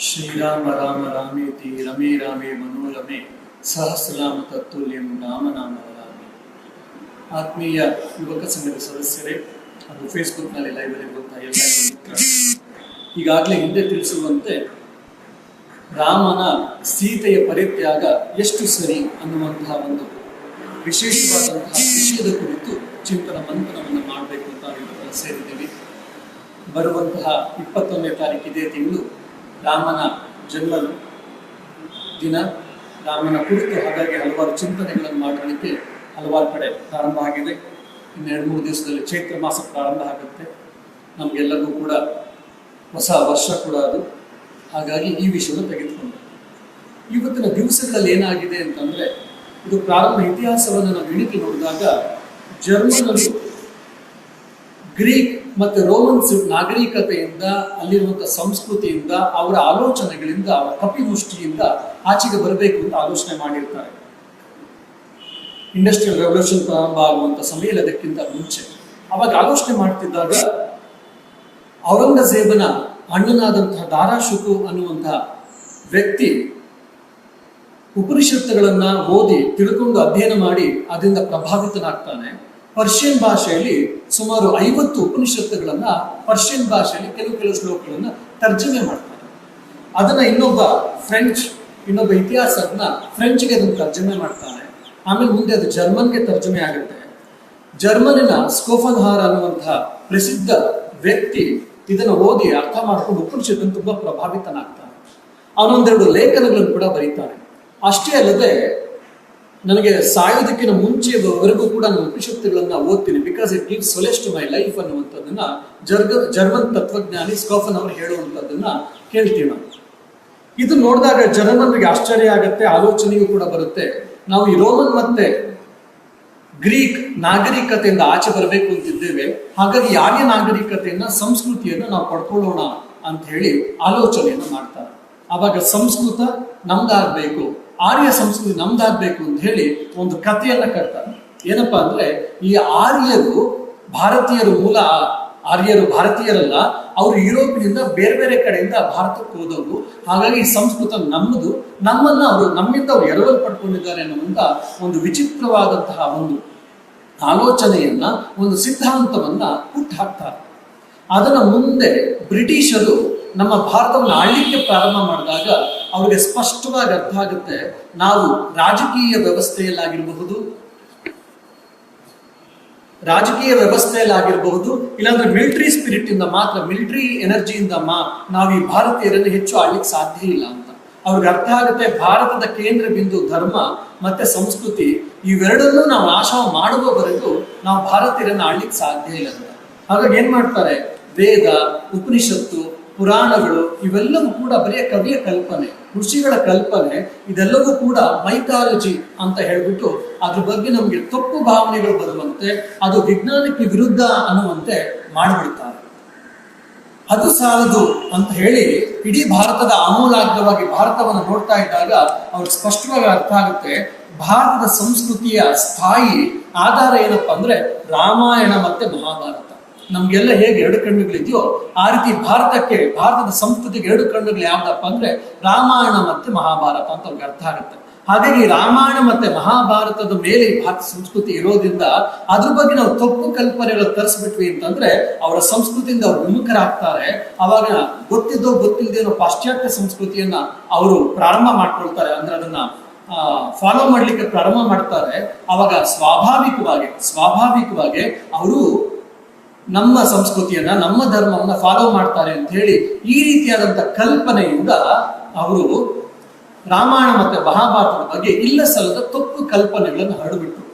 ಶ್ರೀರಾಮ ರಾಮ ರಾಮೇತಿ ರಮೇ ರಾಮೇ ಮನೋರಮೆ ಸಹಸ್ರನಾಮ ತತ್ತುಲ್ಯಂ ರಾಮನಾಮ ರಾಮೆ. ಆತ್ಮೀಯ ಯುವಕ ಸಂಘದ ಸದಸ್ಯರೇ ಹಾಗೂ ಫೇಸ್ಬುಕ್ನಲ್ಲಿ ಲೈವಲ್ಲಿ ಇರುವಂತಹ ಎಲ್ಲ ಈಗಾಗಲೇ ಹಿಂದೆ ತಿಳಿಸುವಂತೆ ರಾಮನ ಸೀತೆಯ ಪರಿತ್ಯಾಗ ಎಷ್ಟು ಸರಿ ಅನ್ನುವಂತಹ ಒಂದು ವಿಶೇಷವಾದಂತಹ ವಿಷಯದ ಕುರಿತು ಚಿಂತನ ಮಂಥನವನ್ನು ಮಾಡಬೇಕು ಅಂತ ಇವತ್ತು ಸೇರಿದ್ದೀವಿ. ಬರುವಂತಹ 21ನೇ ತಾರೀಕು ಇದೇ ತಿಂಗಳು ರಾಮನ ಜನ್ಮ ದಿನ, ರಾಮನ ಕುರಿತು ಹಾಗಾಗಿ ಹಲವಾರು ಚಿಂತನೆಗಳನ್ನು ಮಾಡಲಿಕ್ಕೆ ಹಲವಾರು ಕಡೆ ಪ್ರಾರಂಭ ಆಗಿದೆ. ಇನ್ನು 2-3 ದಿವಸದಲ್ಲಿ ಚೈತ್ರ ಮಾಸ ಪ್ರಾರಂಭ ಆಗುತ್ತೆ. ನಮಗೆಲ್ಲರಿಗೂ ಕೂಡ ಹೊಸ ವರ್ಷ ಕೂಡ ಅದು. ಹಾಗಾಗಿ ಈ ವಿಷಯವನ್ನು ತೆಗೆದುಕೊಂಡು ಇವತ್ತಿನ ದಿವಸಗಳಲ್ಲಿ ಏನಾಗಿದೆ ಅಂತಂದರೆ, ಇದು ಪ್ರಾರಂಭ ಇತಿಹಾಸವನ್ನು ನಾವು ಇಣಿಕಿ ನೋಡಿದಾಗ ಜರ್ಮನರು ಗ್ರೀಕ್ ಮತ್ತು ರೋಮನ್ಸ್ ನಾಗರಿಕತೆಯಿಂದ, ಅಲ್ಲಿರುವಂಥ ಸಂಸ್ಕೃತಿಯಿಂದ, ಅವರ ಆಲೋಚನೆಗಳಿಂದ, ಅವರ ಕಪಿಮುಷ್ಟಿಯಿಂದ ಆಚೆಗೆ ಬರಬೇಕು ಅಂತ ಆಲೋಚನೆ ಮಾಡಿರ್ತಾರೆ. ಇಂಡಸ್ಟ್ರಿಯಲ್ ರೆವಲ್ಯೂಷನ್ ಪ್ರಾರಂಭ ಆಗುವಂಥ ಸಮಯ ಅದಕ್ಕಿಂತ ಮುಂಚೆ ಅವಾಗ ಆಲೋಚನೆ ಮಾಡ್ತಿದ್ದಾಗ ಔರಂಗಜೇಬನ ಅಣ್ಣನಾದಂತಹ ದಾರಾಶುಕು ಅನ್ನುವಂತಹ ವ್ಯಕ್ತಿ ಉಪನಿಷತ್ತುಗಳನ್ನ ಓದಿ ತಿಳ್ಕೊಂಡು ಅಧ್ಯಯನ ಮಾಡಿ ಅದರಿಂದ ಪ್ರಭಾವಿತನಾಗ್ತಾನೆ. ಪರ್ಷಿಯನ್ ಭಾಷೆಯಲ್ಲಿ ಸುಮಾರು 50 ಉಪನಿಷತ್ತುಗಳನ್ನ ಪರ್ಷಿಯನ್ ಭಾಷೆಯಲ್ಲಿ ಕೆಲವು ಶ್ಲೋಕಗಳನ್ನ ತರ್ಜಮೆ ಮಾಡ್ತಾನೆ. ಅದನ್ನ ಇನ್ನೊಬ್ಬ ಇತಿಹಾಸಜ್ಞ ಫ್ರೆಂಚ್ಗೆ ಅದನ್ನು ತರ್ಜಮೆ ಮಾಡ್ತಾನೆ. ಆಮೇಲೆ ಮುಂದೆ ಅದು ಜರ್ಮನ್ಗೆ ತರ್ಜಮೆ ಆಗುತ್ತೆ. ಜರ್ಮನಿನ ಸ್ಕೋಫನ್ಹಾರ್ ಅನ್ನುವಂತಹ ಪ್ರಸಿದ್ಧ ವ್ಯಕ್ತಿ ಇದನ್ನು ಓದಿ ಅರ್ಥ ಮಾಡ್ಕೊಂಡು ಉಪನಿಷತ್ತನ್ನು ತುಂಬಾ ಪ್ರಭಾವಿತನಾಗ್ತಾನೆ. ಅವನೊಂದೆರಡು ಲೇಖನಗಳನ್ನು ಕೂಡ ಬರೀತಾನೆ. ಅಷ್ಟೇ ಅಲ್ಲದೆ ನನಗೆ ಸಾಯೋದಕ್ಕಿಂತ ಮುಂಚೆವರೆಗೂ ಕೂಡ ನಾನು ಉಪನಿಷತ್ತುಗಳನ್ನ ಓದ್ತೀನಿ, because it gives solace to my life ಅನ್ನುವಂಥದ್ದನ್ನ ಜರ್ಮನ್ ತತ್ವಜ್ಞಾನಿ ಸ್ಕೋಫನ್ ಅವರು ಹೇಳುವಂಥದ್ದನ್ನ ಕೇಳ್ತೀವಿ ನಾವು. ಇದು ನೋಡಿದಾಗ ಜರ್ಮನ್ರಿಗೆ ಆಶ್ಚರ್ಯ ಆಗುತ್ತೆ, ಆಲೋಚನೆಯೂ ಕೂಡ ಬರುತ್ತೆ. ನಾವು ಈ ರೋಮನ್ ಮತ್ತೆ ಗ್ರೀಕ್ ನಾಗರಿಕತೆಯಿಂದ ಆಚೆ ಬರಬೇಕು ಅಂತಿದ್ದೇವೆ, ಹಾಗಾಗಿ ಆರ್ಯ ನಾಗರಿಕತೆಯನ್ನ, ಸಂಸ್ಕೃತಿಯನ್ನ ನಾವು ಪಡ್ಕೊಳ್ಳೋಣ ಅಂತ ಹೇಳಿ ಆಲೋಚನೆಯನ್ನು ಮಾಡ್ತಾರೆ. ಆವಾಗ ಸಂಸ್ಕೃತ ನಮ್ದಾಗಬೇಕು, ಆರ್ಯ ಸಂಸ್ಕೃತಿ ನಮ್ದಾಗಬೇಕು ಅಂತ ಹೇಳಿ ಒಂದು ಕಥೆಯನ್ನ ಕಟ್ತಾರೆ. ಏನಪ್ಪಾ ಅಂದ್ರೆ, ಈ ಆರ್ಯರು ಭಾರತೀಯರು, ಮೂಲ ಆರ್ಯರು ಭಾರತೀಯರಲ್ಲ, ಅವರು ಯುರೋಪಿನಿಂದ ಬೇರೆ ಬೇರೆ ಕಡೆಯಿಂದ ಭಾರತಕ್ಕೆ ಹೋದವರು. ಹಾಗಾಗಿ ಈ ಸಂಸ್ಕೃತ ನಮ್ಮದು, ನಮ್ಮಿಂದ ಅವರು ಎರವಲು ಪಡ್ಕೊಂಡಿದ್ದಾರೆ ಅನ್ನುವಂತ ಒಂದು ವಿಚಿತ್ರವಾದಂತಹ ಒಂದು ಆಲೋಚನೆಯನ್ನ, ಒಂದು ಸಿದ್ಧಾಂತವನ್ನ ಹುಟ್ಟು ಹಾಕ್ತಾರೆ. ಅದನ್ನ ಮುಂದೆ ಬ್ರಿಟಿಷರು ನಮ್ಮ ಭಾರತವನ್ನು ಆಳ್ಲಿಕ್ಕೆ ಪ್ರಾರಂಭ ಮಾಡಿದಾಗ ಅವ್ರಿಗೆ ಸ್ಪಷ್ಟವಾಗಿ ಅರ್ಥ ಆಗುತ್ತೆ, ನಾವು ರಾಜಕೀಯ ವ್ಯವಸ್ಥೆಯಲ್ಲಾಗಿರಬಹುದು, ಇಲ್ಲಾಂದ್ರೆ ಮಿಲಿಟರಿ ಸ್ಪಿರಿಟ್ ಇಂದ ಮಾತ್ರ, ಮಿಲಿಟರಿ ಎನರ್ಜಿಯಿಂದ ನಾವು ಈ ಭಾರತೀಯರನ್ನು ಹೆಚ್ಚು ಆಳ್ಲಿಕ್ಕೆ ಸಾಧ್ಯ ಇಲ್ಲ ಅಂತ ಅವ್ರಿಗೆ ಅರ್ಥ ಆಗುತ್ತೆ. ಭಾರತದ ಕೇಂದ್ರ ಬಿಂದು ಧರ್ಮ ಮತ್ತೆ ಸಂಸ್ಕೃತಿ, ಇವೆರಡನ್ನೂ ನಾವು ನಾಶ ಮಾಡುವವರೆಗೂ ನಾವು ಭಾರತೀಯರನ್ನು ಆಳ್ಲಿಕ್ಕೆ ಸಾಧ್ಯ ಇಲ್ಲ ಅಂತ. ಹಾಗಾಗಿ ಏನ್ ಮಾಡ್ತಾರೆ, ವೇದ, ಉಪನಿಷತ್ತು, ಪುರಾಣಗಳು ಇವೆಲ್ಲವೂ ಕೂಡ ಬರೆಯ ಕವಿಯ ಕಲ್ಪನೆ, ಋಷಿಗಳ ಕಲ್ಪನೆ, ಇದೆಲ್ಲವೂ ಕೂಡ ಮೈಥಾಲಜಿ ಅಂತ ಹೇಳ್ಬಿಟ್ಟು ಅದ್ರ ಬಗ್ಗೆ ನಮ್ಗೆ ತಪ್ಪು ಭಾವನೆಗಳು ಬರುವಂತೆ, ಅದು ವಿಜ್ಞಾನಕ್ಕೆ ವಿರುದ್ಧ ಅನ್ನುವಂತೆ ಮಾಡಿಬಿಡ್ತಾರೆ. ಅದು ಸಾಲದು ಅಂತ ಹೇಳಿ ಇಡೀ ಭಾರತದ ಆಮೂಲಾಗ್ರವಾಗಿ ಭಾರತವನ್ನು ನೋಡ್ತಾ ಇದ್ದಾಗ ಅವ್ರಿಗೆ ಸ್ಪಷ್ಟವಾಗಿ ಅರ್ಥ ಆಗುತ್ತೆ, ಭಾರತದ ಸಂಸ್ಕೃತಿಯ ಸ್ಥಾಯಿ ಆಧಾರ ಏನಪ್ಪಾ ಅಂದ್ರೆ ರಾಮಾಯಣ ಮತ್ತೆ ಮಹಾಭಾರತ. ನಮ್ಗೆಲ್ಲ ಹೇಗೆ 2 ಕಣ್ಣುಗಳಿದೆಯೋ ಆ ರೀತಿ ಭಾರತದ ಸಂಸ್ಕೃತಿಗೆ 2 ಕಣ್ಣುಗಳು ಯಾವ್ದಪ್ಪ ಅಂದ್ರೆ ರಾಮಾಯಣ ಮತ್ತೆ ಮಹಾಭಾರತ ಅಂತ ಅವ್ರಿಗೆ ಅರ್ಥ ಆಗುತ್ತೆ. ಹಾಗಾಗಿ ರಾಮಾಯಣ ಮತ್ತೆ ಮಹಾಭಾರತದ ಮೇಲೆ ಭಾರತ ಸಂಸ್ಕೃತಿ ಇರೋದ್ರಿಂದ ಅದ್ರ ಬಗ್ಗೆ ನಾವು ತಪ್ಪು ಕಲ್ಪನೆಗಳು ತರಿಸ್ಬಿಟ್ವಿ ಅಂತಂದ್ರೆ ಅವರ ಸಂಸ್ಕೃತಿಯಿಂದ ಅವ್ರು ವಿಮುಖರಾಗ್ತಾರೆ. ಅವಾಗ ಗೊತ್ತಿಲ್ಲದೇನೋ ಪಾಶ್ಚಾತ್ಯ ಸಂಸ್ಕೃತಿಯನ್ನ ಅವರು ಪ್ರಾರಂಭ ಮಾಡ್ಕೊಳ್ತಾರೆ, ಅಂದ್ರೆ ಅದನ್ನ ಫಾಲೋ ಮಾಡ್ಲಿಕ್ಕೆ ಪ್ರಾರಂಭ ಮಾಡ್ತಾರೆ. ಅವಾಗ ಸ್ವಾಭಾವಿಕವಾಗಿ ಅವರು ನಮ್ಮ ಸಂಸ್ಕೃತಿಯನ್ನ, ನಮ್ಮ ಧರ್ಮವನ್ನ ಫಾಲೋ ಮಾಡ್ತಾರೆ ಅಂತ ಹೇಳಿ ಈ ರೀತಿಯಾದಂಥ ಕಲ್ಪನೆಯಿಂದ ಅವರು ರಾಮಾಯಣ ಮತ್ತೆ ಮಹಾಭಾರತದ ಬಗ್ಗೆ ಇಲ್ಲ ಸಲ್ಲದ ತಪ್ಪು ಕಲ್ಪನೆಗಳನ್ನು ಹರಡುಬಿಟ್ರು.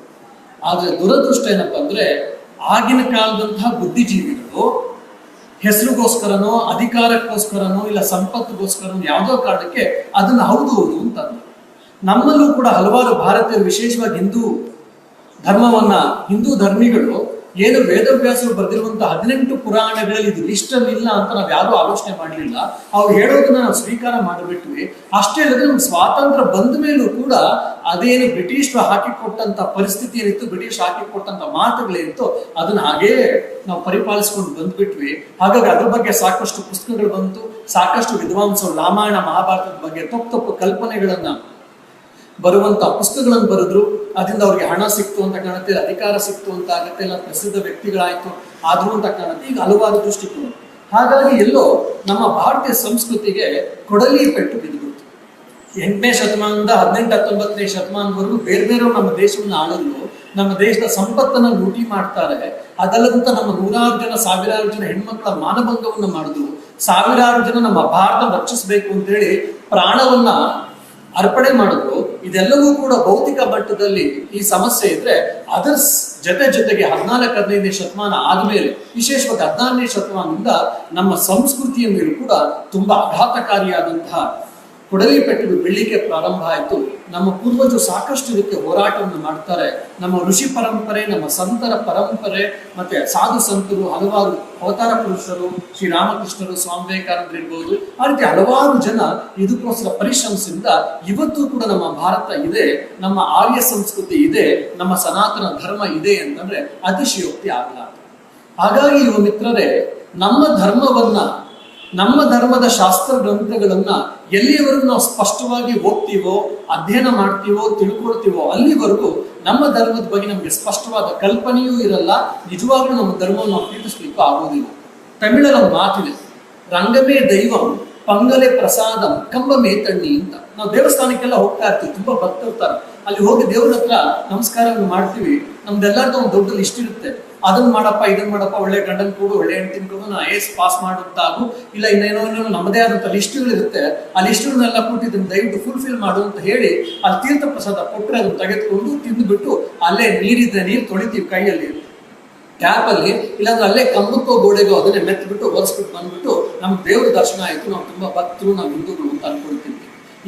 ಆದ್ರೆ ದುರದೃಷ್ಟ ಏನಪ್ಪಾ ಅಂದ್ರೆ, ಆಗಿನ ಕಾಲದಂತಹ ಬುದ್ಧಿಜೀವಿಗಳು ಹೆಸರಿಗೋಸ್ಕರನೋ, ಅಧಿಕಾರಕ್ಕೋಸ್ಕರನೋ, ಇಲ್ಲ ಸಂಪತ್ತಿಗೋಸ್ಕರನೋ ಯಾವುದೋ ಕಾರಣಕ್ಕೆ ಅದನ್ನ ಹೌದು ಅಂತಂದ್ರು. ನಮ್ಮಲ್ಲೂ ಕೂಡ ಹಲವಾರು ಭಾರತೀಯರು, ವಿಶೇಷವಾಗಿ ಹಿಂದೂ ಧರ್ಮಿಗಳು ಏನು ವೇದವ್ಯಾಸರು ಬರೆದಿರುವಂತಹ 18 ಪುರಾಣಗಳಲ್ಲಿ ಇದು ಲಿಸ್ಟ್ ಅಲ್ಲಿ ಇಲ್ಲ ಅಂತ ನಾವು ಯಾರು ಆಲೋಚನೆ ಮಾಡಲಿಲ್ಲ. ಅವ್ರು ಹೇಳೋದನ್ನ ನಾವು ಸ್ವೀಕಾರ ಮಾಡಿಬಿಟ್ವಿ. ಅಷ್ಟೇ ಅಲ್ಲದೆ ನಮ್ಗೆ ಸ್ವಾತಂತ್ರ್ಯ ಬಂದ ಮೇಲೂ ಕೂಡ ಅದೇನು ಬ್ರಿಟಿಷರು ಹಾಕಿಕೊಟ್ಟಂತ ಪರಿಸ್ಥಿತಿ ಏನಿತ್ತು, ಬ್ರಿಟಿಷ್ ಹಾಕಿಕೊಟ್ಟಂತ ಮಾತುಗಳೇನಿತ್ತು, ಅದನ್ನ ಹಾಗೇ ನಾವು ಪರಿಪಾಲಿಸ್ಕೊಂಡು ಬಂದ್ಬಿಟ್ವಿ. ಹಾಗಾಗಿ ಅದ್ರ ಬಗ್ಗೆ ಸಾಕಷ್ಟು ಪುಸ್ತಕಗಳು ಬಂತು, ಸಾಕಷ್ಟು ವಿದ್ವಾಂಸರು ರಾಮಾಯಣ ಮಹಾಭಾರತದ ಬಗ್ಗೆ ತಪ್ಪು ಕಲ್ಪನೆಗಳನ್ನ ಬರುವಂತ ಪುಸ್ತಕಗಳನ್ನು ಬರೆದ್ರು. ಅದರಿಂದ ಅವ್ರಿಗೆ ಹಣ ಸಿಕ್ತು ಅಂತ ಕಾಣುತ್ತೆ, ಅಧಿಕಾರ ಸಿಕ್ತು ಅಂತ ಆಗುತ್ತೆ, ಇಲ್ಲ ಪ್ರಸಿದ್ಧ ವ್ಯಕ್ತಿಗಳಾಯ್ತು ಆದ್ರು ಅಂತ ಕಾಣುತ್ತೆ. ಈಗ ಹಲವಾರು ದೃಷ್ಟಿಕೋನ. ಹಾಗಾಗಿ ಎಲ್ಲೋ ನಮ್ಮ ಭಾರತೀಯ ಸಂಸ್ಕೃತಿಗೆ ಕೊಡಲಿ ಪೆಟ್ಟು ಬಿದ್ದುಬಿಡ್ತು. 8ನೇ ಶತಮಾನದಿಂದ 18-19ನೇ ಶತಮಾನದವರೆಗೂ ಬೇರೆ ಬೇರೆ ನಮ್ಮ ದೇಶವನ್ನು ಆಳಲು ನಮ್ಮ ದೇಶದ ಸಂಪತ್ತನ್ನ ಲೂಟಿ ಮಾಡ್ತಾರೆ. ಅದಲ್ಲದಂತ ನಮ್ಮ ನೂರಾರು ಜನ ಸಾವಿರಾರು ಜನ ಹೆಣ್ಮಕ್ಳ ಮಾನಭಂಗವನ್ನು ಮಾಡಿದ್ರು. ಸಾವಿರಾರು ಜನ ನಮ್ಮ ಭಾರತ ರಕ್ಷಿಸಬೇಕು ಅಂತ ಹೇಳಿ ಪ್ರಾಣವನ್ನ ಅರ್ಪಣೆ ಮಾಡಿದ್ರು. ಇದೆಲ್ಲವೂ ಕೂಡ ಭೌತಿಕ ಮಟ್ಟದಲ್ಲಿ ಈ ಸಮಸ್ಯೆ ಇದ್ರೆ ಅದರ ಜೊತೆಗೆ 14-15ನೇ ಶತಮಾನ ಆದ್ಮೇಲೆ, ವಿಶೇಷವಾಗಿ 16ನೇ ಶತಮಾನದಿಂದ ನಮ್ಮ ಸಂಸ್ಕೃತಿಯ ಮೇಲೂ ಕೂಡ ತುಂಬಾ ಆಘಾತಕಾರಿಯಾದಂತಹ ಕೊಡಲಿ ಪೆಟ್ಟು ಬೀಳಲಿಕ್ಕೆ ಪ್ರಾರಂಭ ಆಯಿತು. ನಮ್ಮ ಪೂರ್ವಜರು ಸಾಕಷ್ಟು ಇದಕ್ಕೆ ಹೋರಾಟವನ್ನು ಮಾಡ್ತಾರೆ. ನಮ್ಮ ಋಷಿ ಪರಂಪರೆ, ನಮ್ಮ ಸಂತರ ಪರಂಪರೆ, ಮತ್ತೆ ಸಾಧು ಸಂತರು, ಹಲವಾರು ಅವತಾರ ಪುರುಷರು, ಶ್ರೀರಾಮಕೃಷ್ಣರು, ಸ್ವಾಮಿ ವಿವೇಕಾನಂದರು ಇರ್ಬೋದು, ಆ ರೀತಿ ಹಲವಾರು ಜನ ಇದಕ್ಕೋಸ್ಕರ ಪರಿಶ್ರಮಿಸಿದ ಇವತ್ತು ಕೂಡ ನಮ್ಮ ಭಾರತ ಇದೆ, ನಮ್ಮ ಆರ್ಯ ಸಂಸ್ಕೃತಿ ಇದೆ, ನಮ್ಮ ಸನಾತನ ಧರ್ಮ ಇದೆ ಅಂತಂದ್ರೆ ಅತಿಶಯೋಕ್ತಿ ಆಗಲಾರದು. ಹಾಗಾಗಿ ಯುವ ಮಿತ್ರರೇ, ನಮ್ಮ ಧರ್ಮದ ಶಾಸ್ತ್ರ ಗ್ರಂಥಗಳನ್ನ ಎಲ್ಲಿವರೆಗೂ ನಾವು ಸ್ಪಷ್ಟವಾಗಿ ಓದ್ತೀವೋ, ಅಧ್ಯಯನ ಮಾಡ್ತೀವೋ, ತಿಳ್ಕೊಳ್ತೀವೋ ಅಲ್ಲಿವರೆಗೂ ನಮ್ಮ ಧರ್ಮದ ಬಗ್ಗೆ ನಮಗೆ ಸ್ಪಷ್ಟವಾದ ಕಲ್ಪನೆಯೂ ಇರಲ್ಲ. ನಿಜವಾಗ್ಲೂ ನಮ್ಮ ಧರ್ಮವನ್ನು ನಾವು ಪ್ರೀತಿಸ್ಲಿಕ್ಕೂ ಆಗೋದಿಲ್ಲ. ತಮಿಳಲ್ಲಿ ಒಂದು ಮಾತಿದೆ, ರಂಗಮೇ ದೈವಂ ಪಂಗಲೆ ಪ್ರಸಾದಂ ಕಂಬಮೇ ತಣ್ಣಿ ಅಂತ. ನಾವು ದೇವಸ್ಥಾನಕ್ಕೆಲ್ಲ ಹೋಗ್ತಾ ಇರ್ತೀವಿ, ತುಂಬಾ ಭಕ್ತರ್ತಾರೆ. ಅಲ್ಲಿ ಹೋಗಿ ದೇವ್ರ ಹತ್ರ ನಮಸ್ಕಾರವನ್ನು ಮಾಡ್ತೀವಿ. ನಮ್ದೆಲ್ಲರದ್ದು ಒಂದು ದೊಡ್ಡ ಲಿಸ್ಟ್ ಇರುತ್ತೆ. ಅದನ್ನ ಮಾಡಪ್ಪ, ಇದನ್ನ ಮಾಡಪ್ಪ, ಒಳ್ಳೆ ಗಂಡನ್ ಕೊಡು, ಒಳ್ಳೆ ಹೆಂಡತಿನ ಕೊಡು, ನಾನು ಐಎಸ್ ಪಾಸ್ ಮಾಡುತ್ತಾಗು, ಇಲ್ಲ ಇನ್ನೇನೋ ನಮ್ಮದೇ ಆದಂತ ಲಿಸ್ಟ್ಗಳಿರುತ್ತೆ. ಆ ಲಿಸ್ಟ್ಗಳನ್ನೆಲ್ಲ ಕೊಟ್ಟು ಇದನ್ನ ದಯವಿಟ್ಟು ಫುಲ್ಫಿಲ್ ಮಾಡು ಅಂತ ಹೇಳಿ ಅಲ್ಲಿ ತೀರ್ಥ ಪ್ರಸಾದ ಕೊಟ್ಟರೆ ಅದನ್ನ ತೆಗೆದುಕೊಂಡು ತಿಂದುಬಿಟ್ಟು ಅಲ್ಲೇ ನೀರಿದ್ದ ನೀರು ತೊಳಿತೀವಿ ಕೈಯಲ್ಲಿ ಟ್ಯಾಪ್ ಅಲ್ಲಿ, ಇಲ್ಲಾಂದ್ರೆ ಅಲ್ಲೇ ಕಂಬಕ್ಕೋ ಗೋಡೆಗೋ ಅದನ್ನೇ ಮೆತ್ಬಿಟ್ಟು ಒರೆಸ್ಬಿಟ್ಟು ಬಂದ್ಬಿಟ್ಟು ನಮ್ಗೆ ದೇವ್ರ ದರ್ಶನ ಆಯ್ತು, ನಾವು ತುಂಬಾ ಭಕ್ತರು, ನಾವು ಹಿಂದೂಗಳು ಅಂತ ಅನ್ಕೊಳ್ತೀವಿ.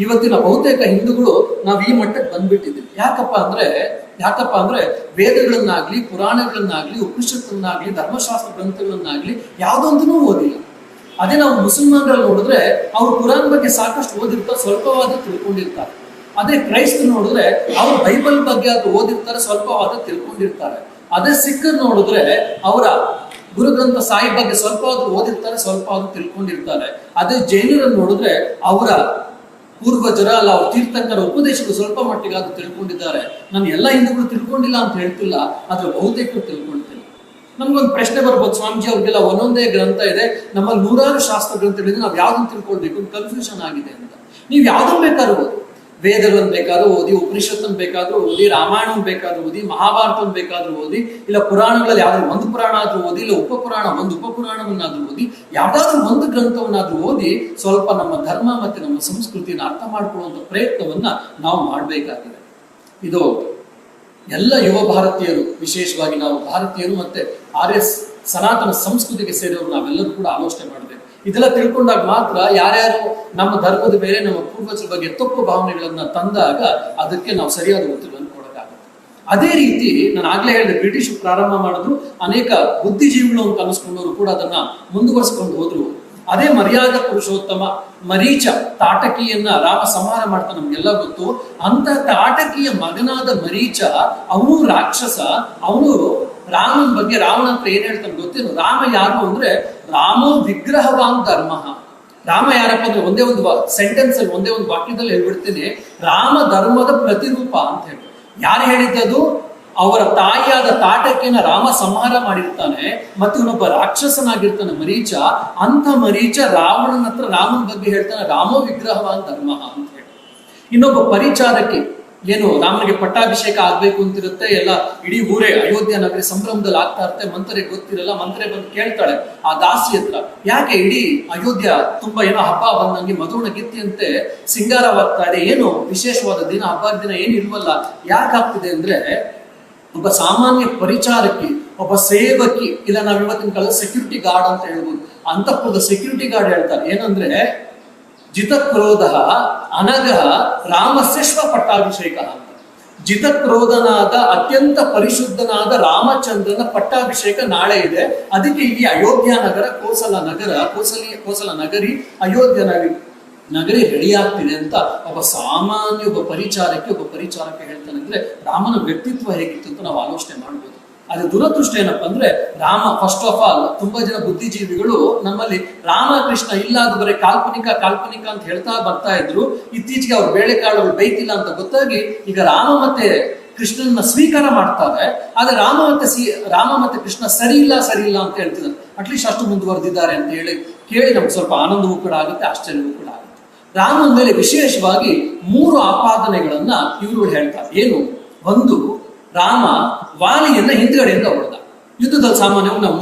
ಇವತ್ತಿನ ಬಹುತೇಕ ಹಿಂದೂಗಳು ನಾವು ಈ ಮಟ್ಟಕ್ಕೆ ಬಂದ್ಬಿಟ್ಟಿದ್ದೀವಿ. ಯಾಕಪ್ಪ ಅಂದ್ರೆ ವೇದಗಳನ್ನಾಗ್ಲಿ, ಪುರಾಣಗಳನ್ನಾಗ್ಲಿ, ಉಪನಿಷತ್ತನ್ನಾಗ್ಲಿ, ಧರ್ಮಶಾಸ್ತ್ರ ಗ್ರಂಥಗಳನ್ನಾಗ್ಲಿ ಯಾವುದೊಂದೂ ಓದಿಲ್ಲ. ಅದೇ ನಾವು ಮುಸಲ್ಮಾನರಲ್ಲಿ ನೋಡಿದ್ರೆ ಅವ್ರು ಕುರಾನ್ ಬಗ್ಗೆ ಸಾಕಷ್ಟು ಓದಿರ್ತಾರೆ, ಸ್ವಲ್ಪವಾದ ತಿಳ್ಕೊಂಡಿರ್ತಾರೆ. ಅದೇ ಕ್ರೈಸ್ತರು ನೋಡಿದ್ರೆ ಅವ್ರು ಬೈಬಲ್ ಬಗ್ಗೆ ಅದು ಓದಿರ್ತಾರೆ, ಸ್ವಲ್ಪವಾದ ತಿಳ್ಕೊಂಡಿರ್ತಾರೆ. ಅದೇ ಸಿಖ್ಖರು ನೋಡಿದ್ರೆ ಅವರ ಗುರುಗ್ರಂಥ ಸಾಹಿಬ್ ಬಗ್ಗೆ ಸ್ವಲ್ಪವಾದ್ರೂ ಓದಿರ್ತಾರೆ, ಸ್ವಲ್ಪವಾದ್ರೂ ತಿಳ್ಕೊಂಡಿರ್ತಾರೆ. ಅದೇ ಜೈನರನ್ನು ನೋಡಿದ್ರೆ ಅವರ ಪೂರ್ವಜರ ಅಲ್ಲ ಅವ್ರ ತೀರ್ಥಂಕರ ಉಪದೇಶಗಳು ಸ್ವಲ್ಪ ಮಟ್ಟಿಗೆ ಅದು ತಿಳ್ಕೊಂಡಿದ್ದಾರೆ. ನಾನು ಎಲ್ಲ ಹಿಂದೂಗಳು ತಿಳ್ಕೊಂಡಿಲ್ಲ ಅಂತ ಹೇಳ್ತಿಲ್ಲ, ಆದ್ರೆ ಬಹುತೇಕರು ತಿಳ್ಕೊಳ್ತಿಲ್ಲ. ನಮ್ಗೊಂದು ಪ್ರಶ್ನೆ ಬರ್ಬೋದು, ಸ್ವಾಮೀಜಿ ಅವ್ರಿಗೆಲ್ಲ ಒಂದೊಂದೇ ಗ್ರಂಥ ಇದೆ, ನಮ್ಮಲ್ಲಿ ನೂರಾರು ಶಾಸ್ತ್ರ ಗ್ರಂಥಗಳಿದೆ, ನಾವು ಯಾವ್ದನ್ನು ತಿಳ್ಕೊಳ್ಬೇಕು ಅಂತ ಕನ್ಫ್ಯೂಷನ್ ಆಗಿದೆ ಅಂತ. ನೀವು ಯಾವ್ದನ್ನು ಬೇಕಾದ್ರೂ ಓದಿ, ವೇದಗಳನ್ನು ಬೇಕಾದ್ರೂ ಓದಿ, ಉಪನಿಷತ್ತನ್ನು ಬೇಕಾದ್ರೂ ಓದಿ, ರಾಮಾಯಣವನ್ನು ಬೇಕಾದ್ರೂ ಓದಿ, ಮಹಾಭಾರತವನ್ನು ಬೇಕಾದ್ರೂ ಓದಿ, ಇಲ್ಲ ಪುರಾಣಗಳಲ್ಲಿ ಯಾವ್ದಾದ್ರು ಒಂದು ಪುರಾಣ ಆದ್ರೂ ಓದಿ, ಇಲ್ಲ ಒಂದು ಉಪಪುರಾಣವನ್ನಾದ್ರೂ ಓದಿ, ಯಾವ್ದಾದ್ರೂ ಒಂದು ಗ್ರಂಥವನ್ನಾದ್ರೂ ಓದಿ ಸ್ವಲ್ಪ ನಮ್ಮ ಧರ್ಮ ಮತ್ತೆ ನಮ್ಮ ಸಂಸ್ಕೃತಿಯನ್ನು ಅರ್ಥ ಮಾಡ್ಕೊಳ್ಳುವಂತ ಪ್ರಯತ್ನವನ್ನ ನಾವು ಮಾಡಬೇಕಾಗಿದೆ. ಇದು ಎಲ್ಲ ಯುವ ಭಾರತೀಯರು, ವಿಶೇಷವಾಗಿ ನಾವು ಭಾರತೀಯರು ಮತ್ತೆ ಆರ್ಯ ಸನಾತನ ಸಂಸ್ಕೃತಿಗೆ ಸೇರಿಯವರು ನಾವೆಲ್ಲರೂ ಕೂಡ ಆಲೋಚನೆ ಮಾಡಬೇಕು. ಇದೆಲ್ಲ ತಿಳ್ಕೊಂಡಾಗ ಮಾತ್ರ ಯಾರ್ಯಾರು ನಮ್ಮ ಧರ್ಮದ ಮೇಲೆ ನಮ್ಮ ಪೂರ್ವಜರ ಬಗ್ಗೆ ತಪ್ಪು ಭಾವನೆಗಳನ್ನ ತಂದಾಗ ಅದಕ್ಕೆ ನಾವು ಸರಿಯಾದ ಉತ್ತರವನ್ನು ಕೊಡೋಕ್ಕಾಗುತ್ತೆ. ಅದೇ ರೀತಿ ನಾನು ಆಗ್ಲೇ ಹೇಳಿದೆ, ಬ್ರಿಟಿಷ್ ಪ್ರಾರಂಭ ಮಾಡಿದ್ರು, ಅನೇಕ ಬುದ್ಧಿಜೀವಿಗಳು ಅಂತ ಅನಿಸ್ಕೊಂಡವರು ಕೂಡ ಅದನ್ನ ಮುಂದುವರಿಸ್ಕೊಂಡು ಹೋದ್ರು. ಅದೇ ಮರ್ಯಾದ ಪುರುಷೋತ್ತಮ ಮರೀಚ ತಾಟಕಿಯನ್ನ ರಾಮ ಸಂಹಾರ ಮಾಡ್ತಾ ನಮ್ಗೆಲ್ಲ ಗೊತ್ತು. ಅಂತ ತಾಟಕಿಯ ಮಗನಾದ ಮರೀಚ ಅವನು ರಾಕ್ಷಸ. ಅವನು ರಾಮನ ಬಗ್ಗೆ ರಾವಣ ಹತ್ರ ಏನ್ ಹೇಳ್ತಾನೆ ಗೊತ್ತೇನು? ರಾಮ ಯಾರು ಅಂದ್ರೆ ರಾಮೋ ವಿಗ್ರಹವಾನ್ ಧರ್ಮ. ರಾಮ ಯಾರಪ್ಪ ಅಂದ್ರೆ ಒಂದೇ ಒಂದು ಸೆಂಟೆನ್ಸ್ ಅಲ್ಲಿ, ಒಂದೇ ಒಂದು ವಾಕ್ಯದಲ್ಲಿ ಹೇಳ್ಬಿಡ್ತೇನೆ, ರಾಮ ಧರ್ಮದ ಪ್ರತಿರೂಪ ಅಂತ ಹೇಳಿ. ಯಾರು ಹೇಳಿದ್ದದು? ಅವರ ತಾಯಿಯಾದ ತಾಟಕಿಯನ್ನ ರಾಮ ಸಂಹಾರ ಮಾಡಿರ್ತಾನೆ, ಮತ್ತೆ ಇವನೊಬ್ಬ ರಾಕ್ಷಸನಾಗಿರ್ತಾನೆ ಮರೀಚ. ಅಂತ ಮರೀಚ ರಾವಣನ ಹತ್ರ ರಾಮನ ಬಗ್ಗೆ ಹೇಳ್ತಾನೆ, ರಾಮೋ ವಿಗ್ರಹವಾನ್ ಧರ್ಮ ಅಂತ ಹೇಳಿ. ಇನ್ನೊಬ್ಬ ಪರಿಚಾರಕಿ, ಏನು ರಾಮನಿಗೆ ಪಟ್ಟಾಭಿಷೇಕ ಆಗ್ಬೇಕು ಅಂತಿರುತ್ತೆ, ಎಲ್ಲ ಇಡೀ ಊರೇ ಅಯೋಧ್ಯ ನಗರಿ ಸಂಭ್ರಮದಲ್ಲಿ ಆಗ್ತಾ ಇರುತ್ತೆ. ಮಂತ್ರಿಗೆ ಗೊತ್ತಿರಲ್ಲ, ಮಂತ್ರೆ ಬಂದು ಕೇಳ್ತಾಳೆ ಆ ದಾಸಿ ಹತ್ರ, ಯಾಕೆ ಇಡೀ ಅಯೋಧ್ಯ ತುಂಬಾ ಏನೋ ಹಬ್ಬ ಬಂದಂಗೆ ಮಧುವಣ ಗಿತ್ತಿಯಂತೆ ಸಿಂಗಾರವಾಗ್ತಾ ಇದೆ, ಏನು ವಿಶೇಷವಾದ ದಿನ, ಹಬ್ಬದ ದಿನ ಏನು ಇಲ್ವಲ್ಲ, ಯಾಕಾಗ್ತಿದೆ ಅಂದ್ರೆ ಒಬ್ಬ ಸಾಮಾನ್ಯ ಪರಿಚಾರಕಿ, ಒಬ್ಬ ಸೇವಕಿ, ಇಲ್ಲ ನಾವ್ ಇವತ್ತಿನ ಕಾಲದ ಸೆಕ್ಯೂರಿಟಿ ಗಾರ್ಡ್ ಅಂತ ಹೇಳ್ಬೋದು, ಅಂತಃಪುರದ ಸೆಕ್ಯೂರಿಟಿ ಗಾರ್ಡ್ ಹೇಳ್ತಾರೆ ಏನಂದ್ರೆ, ಜಿತಕ್ರೋಧ ಅನಘ ರಾಮಸ್ಯ ಶ್ವ ಪಟ್ಟಾಭಿಷೇಕ ಅಂತ. ಜಿತಕ್ರೋಧನಾದ ಅತ್ಯಂತ ಪರಿಶುದ್ಧನಾದ ರಾಮಚಂದ್ರನ ಪಟ್ಟಾಭಿಷೇಕ ನಾಳೆ ಇದೆ. ಅದಕ್ಕೆ ಇಲ್ಲಿ ಅಯೋಧ್ಯ ನಗರ, ಕೋಸಲ ನಗರಿ ಅಯೋಧ್ಯ ನಗರಿ ರೆಡಿ ಆಗ್ತಿದೆ ಅಂತ ಒಬ್ಬ ಪರಿಚಾರಕ ಹೇಳ್ತಾನೆ. ಅಂದ್ರೆ ರಾಮನ ವ್ಯಕ್ತಿತ್ವ ಹೇಗಿತ್ತು ಅಂತ ನಾವು ಆಲೋಚನೆ ಮಾಡ್ಬೋದು. ಅದು ದುರದೃಷ್ಟ ಏನಪ್ಪಾ ಅಂದ್ರೆ ರಾಮ ಫಸ್ಟ್ ಆಫ್ ಆಲ್ ತುಂಬಾ ಜನ ಬುದ್ಧಿಜೀವಿಗಳು ನಮ್ಮಲ್ಲಿ ರಾಮ ಕೃಷ್ಣ ಇಲ್ಲ ಅದು ಬರೀ ಕಾಲ್ಪನಿಕ ಕಾಲ್ಪನಿಕ ಅಂತ ಹೇಳ್ತಾ ಬರ್ತಾ ಇದ್ರು. ಇತ್ತೀಚೆಗೆ ಅವ್ರು ಬೇಳೆಕಾಳುಗಳು ಬೈತಿಲ್ಲ ಅಂತ ಗೊತ್ತಾಗಿ ಈಗ ರಾಮ ಮತ್ತೆ ಕೃಷ್ಣನ ಸ್ವೀಕಾರ ಮಾಡ್ತಾರೆ. ಆದ್ರೆ ರಾಮ ಮತ್ತೆ ಕೃಷ್ಣ ಸರಿ ಇಲ್ಲ ಅಂತ ಹೇಳ್ತಿದ್ದಾರೆ. ಅಟ್ಲೀಸ್ಟ್ ಅಷ್ಟು ಮುಂದುವರೆದಿದ್ದಾರೆ ಅಂತ ಕೇಳಿ ನಮ್ಗೆ ಸ್ವಲ್ಪ ಆನಂದವೂ ಕೂಡ ಆಗುತ್ತೆ, ಆಶ್ಚರ್ಯವೂ ಕೂಡ ಆಗುತ್ತೆ. ರಾಮನ ಮೇಲೆ ವಿಶೇಷವಾಗಿ 3 ಆಪಾದನೆಗಳನ್ನ ಇವರು ಹೇಳ್ತಾರೆ. ಏನು? ಒಂದು, ರಾಮ ವಾಲಿಯನ್ನ ಹಿಂದ್ಗಡೆಯಿಂದ ಹೊಡೆದ. ಯುದ್ಧದಲ್ಲಿ ಸಾಮಾನ್ಯವಾಗಿ ನಾವು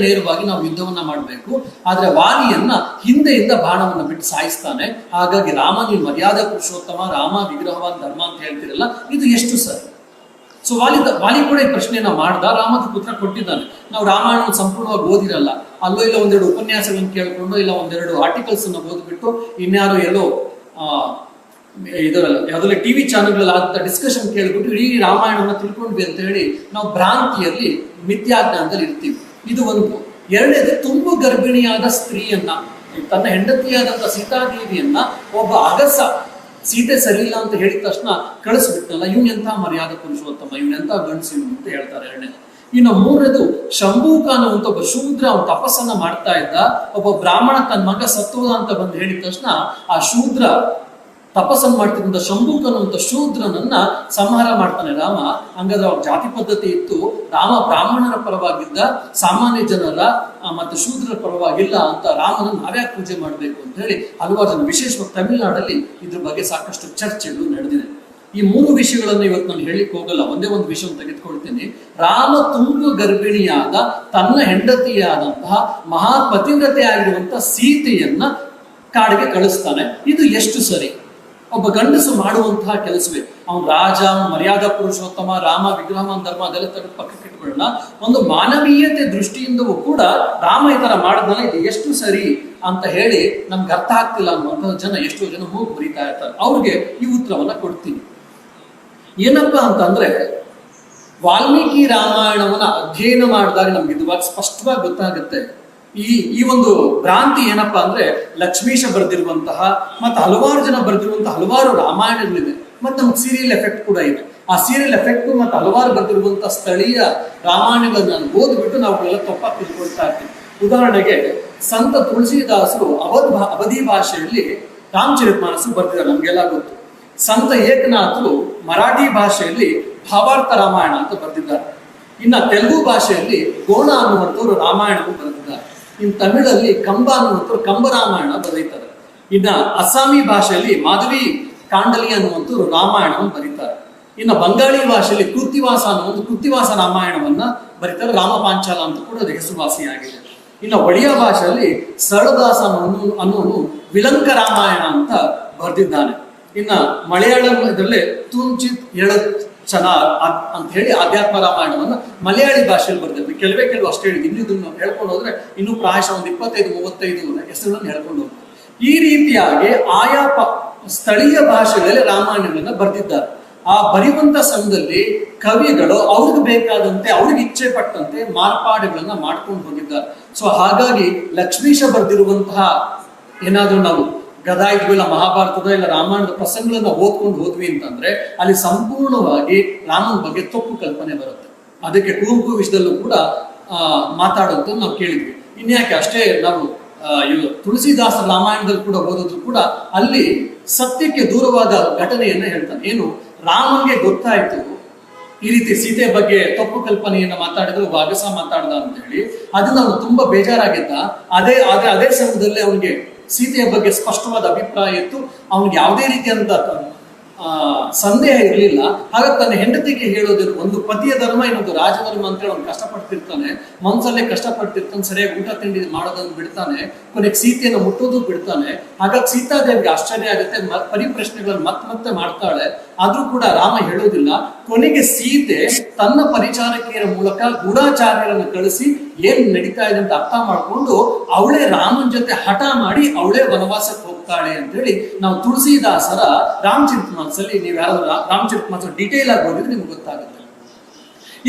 ನೇರವಾಗಿ ನಾವು ಯುದ್ಧವನ್ನ ಮಾಡಬೇಕು, ಆದ್ರೆ ವಾಲಿಯನ್ನ ಹಿಂದೆಯಿಂದ ಬಾಣವನ್ನ ಬಿಟ್ಟು ಸಾಯಿಸ್ತಾನೆ. ಹಾಗಾಗಿ ರಾಮ ನೀವು ಮರ್ಯಾದಾ ಪುರುಷೋತ್ತಮ, ರಾಮ ವಿಗ್ರಹವಾನ್ ಧರ್ಮ ಅಂತ ಹೇಳ್ತಿರಲ್ಲ, ಇದು ಎಷ್ಟು ಸರಿ? ಸೊ ವಾಲಿ ಕೂಡ ಈ ಪ್ರಶ್ನೆಯನ್ನ ಮಾಡ್ದ, ರಾಮಕ್ಕೆ ಉತ್ತರ ಕೊಟ್ಟಿದ್ದಾನೆ. ನಾವು ರಾಮಾಯಣ ಸಂಪೂರ್ಣವಾಗಿ ಓದಿರಲ್ಲ, ಅಲ್ಲೋ ಇಲ್ಲ ಒಂದೆರಡು ಉಪನ್ಯಾಸಗಳನ್ನು ಕೇಳ್ಕೊಂಡು ಇಲ್ಲ ಒಂದೆರಡು ಆರ್ಟಿಕಲ್ಸ್ ಅನ್ನು ಓದ್ಬಿಟ್ಟು ಇನ್ಯಾರು ಎಲ್ಲೋ ಇದರಲ್ಲಿ ಯಾವುದೆಲ್ಲ ಟಿವಿ ಚಾನೆಲ್ಗಳಲ್ಲಿ ಆದ ಡಿಸ್ಕಷನ್ ಕೇಳ್ಬಿಟ್ಟು ಇಡೀ ರಾಮಾಯಣವನ್ನ ತಿಳ್ಕೊಂಡ್ವಿ ಅಂತ ಹೇಳಿ ನಾವು ಭ್ರಾಂತಿಯಲ್ಲಿ ಮಿಥ್ಯಾಜ್ಞಾನದಲ್ಲಿ ಇರ್ತೀವಿ. ಇದು ಒಂದು. ಎರಡನೇದು, ತುಂಬು ಗರ್ಭಿಣಿಯಾದ ಸ್ತ್ರೀಯನ್ನ, ತನ್ನ ಹೆಂಡತಿಯಾದಂತ ಸೀತಾದೇವಿಯನ್ನ ಒಬ್ಬ ಅಗಸ ಸೀತೆ ಸರಿ ಇಲ್ಲ ಅಂತ ಹೇಳಿದ ತಕ್ಷಣ ಕಳಿಸ್ಬಿಟ್ಟಲ್ಲ, ಇವನೆಂತ ಮರ್ಯಾದ ಪುರುಷೋತ್ತಮ, ಇವನೆಂತ ಗಂಡಸು ಅಂತ ಹೇಳ್ತಾರೆ. ಎರಡನೇದು. ಇನ್ನು ಮೂರನೇದು, ಶಂಭೂಕ ಅನ್ನುವಂತ ಒಬ್ಬ ಶೂದ್ರ ಅವನು ತಪಸ್ಸನ್ನ ಮಾಡ್ತಾ ಇದ್ದ. ಒಬ್ಬ ಬ್ರಾಹ್ಮಣ ತನ್ನ ಮಗ ಸತ್ತೋದ ಅಂತ ಬಂದು ಹೇಳಿದ ತಕ್ಷಣ ಆ ಶೂದ್ರ ತಪಸ್ಸನ್ನು ಮಾಡ್ತಿದ್ದಂತ ಶಂಭೂಕ ಅನ್ನುವಂತ ಶೂದ್ರನನ್ನ ಸಂಹಾರ ಮಾಡ್ತಾನೆ ರಾಮ. ಹಂಗಾದ್ರೆ ಅವ್ರ ಜಾತಿ ಪದ್ಧತಿ ಇತ್ತು. ರಾಮ ಬ್ರಾಹ್ಮಣರ ಪರವಾಗಿದ್ದ, ಸಾಮಾನ್ಯ ಜನರ ಮತ್ತೆ ಶೂದ್ರರ ಪರವಾಗಿಲ್ಲ ಅಂತ ರಾಮನ ನಾವ್ಯಾಕೆ ಪೂಜೆ ಮಾಡಬೇಕು ಅಂತ ಹೇಳಿ ಹಲವಾರು ಜನ, ವಿಶೇಷವಾಗಿ ತಮಿಳುನಾಡಲ್ಲಿ ಇದ್ರ ಬಗ್ಗೆ ಸಾಕಷ್ಟು ಚರ್ಚೆಗಳು ನಡೆದಿದೆ. ಈ 3 ವಿಷಯಗಳನ್ನು ಇವತ್ತು ನಾನು ಹೇಳಿಕ್ ಹೋಗಲ್ಲ, ಒಂದೇ ಒಂದು ವಿಷಯ ತೆಗೆದುಕೊಳ್ತೀನಿ. ರಾಮ ತುಂಬು ಗರ್ಭಿಣಿಯಾದ ತನ್ನ ಹೆಂಡತಿಯಾದಂತಹ ಮಹಾಪತಿವ್ರತೆ ಆಗಿರುವಂತಹ ಸೀತೆಯನ್ನ ಕಾಡಿಗೆ ಕಳಿಸ್ತಾನೆ. ಇದು ಎಷ್ಟು ಸರಿ? ಒಬ್ಬ ಗಂಡಸು ಮಾಡುವಂತಹ ಕೆಲಸವೇ? ಅವನು ರಾಜ, ಮರ್ಯಾದಾ ಪುರುಷೋತ್ತಮ, ರಾಮ ವಿಗ್ರಹವಾನ್ ಧರ್ಮ ಅದೆಲ್ಲ ತೆಗೆದು ಪಕ್ಕಕ್ಕೆ ಇಟ್ಕೊಳ್ಳೋಣ. ಒಂದು ಮಾನವೀಯತೆ ದೃಷ್ಟಿಯಿಂದವೂ ಕೂಡ ರಾಮ ಈ ತರ ಮಾಡಿದ್ಮೇಲೆ ಇದು ಎಷ್ಟು ಸರಿ ಅಂತ ಹೇಳಿ ನಮ್ಗೆ ಅರ್ಥ ಆಗ್ತಿಲ್ಲ ಅನ್ನುವಂತಹ ಜನ ಎಷ್ಟೋ ಜನ ಮೂಗು ಬರೀತಾ ಇರ್ತಾರೆ. ಅವ್ರಿಗೆ ಈ ಉತ್ತರವನ್ನ ಕೊಡ್ತೀನಿ. ಏನಪ್ಪಾ ಅಂತಂದ್ರೆ, ವಾಲ್ಮೀಕಿ ರಾಮಾಯಣವನ್ನ ಅಧ್ಯಯನ ಮಾಡಿದಾಗ ನಮ್ಗೆ ಇದು ಸ್ಪಷ್ಟವಾಗಿ ಗೊತ್ತಾಗುತ್ತೆ. ಈ ಒಂದು ಭ್ರಾಂತಿ ಏನಪ್ಪಾ ಅಂದ್ರೆ, ಲಕ್ಷ್ಮೀಶ ಬರೆದಿರುವಂತಹ ಮತ್ತೆ ಹಲವಾರು ಜನ ಬರೆದಿರುವಂತಹ ಹಲವಾರು ರಾಮಾಯಣಗಳಿದೆ. ಮತ್ತೆ ನಮ್ಗೆ ಸೀರಿಯಲ್ ಎಫೆಕ್ಟ್ ಕೂಡ ಇದೆ. ಆ ಸೀರಿಯಲ್ ಎಫೆಕ್ಟ್ ಮತ್ತೆ ಹಲವಾರು ಬರೆದಿರುವಂತಹ ಸ್ಥಳೀಯ ರಾಮಾಯಣಗಳನ್ನ ಓದ್ಬಿಟ್ಟು ನಾವುಗಳೆಲ್ಲ ತಪ್ಪಾಗಿ ತಿಳ್ಕೊಳ್ತಾ ಇರ್ತೀವಿ. ಉದಾಹರಣೆಗೆ ಸಂತ ತುಳಸಿದಾಸರು ಅವಧಿ ಭಾಷೆಯಲ್ಲಿ ರಾಮಚರಿತಮಾನಸ ಬರೆದಿದ್ದಾರೆ, ನಮ್ಗೆಲ್ಲ ಗೊತ್ತು. ಸಂತ ಏಕನಾಥರು ಮರಾಠಿ ಭಾಷೆಯಲ್ಲಿ ಭಾವಾರ್ಥ ರಾಮಾಯಣ ಅಂತ ಬರೆದಿದ್ದಾರೆ. ಇನ್ನ ತೆಲುಗು ಭಾಷೆಯಲ್ಲಿ ಗೋಣ ಅನ್ನುವಂಥವ್ರು ರಾಮಾಯಣವನ್ನು ಬರೆದಿದ್ದಾರೆ. ಇನ್ನು ತಮಿಳಲ್ಲಿ ಕಂಬ ಅನ್ನುವಂಥವ್ರು ಕಂಬ ರಾಮಾಯಣ ಬರೀತಾರೆ. ಇನ್ನ ಅಸ್ಸಾಮಿ ಭಾಷೆಯಲ್ಲಿ ಮಾಧವಿ ಕಾಂಡಲಿ ಅನ್ನುವಂಥವ್ರು ರಾಮಾಯಣವನ್ನು ಬರೀತಾರೆ. ಇನ್ನು ಬಂಗಾಳಿ ಭಾಷೆಯಲ್ಲಿ ಕೃತ್ತಿವಾಸ ಅನ್ನುವಂಥ ಕೃತ್ತಿವಾಸ ರಾಮಾಯಣವನ್ನ ಬರೀತಾರೆ. ರಾಮಪಾಂಚಾಲ ಅಂತ ಕೂಡ ಅದು ಹೆಸರುವಾಸಿಯಾಗಿದೆ. ಇನ್ನು ಒಡಿಯಾ ಭಾಷೆಯಲ್ಲಿ ಸರಳದಾಸ ಅನ್ನೋನು ವಿಲಂಕ ರಾಮಾಯಣ ಅಂತ ಬರೆದಿದ್ದಾನೆ. ಇನ್ನ ಮಲಯಾಳಂ ಇದರಲ್ಲೇ ತುಂಚಿತ್ ಎಳತ್ ಚನ ಅಂತ ಹೇಳಿ ಆಧ್ಯಾತ್ಮ ರಾಮಾಯಣವನ್ನ ಮಲಯಾಳಿ ಭಾಷೆಯಲ್ಲಿ ಬರ್ದಿದ್ವಿ. ಕೆಲವು ಅಷ್ಟೇ ಹೇಳಿ, ಇನ್ನು ಇದನ್ನು ಹೇಳ್ಕೊಂಡು ಹೋದ್ರೆ ಇನ್ನು ಪ್ರಾಯಶಃ ಒಂದು 25-35 ಹೆಸರುಗಳನ್ನು ಹೇಳ್ಕೊಂಡು ಹೋಗ್ತಾರೆ. ಈ ರೀತಿಯಾಗಿ ಆಯಾ ಸ್ಥಳೀಯ ಭಾಷೆಗಳಲ್ಲಿ ರಾಮಾಯಣಗಳನ್ನ ಬರೆದಿದ್ದಾರೆ. ಆ ಬರೆಯುವಂತ ಸಮಯದಲ್ಲಿ ಕವಿಗಳು ಅವ್ರಿಗೆ ಬೇಕಾದಂತೆ, ಅವ್ರಿಗೆ ಇಚ್ಛೆ ಪಟ್ಟಂತೆ ಮಾರ್ಪಾಡುಗಳನ್ನ ಮಾಡ್ಕೊಂಡು ಹೋಗಿದ್ದಾರೆ. ಸೊ ಹಾಗಾಗಿ ಲಕ್ಷ್ಮೀಶ ಬರೆದಿರುವಂತಹ ಏನಾದ್ರೂ ನಾವು ಗದಾಯುಧಗಳ ಮಹಾಭಾರತದ ಇಲ್ಲ ರಾಮಾಯಣದ ಪ್ರಸಂಗಗಳನ್ನ ಓದ್ಕೊಂಡು ಹೋದ್ವಿ ಅಂತಂದ್ರೆ ಅಲ್ಲಿ ಸಂಪೂರ್ಣವಾಗಿ ರಾಮನ ಬಗ್ಗೆ ತಪ್ಪು ಕಲ್ಪನೆ ಬರುತ್ತೆ. ಅದಕ್ಕೆ ಕುವೆಂಪು ವಿಷಯದಲ್ಲೂ ಕೂಡ ಮಾತಾಡೋದು ನಾವು ಕೇಳಿದ್ವಿ. ಇನ್ಯಾಕೆ ಅಷ್ಟೇ, ನಾವು ತುಳಸಿದಾಸ ರಾಮಾಯಣದಲ್ಲಿ ಕೂಡ ಓದೋದ್ರು ಕೂಡ ಅಲ್ಲಿ ಸತ್ಯಕ್ಕೆ ದೂರವಾದ ಘಟನೆಯನ್ನ ಹೇಳ್ತಾನೆ. ಏನು? ರಾಮನ್ಗೆ ಗೊತ್ತಾಯ್ತು ಈ ರೀತಿ ಸೀತೆ ಬಗ್ಗೆ ತಪ್ಪು ಕಲ್ಪನೆಯನ್ನ ಮಾತಾಡಿದ್ರು, ವಾಗಸ ಮಾತಾಡ್ದ ಅಂತ ಹೇಳಿ. ಅದನ್ನ ಅವನು ತುಂಬಾ ಬೇಜಾರಾಗಿದ್ದ. ಅದೇ ಸಮಯದಲ್ಲಿ ಅವನಿಗೆ ಸೀತೆಯ ಬಗ್ಗೆ ಸ್ಪಷ್ಟವಾದ ಅಭಿಪ್ರಾಯ ಇತ್ತು. ಅವನಿಗೆ ಯಾವುದೇ ರೀತಿಯಾದಂತ ಸಂದೇಹ ಇರಲಿಲ್ಲ. ಹಾಗಾಗಿ ತನ್ನ ಹೆಂಡತಿಗೆ ಹೇಳೋದಿಲ್ಲ. ಒಂದು ಪತಿಯ ಧರ್ಮ, ಇನ್ನೊಂದು ರಾಜಧರ್ಮ ಅಂತೇಳಿ ಅವ್ನು ಕಷ್ಟಪಡ್ತಿರ್ತಾನೆ, ಮನ್ಸಲ್ಲೇ ಕಷ್ಟಪಡ್ತಿರ್ತಾನೆ, ಸರಿಯಾಗಿ ಊಟ ತಿಂಡಿ ಮಾಡೋದನ್ನು ಬಿಡ್ತಾನೆ, ಕೊನೆಗೆ ಸೀತೆಯನ್ನು ಮುಟ್ಟೋದು ಬಿಡ್ತಾನೆ. ಹಾಗಾಗಿ ಸೀತಾದೇವಿಗೆ ಆಶ್ಚರ್ಯ ಆಗುತ್ತೆ, ಪರಿಪ್ರಶ್ನೆಗಳನ್ನು ಮತ್ತೆ ಮಾಡ್ತಾಳೆ. ಆದ್ರೂ ಕೂಡ ರಾಮ ಹೇಳೋದಿಲ್ಲ. ಕೊನೆಗೆ ಸೀತೆ ತನ್ನ ಪರಿಚಾರಕಿಯರ ಮೂಲಕ ಗೂಢಾಚಾರ್ಯರನ್ನು ಕಳಿಸಿ ಏನ್ ನಡೀತಾ ಇದೆ ಅಂತ ಅರ್ಥ ಮಾಡ್ಕೊಂಡು ಅವಳೇ ರಾಮನ ಜೊತೆ ಹಠ ಮಾಡಿ ಅವಳೇ ವನವಾಸಕ್ಕೆ ಹೋಗ್ತಾಳೆ ಅಂತ ಹೇಳಿ ನಾವು ತುಳಸಿದಾಸರ ರಾಮಚರಿತಮಾನಸಲ್ಲಿ, ನೀವು ಯಾರಾದ್ರೂ ರಾಮಚರಿತಮಾನಸ ಡೀಟೇಲ್ ಆಗಿ ಓದಿದ್ರೆ ನಿಮ್ಗೆ ಗೊತ್ತಾಗುತ್ತೆ.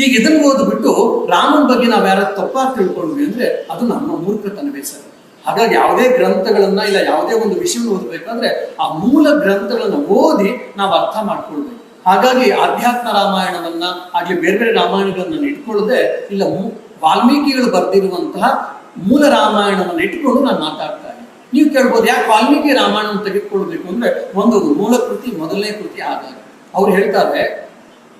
ಈಗ ಇದನ್ನು ಓದ್ಬಿಟ್ಟು ರಾಮನ ಬಗ್ಗೆ ನಾವ್ ಯಾರಾದ್ರೂ ತಪ್ಪಾಗಿ ತಿಳ್ಕೊಂಡ್ವಿ ಅಂದ್ರೆ ಅದು ನಮ್ಮ ಮೂರ್ಖತನವೇ ಸರ್. ಹಾಗಾಗಿ ಯಾವುದೇ ಗ್ರಂಥಗಳನ್ನ ಇಲ್ಲ ಯಾವುದೇ ಒಂದು ವಿಷಯವನ್ನು ಓದಬೇಕಾದ್ರೆ ಆ ಮೂಲ ಗ್ರಂಥಗಳನ್ನ ಓದಿ ನಾವು ಅರ್ಥ ಮಾಡ್ಕೊಳ್ಬೇಕು. ಹಾಗಾಗಿ ಆಧ್ಯಾತ್ಮ ರಾಮಾಯಣವನ್ನ ಆಗ್ಲಿ ಬೇರೆ ಬೇರೆ ರಾಮಾಯಣಗಳನ್ನ ಇಟ್ಕೊಳ್ಳದೆ ಇಲ್ಲ ವಾಲ್ಮೀಕಿಗಳು ಬರೆದಿರುವಂತಹ ಮೂಲ ರಾಮಾಯಣವನ್ನು ಇಟ್ಕೊಂಡು ನಾನು ಮಾತಾಡ್ತಾ ಇದ್ದೀನಿ. ನೀವು ಕೇಳ್ಬೋದು ಯಾಕೆ ವಾಲ್ಮೀಕಿ ರಾಮಾಯಣ ತೆಗೆದುಕೊಳ್ಬೇಕು ಅಂದ್ರೆ ಒಂದು ಮೂಲ ಕೃತಿ ಮೊದಲನೇ ಕೃತಿ ಹಾಗಾಗಿ ಅವ್ರು ಹೇಳ್ತಾರೆ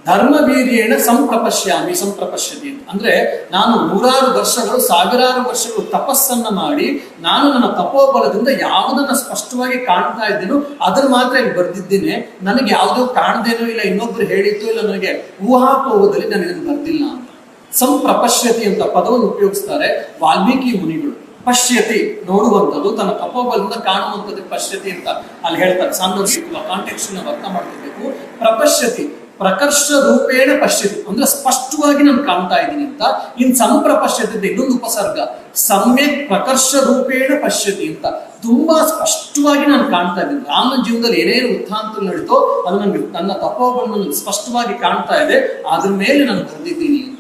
ಧರ್ಮವೀರ್ಯೇಣ ಸಂಪ್ರಪಶ್ಯತಿ ಅಂದ್ರೆ ನಾನು ನೂರಾರು ವರ್ಷಗಳು ಸಾವಿರಾರು ವರ್ಷಗಳು ತಪಸ್ಸನ್ನ ಮಾಡಿ ನಾನು ನನ್ನ ತಪೋಬಲದಿಂದ ಯಾವುದನ್ನ ಸ್ಪಷ್ಟವಾಗಿ ಕಾಣ್ತಾ ಇದ್ದೇನೋ ಅದನ್ನ ಮಾತ್ರ ಇಲ್ಲಿ ಬರ್ದಿದ್ದೇನೆ. ನನಗೆ ಯಾವುದೋ ಕಾಣದೇನೋ ಇಲ್ಲ ಇನ್ನೊಬ್ರು ಹೇಳಿದ್ದು ಇಲ್ಲ ನನಗೆ ಊಹಾಪೋಹದಲ್ಲಿ ನಾನು ಇದನ್ನು ಬರ್ದಿಲ್ಲ ಅಂತ. ಸಂಪ್ರಪಶ್ಯತಿ ಅಂತ ಪದವನ್ನು ಉಪಯೋಗಿಸ್ತಾರೆ ವಾಲ್ಮೀಕಿ ಮುನಿಗಳು. ಪಶ್ಯತಿ ನೋಡುವಂಥದ್ದು, ತನ್ನ ತಪೋಬಲದಿಂದ ಕಾಣುವಂಥದ್ದು ಪಶ್ಯತಿ ಅಂತ ಅಲ್ಲಿ ಹೇಳ್ತಾರೆ. ಸಾಂದರ್ಭಿಕ ಕಾಂಟೆಕ್ಸ್ಟ್ ಅರ್ಥ ಮಾಡ್ಕೋಬೇಕು. ಪ್ರಪಶ್ಯತಿ ಪ್ರಕರ್ಷ ರೂಪೇಣ ಪಶ್ಯತಿ ಅಂದ್ರೆ ಸ್ಪಷ್ಟವಾಗಿ ನಾನು ಕಾಣ್ತಾ ಇದ್ದೀನಿ ಅಂತ. ಇನ್ ಸಂಪ್ರಪಶ್ಯತಿ ಇನ್ನೊಂದು ಉಪಸರ್ಗ, ಸಮ್ಯಕ್ ಪ್ರಕರ್ಷ ರೂಪೇಣ ಪಶ್ಯತಿ ಅಂತ ತುಂಬಾ ಸ್ಪಷ್ಟವಾಗಿ ನಾನು ಕಾಣ್ತಾ ಇದ್ದೀನಿ. ರಾಮನ ಜೀವನದಲ್ಲಿ ಏನೇನು ವೃತ್ತಾಂತ ನಡೀತೋ ಅದು ನನಗೆ ನನ್ನ ತಪೋಬಲ ಸ್ಪಷ್ಟವಾಗಿ ಕಾಣ್ತಾ ಇದೆ, ಅದ್ರ ಮೇಲೆ ನಾನು ಬಂದಿದ್ದೀನಿ ಅಂತ.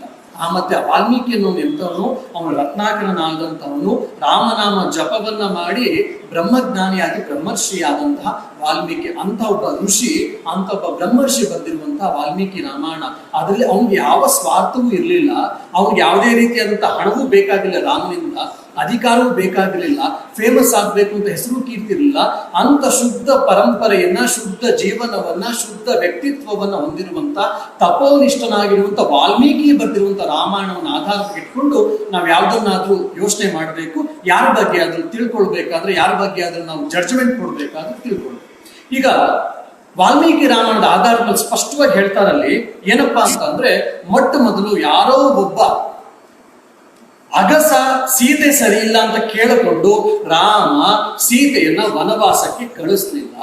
ಮತ್ತೆ ವಾಲ್ಮೀಕಿ ಅನ್ನೋನು ಎಂತವನು, ಅವನು ರತ್ನಾಕರನಾದಂಥವನು, ರಾಮನಾಮ ಜಪವನ್ನ ಮಾಡಿ ಬ್ರಹ್ಮಜ್ಞಾನಿಯಾಗಿ ಬ್ರಹ್ಮರ್ಷಿ ಆದಂತಹ ವಾಲ್ಮೀಕಿ ಅಂತ ಒಬ್ಬ ಋಷಿ, ಅಂತ ಒಬ್ಬ ಬ್ರಹ್ಮರ್ಷಿ ಬಂದಿರುವಂತಹ ವಾಲ್ಮೀಕಿ ರಾಮಾಯಣ. ಅದರಲ್ಲಿ ಅವನಿಗೆ ಯಾವ ಸ್ವಾರ್ಥವೂ ಇರಲಿಲ್ಲ, ಅವನಿಗೆ ಯಾವುದೇ ರೀತಿಯಾದಂತಹ ಹಣವೂ ಬೇಕಾಗಿಲ್ಲ, ರಾಮನಿಂದ ಅಧಿಕಾರವೂ ಬೇಕಾಗಿರಲಿಲ್ಲ, ಫೇಮಸ್ ಆಗ್ಬೇಕು ಅಂತ ಹೆಸರು ಕೀರ್ತಿರ್ಲಿಲ್ಲ. ಅಂತ ಶುದ್ಧ ಪರಂಪರೆಯನ್ನ, ಶುದ್ಧ ಜೀವನವನ್ನ, ಶುದ್ಧ ವ್ಯಕ್ತಿತ್ವವನ್ನ ಹೊಂದಿರುವಂತ ತಪೋನಿಷ್ಠನಾಗಿರುವಂತ ವಾಲ್ಮೀಕಿ ಬರ್ತಿರುವಂತ ರಾಮಾಯಣವನ್ನು ಆಧಾರಕ್ಕೆ ಇಟ್ಕೊಂಡು ನಾವು ಯಾವ್ದನ್ನಾದ್ರೂ ಯೋಚನೆ ಮಾಡಬೇಕು. ಯಾರ ಬಗ್ಗೆ ಆದ್ರೂ ತಿಳ್ಕೊಳ್ಬೇಕಾದ್ರೆ, ಯಾರ ಬಗ್ಗೆ ಆದ್ರೂ ನಾವು ಜಡ್ಜ್ಮೆಂಟ್ ಕೊಡ್ಬೇಕಾದ್ರೆ ತಿಳ್ಕೊಳ್ಬೇಕು. ಈಗ ವಾಲ್ಮೀಕಿ ರಾಮಾಯಣದ ಆಧಾರದ ಮೇಲೆ ಸ್ಪಷ್ಟವಾಗಿ ಹೇಳ್ತಾರಲ್ಲಿ ಏನಪ್ಪಾ ಅಂತ ಅಂದ್ರೆ, ಮೊಟ್ಟ ಮೊದಲು ಯಾರೋ ಒಬ್ಬ ಅಗಸ ಸೀತೆ ಸರಿ ಇಲ್ಲ ಅಂತ ಕೇಳಿಕೊಂಡು ರಾಮ ಸೀತೆಯನ್ನ ವನವಾಸಕ್ಕೆ ಕಳಿಸ್ಲಿಲ್ಲ.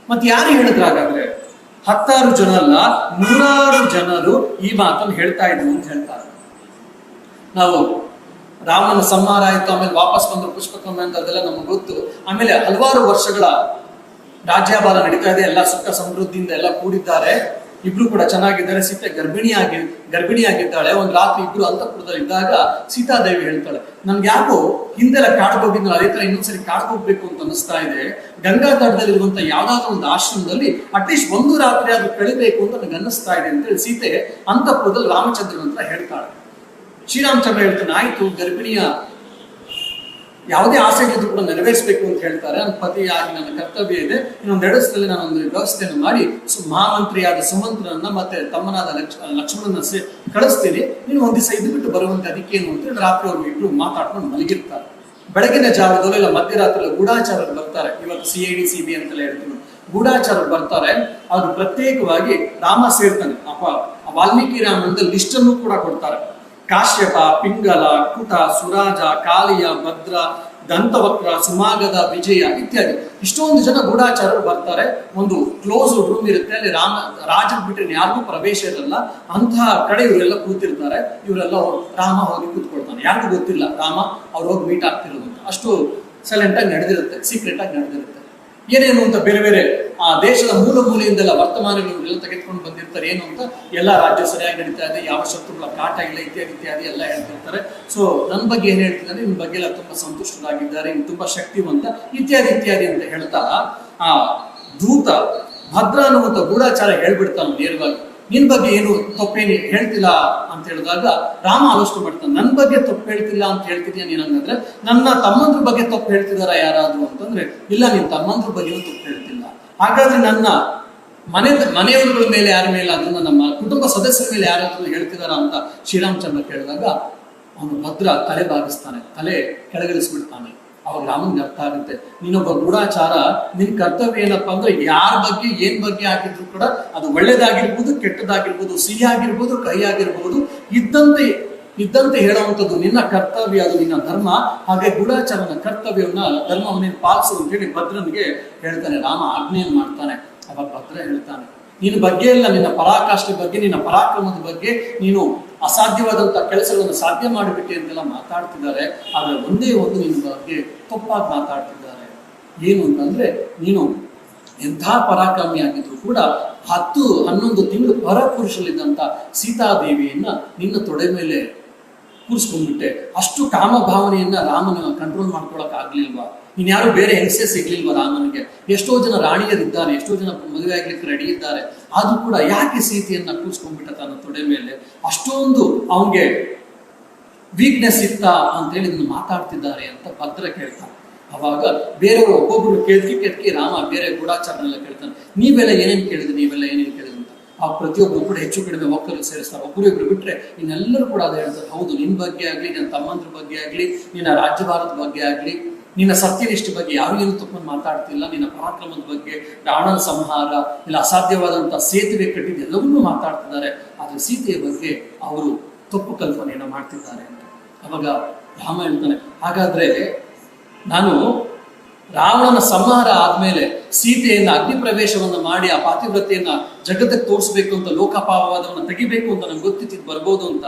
ಮತ್ತೆ ಯಾರು ಹೇಳಿದ್ರು ಹಾಗಾದ್ರೆ? 10 ಜನ ಅಲ್ಲ, 100 ಜನರು ಈ ಮಾತನ್ನು ಹೇಳ್ತಾ ಇದ್ರು ಅಂತ ಹೇಳ್ತಾರೆ. ನಾವು ರಾಮನ ಸಂಹಾರ ಆಯ್ತು, ಆಮೇಲೆ ವಾಪಸ್ ಬಂದ್ರು ಪುಷ್ಪಕಮ್ಮ ಅಂತ ಅದೆಲ್ಲ ನಮ್ಗೆ ಗೊತ್ತು. ಆಮೇಲೆ ಹಲವಾರು ವರ್ಷಗಳ ರಾಜ್ಯಭಾರ ನಡೀತಾ ಇದೆ, ಎಲ್ಲ ಸುಖ ಸಮೃದ್ಧಿಯಿಂದ ಎಲ್ಲ ಕೂಡಿದ್ದಾರೆ, ಇಬ್ರು ಕೂಡ ಚೆನ್ನಾಗಿದ್ದಾರೆ. ಸೀತೆ ಗರ್ಭಿಣಿಯಾಗಿದ್ದಾಳೆ. ಒಂದು ರಾತ್ರಿ ಇಬ್ರು ಅಂತಃಪುರದಲ್ಲಿ ಇದ್ದಾಗ ಸೀತಾದೇವಿ ಹೇಳ್ತಾಳೆ, ನನ್ಗೆ ಯಾಕೋ ಹಿಂದೆಲ್ಲ ಕಾಡ್ಗೋಗಿದ್ನಲ್ಲ ಅದೇ ತರ ಇನ್ನೊಂದ್ಸರಿ ಕಾಡ್ಕೋಗ್ಬೇಕು ಅಂತ ಅನಿಸ್ತಾ ಇದೆ. ಗಂಗಾ ತಟದಲ್ಲಿರುವಂತ ಯಾವ್ದಾದ್ರು ಒಂದು ಆಶ್ರಮದಲ್ಲಿ ಅಟ್ಲೀಸ್ಟ್ ಒಂದು ರಾತ್ರಿ ಆದ್ರೂ ಕಳಿಬೇಕು ಅಂತ ನನಗೆ ಅನ್ನಿಸ್ತಾ ಇದೆ ಅಂತೇಳಿ ಸೀತೆ ಅಂತಃಪುರದಲ್ಲಿ ರಾಮಚಂದ್ರನ ಹತ್ರ ಹೇಳ್ತಾಳೆ. ಶ್ರೀರಾಮಚಂದ್ರ ಹೇಳ್ತಾನೆ, ಆಯ್ತು ಗರ್ಭಿಣಿಯ ಯಾವುದೇ ಆಸೆ ಇದ್ರೂ ಕೂಡ ನೆರವೇರಿಸಬೇಕು ಅಂತ ಹೇಳ್ತಾರೆ. ನನ್ನ ಪತಿಯಾಗಿ ನನ್ನ ಕರ್ತವ್ಯ ಇದೆ, ಇನ್ನೊಂದು 2 ದಿವಸದಲ್ಲಿ ನಾನೊಂದು ವ್ಯವಸ್ಥೆಯನ್ನು ಮಾಡಿ ಮಹಾಮಂತ್ರಿಯಾದ ಸುಮಂತ್ರನನ್ನ ಮತ್ತೆ ತಮ್ಮನಾದ ಲಕ್ಷ್ಮಣನ ಕಳಿಸ್ತೀನಿ, ನೀನು ಒಂದ್ ದಿವಸ ಇದ್ದು ಬಿಟ್ಟು ಬರುವಂತೆ ಅದಕ್ಕೇನು ಅಂತ ರಾತ್ರಿ ಅವ್ರು ಇಬ್ರು ಮಾತಾಡ್ಕೊಂಡು ಮಲಗಿರ್ತಾರೆ. ಬೆಳಗಿನ ಜಾವದಲ್ಲಿ ಇಲ್ಲ ಮಧ್ಯರಾತ್ರಿ ಗೂಢಾಚಾರರು ಬರ್ತಾರೆ. ಇವತ್ತು CID CB ಅಂತೆಲ್ಲ ಹೇಳ್ತೀವಿ, ಗೂಢಾಚಾರರು ಬರ್ತಾರೆ. ಅದು ಪ್ರತ್ಯೇಕವಾಗಿ ರಾಮ ಸೇರ್ತಾನೆ. ವಾಲ್ಮೀಕಿ ರಾಮಾಯಣದ ಲಿಸ್ಟ್ ಅನ್ನು ಕೂಡ ಕೊಡ್ತಾರೆ. ಕಾಶ್ಯಪ, ಪಿಂಗಲ, ಕುಟ, ಸುರಾಜ, ಕಾಳಿಯ, ಭದ್ರ, ದಂತವಕ್ರ, ಸುಮಾಗದ, ವಿಜಯ ಇತ್ಯಾದಿ ಇಷ್ಟೊಂದು ಜನ ಗೂಢಾಚಾರರು ಬರ್ತಾರೆ. ಒಂದು ಕ್ಲೋಸ್ ರೂಮ್ ಇರುತ್ತೆ, ಅಲ್ಲಿ ರಾಜ ಬಿಟ್ಟರೆ ಯಾರಿಗೂ ಪ್ರವೇಶ ಇರಲ್ಲ. ಅಂತಹ ಕಡೆ ಇವರೆಲ್ಲ ಕೂತಿರ್ತಾರೆ. ಇವರೆಲ್ಲ ರಾಮ ಹೋಗಿ ಕೂತ್ಕೊಳ್ತಾನೆ. ಯಾರಿಗೂ ಗೊತ್ತಿಲ್ಲ ರಾಮ ಅವ್ರು ಹೋಗಿ ಮೀಟ್ ಆಗ್ತಿರೋದು ಅಂತ. ಅಷ್ಟು ಸೈಲೆಂಟ್ ಆಗಿ ನಡೆದಿರುತ್ತೆ, ಸೀಕ್ರೆಟ್ ಆಗಿ ನಡೆದಿರುತ್ತೆ. ಏನೇನು ಅಂತ ಬೇರೆ ಬೇರೆ ಆ ದೇಶದ ಮೂಲೆಯಿಂದೆಲ್ಲ ವರ್ತಮಾನಗಳನ್ನೆಲ್ಲ ತೆಗೆದುಕೊಂಡು ಬಂದಿರ್ತಾರೆ. ಏನು ಅಂತ ಎಲ್ಲ ರಾಜ್ಯ ಸರಿಯಾಗಿ ನಡೀತಾ ಇದೆ, ಯಾವ ಶತ್ರುಗಳ ಕಾಟ ಇಲ್ಲ ಇತ್ಯಾದಿ ಎಲ್ಲ ಹೇಳ್ತಿರ್ತಾರೆ. ಸೊ ನನ್ನ ಬಗ್ಗೆ ಏನ್ ಹೇಳ್ತಿದ್ದಾರೆ, ನಿಮ್ ಬಗ್ಗೆ ಎಲ್ಲ ತುಂಬಾ ಸಂತುಷ್ಟರಾಗಿದ್ದಾರೆ, ಇನ್ನು ತುಂಬಾ ಶಕ್ತಿವಂತ ಇತ್ಯಾದಿ ಅಂತ ಹೇಳ್ತಾ ಆ ದೂತ ಭದ್ರ ಅನ್ನುವಂಥ ಗೂಢಾಚಾರ ಹೇಳ್ಬಿಡ್ತಾನೆ ನೇರವಾಗಿ. ನಿನ್ ಬಗ್ಗೆ ಏನು ತಪ್ಪೇನು ಹೇಳ್ತಿಲ್ಲ ಅಂತ ಹೇಳಿದಾಗ ರಾಮ ಆಲೋಚನೆ ಮಾಡ್ತಾನೆ, ನನ್ನ ಬಗ್ಗೆ ತಪ್ಪು ಹೇಳ್ತಿಲ್ಲ ಅಂತ ಹೇಳ್ತಿದ್ಯಾ ನೀನ್ ಹಂಗಂದ್ರೆ, ನನ್ನ ತಮ್ಮಂದ್ರ ಬಗ್ಗೆ ತಪ್ಪು ಹೇಳ್ತಿದಾರ ಯಾರಾದ್ರು ಅಂತಂದ್ರೆ, ಇಲ್ಲ ನಿನ್ ತಮ್ಮಂದ್ರ ಬಗ್ಗೆ ತಪ್ಪು ಹೇಳ್ತಿಲ್ಲ. ಹಾಗಾದ್ರೆ ನನ್ನ ಮನೆಯವರುಗಳ ಮೇಲೆ ಯಾರ ಮೇಲೆ, ಅದನ್ನ ನಮ್ಮ ಕುಟುಂಬ ಸದಸ್ಯರ ಮೇಲೆ ಯಾರಾದ್ರೂ ಹೇಳ್ತಿದಾರ ಅಂತ ಶ್ರೀರಾಮಚಂದ್ರ ಕೇಳಿದಾಗ ಅವನು ಭದ್ರ ತಲೆ ಬಾಗಿಸ್ತಾನೆ, ತಲೆ ಕೆಳಗಿಳಿಸ್ಬಿಡ್ತಾನೆ. ಅವಾಗ ರಾಮನ್ಗೆ ಅರ್ಥ ಆಗುತ್ತೆ, ನೀನೊಬ್ಬ ಗೂಢಾಚಾರ, ನಿನ್ ಕರ್ತವ್ಯ ಏನಪ್ಪಾ ಅಂದ್ರೆ ಯಾರ ಬಗ್ಗೆ ಏನ್ ಬಗ್ಗೆ ಆಗಿದ್ರು ಕೂಡ ಅದು ಒಳ್ಳೇದಾಗಿರ್ಬೋದು, ಕೆಟ್ಟದಾಗಿರ್ಬೋದು, ಸಿಹಿ ಆಗಿರ್ಬೋದು, ಕಹಿ ಆಗಿರ್ಬೋದು, ಇದ್ದಂತೆ ಹೇಳುವಂಥದ್ದು ನಿನ್ನ ಕರ್ತವ್ಯ, ಅದು ನಿನ್ನ ಧರ್ಮ. ಹಾಗೆ ಗೂಢಾಚಾರನ ಕರ್ತವ್ಯವನ್ನ ಧರ್ಮವನ್ನೇನು ಪಾಲಿಸು ಅಂತ ಹೇಳಿ ಭದ್ರನಿಗೆ ಹೇಳ್ತಾನೆ. ರಾಮ ಆಜ್ಞೆಯನ್ನು ಮಾಡ್ತಾನೆ. ಅವಾಗ ಭದ್ರ ಹೇಳ್ತಾನೆ, ನಿನ್ನ ಬಗ್ಗೆ ಎಲ್ಲ, ನಿನ್ನ ಪರಾಕಾಷ್ಠೆ ಬಗ್ಗೆ, ನಿನ್ನ ಪರಾಕ್ರಮದ ಬಗ್ಗೆ, ನೀನು ಅಸಾಧ್ಯವಾದಂತ ಕೆಲಸಗಳನ್ನು ಸಾಧ್ಯ ಮಾಡಿಬಿಟ್ಟೆ ಅಂತೆಲ್ಲ ಮಾತಾಡ್ತಿದ್ದಾರೆ. ಆದ್ರೆ ಒಂದೇ ಒಂದು ನಿನ್ನ ಬಗ್ಗೆ ತಪ್ಪಾಗಿ ಮಾತಾಡ್ತಿದ್ದಾರೆ. ಏನು ಅಂತಂದ್ರೆ, ನೀನು ಎಂಥ ಪರಾಕ್ರಮಿ ಆಗಿದ್ರು ಕೂಡ 10-11 ತಿಂಗಳು ಪರಪುರುಷಲ್ಲಿದ್ದಂಥ ಸೀತಾದೇವಿಯನ್ನ ನಿನ್ನ ತೊಡೆ ಮೇಲೆ ಕೂರಿಸ್ಕೊಂಡ್ಬಿಟ್ಟೆ. ಅಷ್ಟು ಕಾಮ ಭಾವನೆಯನ್ನ ರಾಮನ ಕಂಟ್ರೋಲ್ ಮಾಡ್ಕೊಳಕ್ ಆಗ್ಲಿಲ್ವಾ? ಇನ್ಯಾರು ಬೇರೆ ಹೆಂಗಸೇ ಸಿಗ್ಲಿಲ್ವ ರಾಮನಿಗೆ? ಎಷ್ಟೋ ಜನ ರಾಣಿಯರಿದ್ದಾರೆ, ಎಷ್ಟೋ ಜನ ಮದುವೆ ಆಗ್ಲಿಕ್ಕೆ ರೆಡಿ ಇದ್ದಾರೆ, ಆದ್ರೂ ಕೂಡ ಯಾಕೆ ಸೀತೆಯನ್ನ ಕೂರಿಸ್ಕೊಂಡ್ಬಿಟ್ಟ ತನ್ನ ತೊಡೆ ಮೇಲೆ? ಅಷ್ಟೊಂದು ಅವನಿಗೆ ವೀಕ್ನೆಸ್ ಇತ್ತ ಅಂತೇಳಿ ಇದನ್ನು ಮಾತಾಡ್ತಿದ್ದಾರೆ ಅಂತ ಭದ್ರ ಕೇಳ್ತಾನೆ. ಅವಾಗ ಬೇರೆಯವರು ಒಬ್ಬೊಬ್ರು ಕೆದಕಿ ರಾಮ ಬೇರೆ ಗೂಢಾಚಾರನೆಲ್ಲ ಕೇಳ್ತಾನೆ, ನೀವೆಲ್ಲ ಏನೇನು ಕೇಳಿದ್ರಿ, ನೀವೆಲ್ಲ ಏನೇನು ಕೇಳಿದ್ರಿ ಅಂತ. ಆ ಪ್ರತಿಯೊಬ್ಬರು ಕೂಡ ಹೆಚ್ಚು ಕಡಿಮೆ ಒಕ್ಕಲು ಸೇರಿಸ್ತಾರೆ. ಒಬ್ಬರು ಇಬ್ರು ಬಿಟ್ರೆ ಇನ್ನೆಲ್ಲರೂ ಕೂಡ ಅದು ಹೇಳ್ತಾರೆ, ಹೌದು ನಿನ್ ಬಗ್ಗೆ ಆಗ್ಲಿ, ನಿನ್ನ ತಮ್ಮಂದ್ರ ಬಗ್ಗೆ ಆಗ್ಲಿ, ನಿನ್ನ ರಾಜ್ಯಭಾರದ ಬಗ್ಗೆ ಆಗ್ಲಿ, ನಿನ್ನ ಸತ್ಯನಿಷ್ಠೆ ಬಗ್ಗೆ ಯಾರು ಏನು ತಪ್ಪನ್ನು ಮಾತಾಡ್ತಿಲ್ಲ, ನಿನ್ನ ಪರಾಕ್ರಮದ ಬಗ್ಗೆ, ರಾವಣನ ಸಂಹಾರ, ಇಲ್ಲ ಅಸಾಧ್ಯವಾದಂತಹ ಸೇತುವೆ ಕಟ್ಟಿದ ಎಲ್ಲವನ್ನೂ ಮಾತಾಡ್ತಿದ್ದಾರೆ. ಆದ್ರೆ ಸೀತೆಯ ಬಗ್ಗೆ ಅವರು ತಪ್ಪು ಕಲ್ಪನೆಯನ್ನು ಮಾಡ್ತಿದ್ದಾರೆ ಅಂತ. ಅವಾಗ ರಾಮ ಹೇಳ್ತಾನೆ, ಹಾಗಾದ್ರೆ ನಾನು ರಾವಣನ ಸಂಹಾರ ಆದ್ಮೇಲೆ ಸೀತೆಯನ್ನ ಅಗ್ನಿ ಪ್ರವೇಶವನ್ನು ಮಾಡಿ ಆ ಪಾತಿವ್ರತೆಯನ್ನ ಜಗತ್ತಿಗೆ ತೋರಿಸ್ಬೇಕು ಅಂತ, ಲೋಕಪಾವವಾದವನ್ನ ತೆಗಿಬೇಕು ಅಂತ ನಂಗೆ ಗೊತ್ತಿದ್ದು ಬರ್ಬೋದು ಅಂತ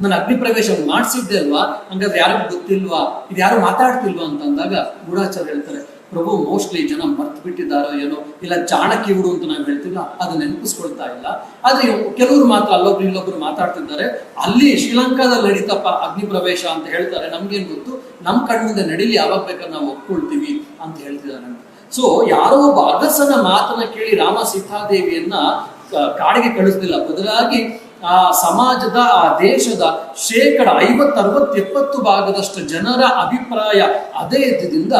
ನಾನು ಅಗ್ನಿ ಪ್ರವೇಶವನ್ನು ಮಾಡಿಸಿದ್ದೆ ಅಲ್ವಾ, ಹಂಗಾದ್ರೆ ಯಾರಿಗೂ ಗೊತ್ತಿಲ್ವಾ, ಇದು ಯಾರು ಮಾತಾಡ್ತಿಲ್ವಾ ಅಂತ ಅಂದಾಗ ಗೂಢಾಚಾರ್ಯ ಹೇಳ್ತಾರೆ, ಪ್ರಭು ಮೋಸ್ಟ್ಲಿ ಜನ ಮರ್ತು ಬಿಟ್ಟಿದ್ದಾರೋ ಏನೋ, ಇಲ್ಲ ಚಾಣಕ್ಯ ಹುಡು ಅಂತ ನಾವು ಹೇಳ್ತಿಲ್ಲ, ಅದು ನೆನಪಿಸ್ಕೊಳ್ತಾ ಇಲ್ಲ. ಆದ್ರೆ ಕೆಲವರು ಮಾತ್ರ ಅಲ್ಲೊಬ್ರು ಇಲ್ಲೊಬ್ರು ಮಾತಾಡ್ತಿದ್ದಾರೆ, ಅಲ್ಲಿ ಶ್ರೀಲಂಕಾದಲ್ಲಿ ನಡೀತಪ್ಪ ಅಗ್ನಿ ಪ್ರವೇಶ ಅಂತ ಹೇಳ್ತಾರೆ, ನಮ್ಗೇನ್ ಗೊತ್ತು, ನಮ್ ಕಣ್ಣಿಂದ ನಡೀಲಿ, ಯಾವಾಗ ಬೇಕಾದ್ರೆ ನಾವು ಒಪ್ಕೊಳ್ತೀವಿ ಅಂತ ಹೇಳ್ತಿದ್ದಾರೆ. ಸೊ ಯಾರೋ ಒಬ್ಬ ಅಗಸನ ಮಾತನ್ನ ಕೇಳಿ ರಾಮ ಸೀತಾದೇವಿಯನ್ನ ಕಾಡಿಗೆ ಕಳಿಸ್ತಿಲ್ಲ, ಬದಲಾಗಿ ಆ ಸಮಾಜದ, ಆ ದೇಶದ 50-60-70 ಭಾಗದಷ್ಟು ಜನರ ಅಭಿಪ್ರಾಯ ಅದೇ ಇದ್ದಿಂದ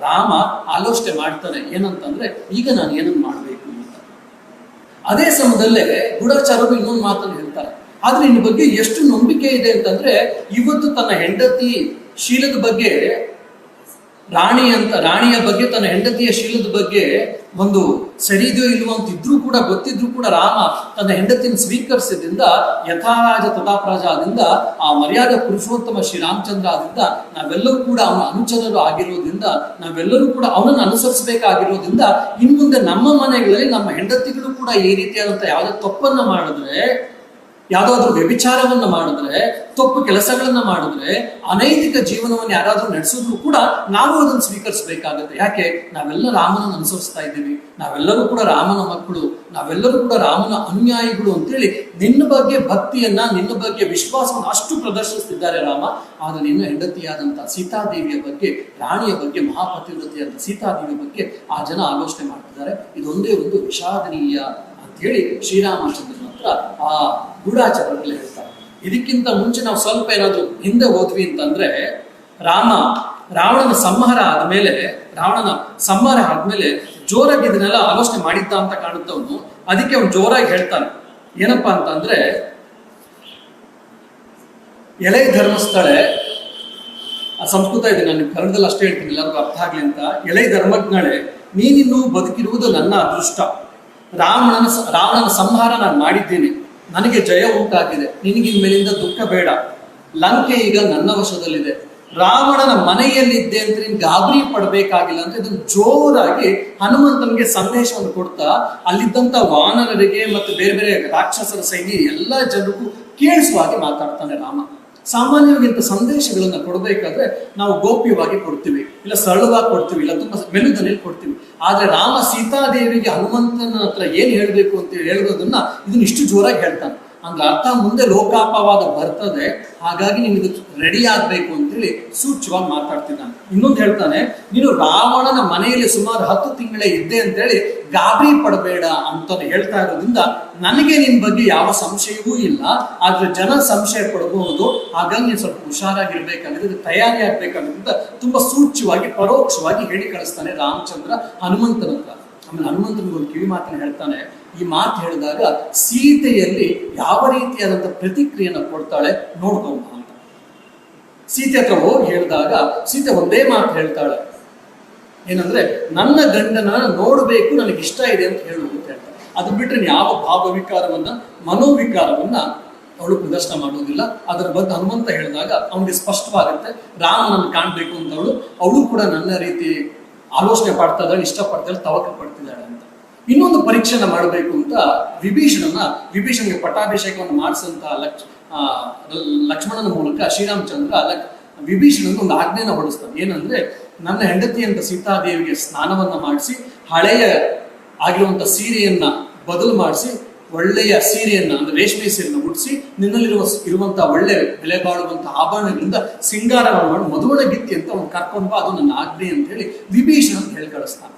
ರಾಮ ಆಲೋಚನೆ ಮಾಡ್ತಾನೆ, ಏನಂತಂದ್ರೆ ಈಗ ನಾನು ಏನನ್ನು ಮಾಡ್ಬೇಕು ಅಂತ. ಅದೇ ಸಮಯದಲ್ಲೇ ಗೂಢಾಚಾರ್ಯರು ಇನ್ನೊಂದು ಮಾತನ್ನು ಹೇಳ್ತಾರೆ, ಆದ್ರೆ ಇನ್ನ ಬಗ್ಗೆ ಎಷ್ಟು ನಂಬಿಕೆ ಇದೆ ಅಂತಂದ್ರೆ, ಇವತ್ತು ತನ್ನ ಹೆಂಡತಿ ಶೀಲದ ಬಗ್ಗೆ, ರಾಣಿಯ ಬಗ್ಗೆ, ತನ್ನ ಹೆಂಡತಿಯ ಶೀಲದ ಬಗ್ಗೆ ಒಂದು ಸರಿದೆಯೋ ಇಲ್ವೋ ಅಂತ ಇದ್ರೂ ಕೂಡ, ಗೊತ್ತಿದ್ರು ಕೂಡ ರಾಮ ತನ್ನ ಹೆಂಡತಿಯನ್ನು ಸ್ವೀಕರಿಸಿದ್ರಿಂದ, ಯಥಾರಾಜ ತಥಾಪ್ರಜಾ ಆದಿಂದ, ಆ ಮರ್ಯಾದ ಪುರುಷೋತ್ತಮ ಶ್ರೀರಾಮಚಂದ್ರ ಆದ್ರಿಂದ, ನಾವೆಲ್ಲರೂ ಕೂಡ ಅವನ ಅನುಚರರು ಆಗಿರೋದ್ರಿಂದ, ನಾವೆಲ್ಲರೂ ಕೂಡ ಅವನನ್ನು ಅನುಸರಿಸಬೇಕಾಗಿರೋದ್ರಿಂದ, ಇನ್ನು ಮುಂದೆ ನಮ್ಮ ಮನೆಗಳಲ್ಲಿ ನಮ್ಮ ಹೆಂಡತಿಗಳು ಕೂಡ ಈ ರೀತಿಯಾದಂತಹ ಯಾವುದೇ ತಪ್ಪನ್ನ ಮಾಡಿದ್ರೆ, ಯಾವ್ದಾದ್ರು ವ್ಯಭಿಚಾರವನ್ನ ಮಾಡಿದ್ರೆ, ತಪ್ಪು ಕೆಲಸಗಳನ್ನ ಮಾಡಿದ್ರೆ, ಅನೈತಿಕ ಜೀವನವನ್ನು ಯಾರಾದ್ರೂ ನಡೆಸಿದ್ರು ಕೂಡ ನಾವು ಅದನ್ನು ಸ್ವೀಕರಿಸಬೇಕಾಗತ್ತೆ. ಯಾಕೆ? ನಾವೆಲ್ಲ ರಾಮನನ್ನು ಅನುಸರಿಸ್ತಾ ಇದ್ದೀವಿ, ನಾವೆಲ್ಲರೂ ಕೂಡ ರಾಮನ ಮಕ್ಕಳು, ನಾವೆಲ್ಲರೂ ಕೂಡ ರಾಮನ ಅನುಯಾಯಿಗಳು ಅಂತೇಳಿ ನಿನ್ನ ಬಗ್ಗೆ ಭಕ್ತಿಯನ್ನ, ನಿನ್ನ ಬಗ್ಗೆ ವಿಶ್ವಾಸವನ್ನು ಅಷ್ಟು ಪ್ರದರ್ಶಿಸ್ತಿದ್ದಾರೆ ರಾಮ. ಆದ್ರೆ ನಿನ್ನ ಹೆಂಡತಿಯಾದಂತಹ ಸೀತಾದೇವಿಯ ಬಗ್ಗೆ, ರಾಣಿಯ ಬಗ್ಗೆ, ಮಹಾಪತಿವ್ರತೆಯಾದ ಸೀತಾದೇವಿಯ ಬಗ್ಗೆ ಆ ಜನ ಆಲೋಚನೆ ಮಾಡ್ತಿದ್ದಾರೆ. ಇದೊಂದೇ ಒಂದು ವಿಷಾದನೀಯ ಅಂತ ಹೇಳಿ ಶ್ರೀರಾಮಚಂದ್ರನ ಹತ್ರ ಆ ಗೂಢಾಚಾರ್ಯರಲ್ಲಿ ಹೇಳ್ತಾರೆ. ಇದಕ್ಕಿಂತ ಮುಂಚೆ ನಾವು ಸ್ವಲ್ಪ ಏನಾದ್ರು ಹಿಂದೆ ಹೋದ್ವಿ ಅಂತಂದ್ರೆ, ರಾವಣನ ಸಂಹಾರ ಆದ್ಮೇಲೆ ಜೋರಾಗಿ ಇದನ್ನೆಲ್ಲ ಆಲೋಚನೆ ಮಾಡಿದ್ದ ಅಂತ ಕಾಣುತ್ತವನು. ಅದಕ್ಕೆ ಅವನು ಜೋರಾಗಿ ಹೇಳ್ತಾನೆ, ಏನಪ್ಪಾ ಅಂತಂದ್ರೆ, ಎಲೆ ಧರ್ಮಸ್ಥಳೆ, ಆ ಸಂಸ್ಕೃತ ಇದೆ, ನಾನು ಕನ್ನಡದಲ್ಲಿ ಅಷ್ಟೇ ಹೇಳ್ತೀನಿ, ಎಲ್ಲರಿಗೂ ಅರ್ಥ ಆಗ್ಲಿ ಅಂತ. ಎಲೆ ಧರ್ಮಜ್ಞಳೆ, ನೀನಿನ್ನೂ ಬದುಕಿರುವುದು ನನ್ನ ಅದೃಷ್ಟ. ರಾವಣನ ಸಂಹಾರ ನಾನು ಮಾಡಿದ್ದೀನಿ, ನನಗೆ ಜಯ ಉಂಟಾಗಿದೆ, ನಿನಗಿನ ಮೇಲಿಂದ ದುಃಖ ಬೇಡ. ಲಂಕೆ ಈಗ ನನ್ನ ವಶದಲ್ಲಿದೆ, ರಾವಣನ ಮನೆಯಲ್ಲಿದ್ದೆ ಅಂತ ನೀನು ಗಾಬರಿ ಪಡಬೇಕಾಗಿಲ್ಲ ಅಂತ ಇದನ್ನು ಜೋರಾಗಿ ಹನುಮಂತನಿಗೆ ಸಂದೇಶವನ್ನು ಕೊಡ್ತಾ, ಅಲ್ಲಿದ್ದಂತ ವಾನರರಿಗೆ ಮತ್ತು ಬೇರೆ ಬೇರೆ ರಾಕ್ಷಸರ ಸೈನ್ಯ ಎಲ್ಲ ಜನರಿಗೂ ಕೇಳಿಸುವ ಹಾಗೆ ಮಾತಾಡ್ತಾನೆ ರಾಮ. ಸಾಮಾನ್ಯವಾಗಿ ಇಂಥ ಸಂದೇಶಗಳನ್ನ ಕೊಡಬೇಕಾದ್ರೆ ನಾವು ಗೋಪ್ಯವಾಗಿ ಕೊಡ್ತೀವಿ, ಇಲ್ಲ ಸರಳವಾಗಿ ಕೊಡ್ತೀವಿ, ಇಲ್ಲ ತುಂಬಾ ಮೆಲುದನಲ್ಲಿ ಕೊಡ್ತೀವಿ. ಆದ್ರೆ ರಾಮ ಸೀತಾದೇವಿಗೆ ಹನುಮಂತನ ಹತ್ರ ಏನ್ ಹೇಳ್ಬೇಕು ಅಂತ ಹೇಳೋದನ್ನ ಇದನ್ನ ಇಷ್ಟು ಜೋರಾಗಿ ಹೇಳ್ತಾನೆ. ಅಂದ್ರೆ ಅರ್ಥ ಮುಂದೆ ಲೋಕಾಪವಾದ ಬರ್ತದೆ, ಹಾಗಾಗಿ ನಿನಗೆ ರೆಡಿ ಆಗ್ಬೇಕು ಅಂತೇಳಿ ಸೂಚ್ಯವಾಗಿ ಮಾತಾಡ್ತಿದ್ದಾನೆ. ಇನ್ನೊಂದು ಹೇಳ್ತಾನೆ, ನೀನು ರಾವಣನ ಮನೆಯಲ್ಲಿ ಸುಮಾರು 10 ತಿಂಗಳೇ ಇದ್ದೆ ಅಂತೇಳಿ ಗಾಬರಿ ಪಡಬೇಡ ಅಂತ ಹೇಳ್ತಾ ಇರೋದ್ರಿಂದ ನನಗೆ ನಿನ್ ಬಗ್ಗೆ ಯಾವ ಸಂಶಯವೂ ಇಲ್ಲ, ಆದ್ರೆ ಜನ ಸಂಶಯ ಪಡಬಹುದು, ಹಾಗಾಗಿ ನೀನು ಸ್ವಲ್ಪ ಹುಷಾರಾಗಿರ್ಬೇಕಾಗಿದೆ, ತಯಾರಿ ಆಗ್ಬೇಕಾಗಿದ್ದ ತುಂಬಾ ಸೂಚ್ಯವಾಗಿ ಪರೋಕ್ಷವಾಗಿ ಹೇಳಿ ಕಳಿಸ್ತಾನೆ ರಾಮಚಂದ್ರ ಹನುಮಂತನ ಹತ್ರ. ಆಮೇಲೆ ಹನುಮಂತನಿಗೆ ಒಂದು ಕಿವಿ ಮಾತನ್ನು ಹೇಳ್ತಾನೆ. ಈ ಮಾತು ಹೇಳಿದಾಗ ಸೀತೆಯಲ್ಲಿ ಯಾವ ರೀತಿಯಾದಂಥ ಪ್ರತಿಕ್ರಿಯೆಯನ್ನು ಕೊಡ್ತಾಳೆ ನೋಡ್ಕೊಂಬ ಅಂತ. ಸೀತೆ ಹತ್ರ ಹೋಗಿ ಹೇಳಿದಾಗ ಸೀತೆ ಒಂದೇ ಮಾತು ಹೇಳ್ತಾಳೆ, ಏನಂದ್ರೆ ನನ್ನ ಗಂಡನ ನೋಡಬೇಕು, ನನಗೆ ಇಷ್ಟ ಇದೆ ಅಂತ ಹೇಳುವುದು ಅಂತ ಹೇಳ್ತಾಳೆ. ಅದು ಬಿಟ್ಟರೆ ಯಾವ ಭಾವವಿಕಾರವನ್ನ, ಮನೋವಿಕಾರವನ್ನ ಅವಳು ಪ್ರದರ್ಶನ ಮಾಡುವುದಿಲ್ಲ. ಅದರ ಬಗ್ಗೆ ಹನುಮಂತ ಹೇಳಿದಾಗ ಅವನಿಗೆ ಸ್ಪಷ್ಟವಾಗುತ್ತೆ, ರಾಮನನ್ನು ಕಾಣ್ಬೇಕು ಅಂತ ಅವಳು ಕೂಡ ನನ್ನ ರೀತಿ ಆಲೋಚನೆ ಪಡ್ತಾ ಇದ್ದಾಳೆ, ಇಷ್ಟಪಡ್ತಾಳೆ, ತವಕ ಪಡ್ತಿದ್ದಾಳೆ ಅಂತ. ಇನ್ನೊಂದು ಪರೀಕ್ಷೆನ ಮಾಡಬೇಕು ಅಂತ ವಿಭೀಷಣನಿಗೆ ಪಟ್ಟಾಭಿಷೇಕವನ್ನು ಮಾಡಿಸಂತ ಲಕ್ಷ್ಮಣನ ಮೂಲಕ ಶ್ರೀರಾಮಚಂದ್ರ ವಿಭೀಷಣನಿಗೆ ಒಂದು ಆಜ್ಞೆನ ಹೊರಡಿಸ್ತಾನೆ. ಏನಂದ್ರೆ, ನನ್ನ ಹೆಂಡತಿಯಂತ ಸೀತಾದೇವಿಗೆ ಸ್ನಾನವನ್ನ ಮಾಡಿಸಿ, ಹಳೆಯ ಆಗಿರುವಂತ ಸೀರೆಯನ್ನ ಬದಲು ಮಾಡಿಸಿ, ಒಳ್ಳೆಯ ಸೀರೆಯನ್ನ ಅಂದ್ರೆ ರೇಷ್ಮೆ ಸೀರೆಯನ್ನು ಉಡಿಸಿ ಇರುವಂತಹ ಒಳ್ಳೆ ಬೆಲೆ ಬಾಳುವಂತಹ ಆಭರಣಗಳಿಂದ ಸಿಂಗಾರವನ್ನು ಮಾಡಿ ಮದುವಣಗಿತ್ತಿ ಅಂತ ಅವ್ನು ಕರ್ಕೊಂಡು ಬಾ, ಅದು ನನ್ನ ಆಜ್ಞೆ ಅಂತ ಹೇಳಿ ವಿಭೀಷಣ ಅಂತ ಹೇಳಿ ಕಳಿಸ್ತಾನೆ.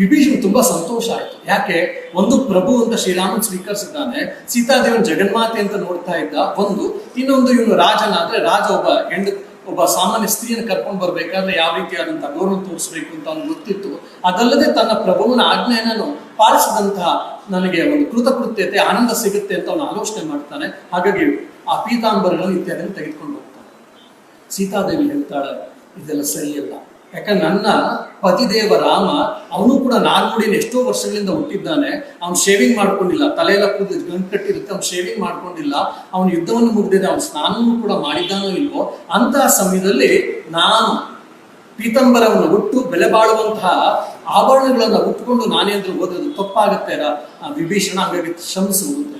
ವಿಭೀಷಣ ತುಂಬಾ ಸಂತೋಷ ಆಯ್ತು. ಯಾಕೆ? ಒಂದು ಪ್ರಭು ಅಂತ ಶ್ರೀರಾಮನ್ ಸ್ವೀಕರಿಸಿದ್ದಾನೆ, ಸೀತಾದೇವನ ಜಗನ್ಮಾತೆ ಅಂತ ನೋಡ್ತಾ ಇದ್ದ. ಇನ್ನೊಂದು ಇವನು ರಾಜನಾದ್ರೆ ರಾಜ ಒಬ್ಬ ಸಾಮಾನ್ಯ ಸ್ತ್ರೀಯನ್ನು ಕರ್ಕೊಂಡು ಬರ್ಬೇಕಾದ್ರೆ ಯಾವ ರೀತಿಯಾದಂತಹ ಗೌರವ ತೋರಿಸ್ಬೇಕು ಅಂತ ಅವ್ನು ಗೊತ್ತಿತ್ತು. ಅದಲ್ಲದೆ ತನ್ನ ಪ್ರಭುವಿನ ಆಜ್ಞೆಯನ್ನು ಪಾಲಿಸಿದಂತಹ ನನಗೆ ಒಂದು ಕೃತಕೃತ್ಯತೆ ಆನಂದ ಸಿಗುತ್ತೆ ಅಂತ ಅವನು ಆಲೋಚನೆ ಮಾಡ್ತಾನೆ. ಹಾಗಾಗಿ ಆ ಪೀತಾಂಬರಗಳನ್ನು ಇತ್ಯಾದಿಯನ್ನು ತೆಗೆದುಕೊಂಡು ಹೋಗ್ತಾನೆ. ಸೀತಾದೇವಿ ಹೇಳ್ತಾಳೆ, ಇದೆಲ್ಲ ಸರಿಯಲ್ಲ. ಯಾಕಂದ್ರೆ ನನ್ನ ಪತಿದೇವ ರಾಮ ಅವನು ಕೂಡ ನಾಲ್ಗುಡಿನ ಎಷ್ಟೋ ವರ್ಷಗಳಿಂದ ಹುಟ್ಟಿದ್ದಾನೆ. ಅವ್ನು ಶೇವಿಂಗ್ ಮಾಡ್ಕೊಂಡಿಲ್ಲ, ತಲೆಯೆಲ್ಲ ಕೂದಲು ಗಂಟು ಕಟ್ಟಿರುತ್ತೆ, ಅವ್ನು ಶೇವಿಂಗ್ ಮಾಡ್ಕೊಂಡಿಲ್ಲ. ಅವನು ಯುದ್ಧವನ್ನು ಮುಗಿದಿದೆ, ಅವನು ಸ್ನಾನವನ್ನು ಕೂಡ ಮಾಡಿದ್ದಾನೋ ಇಲ್ವೋ. ಅಂತಹ ಸಮಯದಲ್ಲಿ ನಾನು ಪೀತಾಂಬರವನ್ನು ಉಟ್ಟು ಬೆಲೆ ಬಾಳುವಂತಹ ಆಭರಣಗಳನ್ನು ಉಟ್ಕೊಂಡು ನಾನೇಂದ್ರೂ ಓದೋದು ತಪ್ಪಾಗುತ್ತೆ ವಿಭೀಷಣ, ಹಾಗಾಗಿ ಶ್ರಮಿಸುವುದು ಅಂತ.